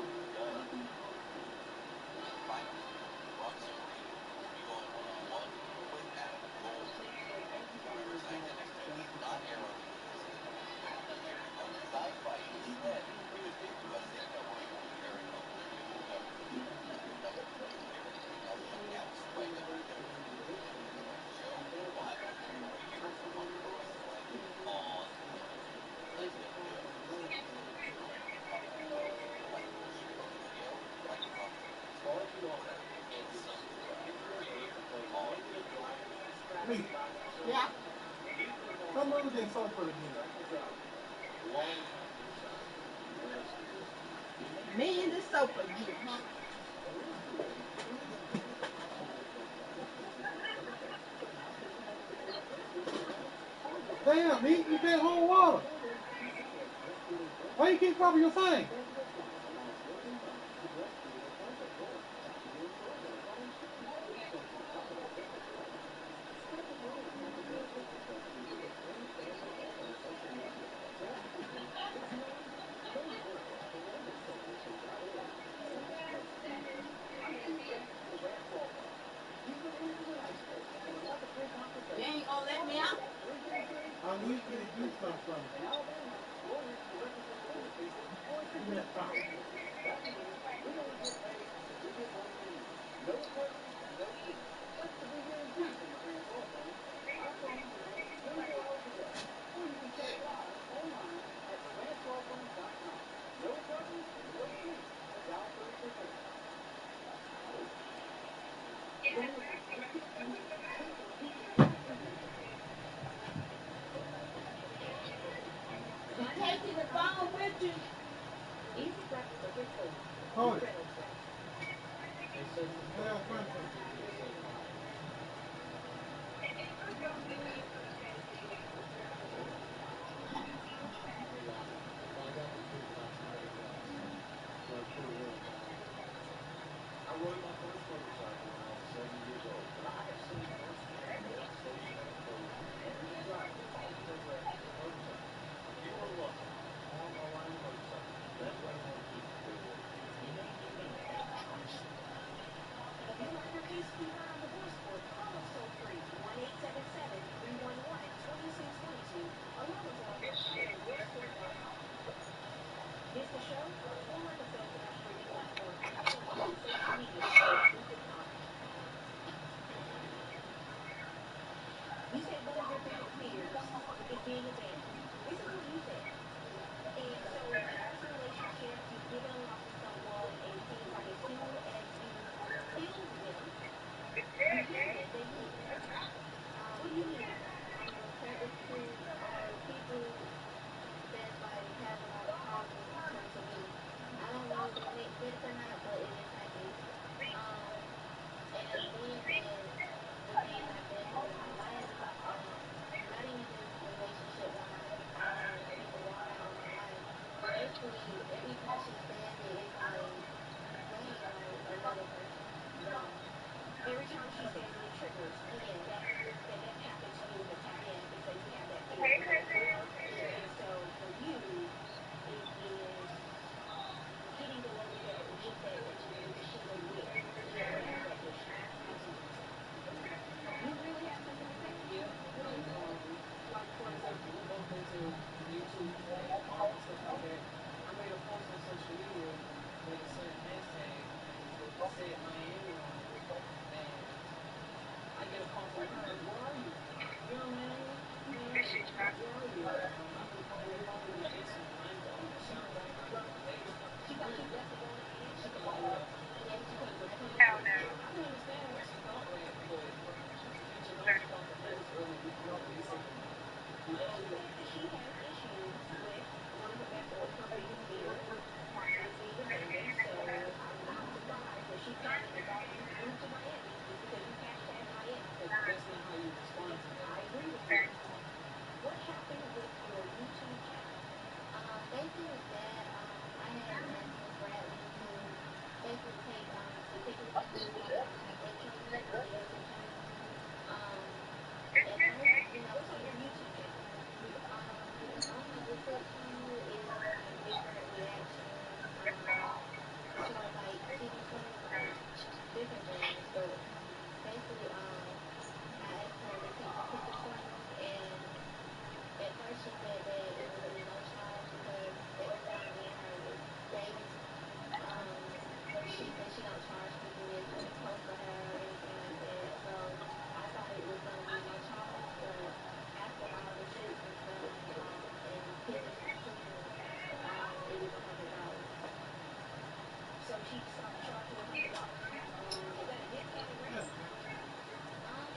Me. Yeah. Come over there, sofa again. Me and the sofa again, huh? Damn, you can't hold water. Why you keep rubbing your thing? You ain't gonna let me out? I need you to do something for me. Give me that towel. You taking the phone with you? Hold it. Yeah, fine. If you like your case to be heard on the voice board, call us toll free 1-877-318-3738.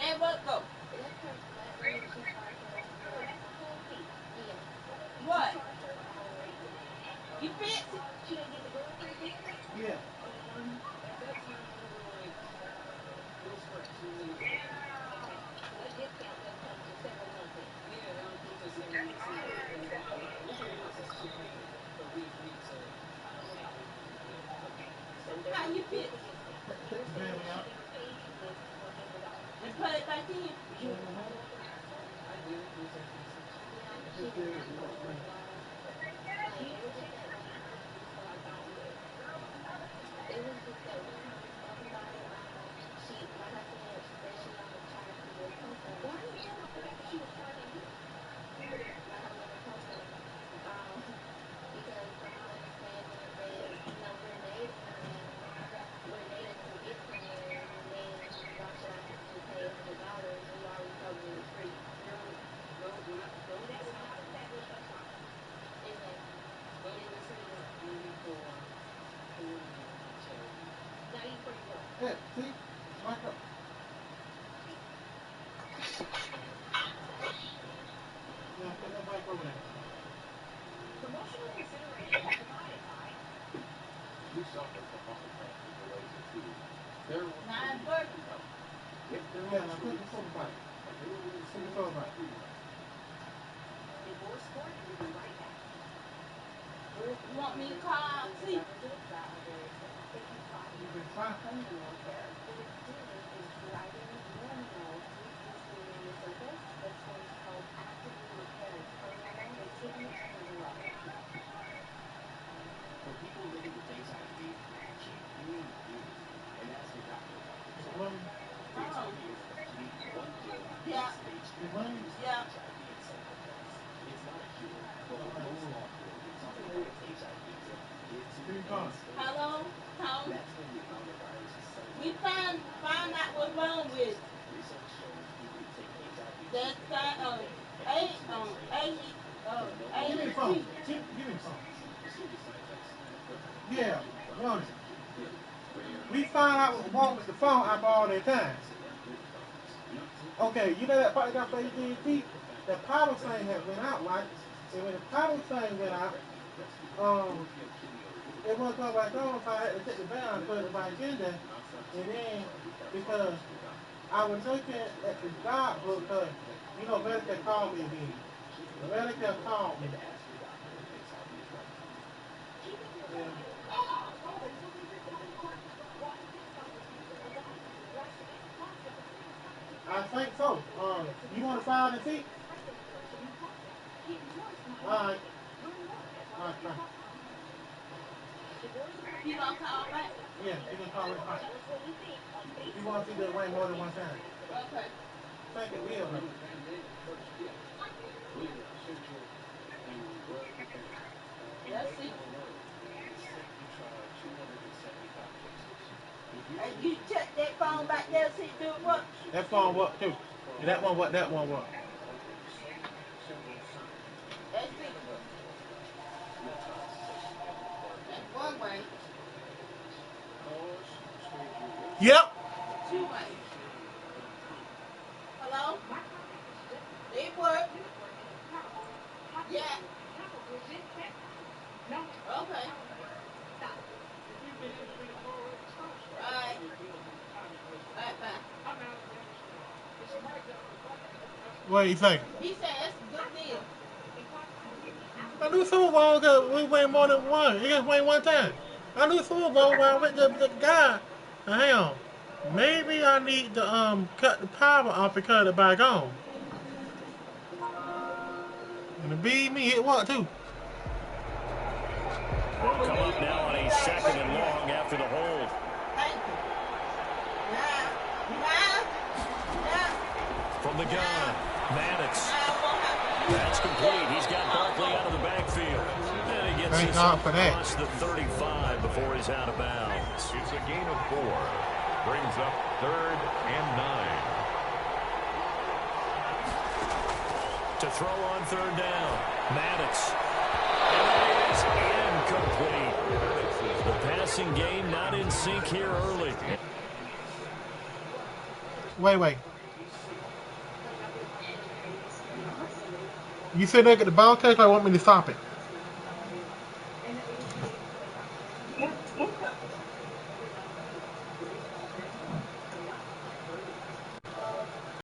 And what go? What? You fix it? Yeah. How you fix it? Take the baby out. And put it back in? Just do it. You don't bring it. Yeah, see? Smack up. Now put that back over there. Promotional consideration provided by. We suffer from multitasking delays at food. There will 9:30. if there Yeah, now was put the soda back. Put the soda back. Divorce Court will be right back. You want me to call see? If you find You've been trying. hormonal care, what it's doing is driving hormonal pre-existing in the surface that's going to help actively repair hormonal that's hitting its normal level. For people living with HIV, keep being you and ask your doctor about it. Is it running? HIV is a complete one-pill, Yeah. late-stage Is it running? Yeah. HIV encephalitis. It's not a cure, but with most law authorities talking about HIV, it's Who's on? Hello? Tom? that's when we found the virus is so We find out what's wrong with it. research shows people who take HIV That's got Give me the phone. Give me the phone. Yeah, run it. We find out what's wrong with the phone after all that time. Okay, you know that part got for AT&T? The power thing had went out, right? And when the power thing went out, it wouldn't come back on, so I had to take the bell and put it back in there. And then, because I was looking at the job book, because, you know, Medicare called me again. Medicare called me. Yeah. I think so. You want to find and see? Alright. Alright, fine. You gonna call back? Yeah, you can call it back. You want to see the way more than one time. Okay. I think it will, though. Let's see. And you check that phone back there, see it do what? That phone work too. And that one work, that one work. Let's see. That's one way. Yep. Two ways. Hello? It work. Yeah. Okay. Right. Right, bye. What do you think? He said it's a good deal. I knew Super Bowl because we win more than one. He just win one time. I knew Super Bowl when I went to the guy Now, hang on. Maybe I need to cut the power off and cut it back on. And the beat me hit what too? They'll come up now on a 2nd and long after the hold. From the gun, Maddox. That's complete. He's got Barkley out of the backfield. And he gets Thank this God for that. across the 35 before he's out of bounds. It's a gain of 4. Brings up 3rd and 9. To throw on 3rd down, Maddox. And it is incomplete. The passing game not in sync here early. Wait. You said they get the ball catch, or want me to stop it?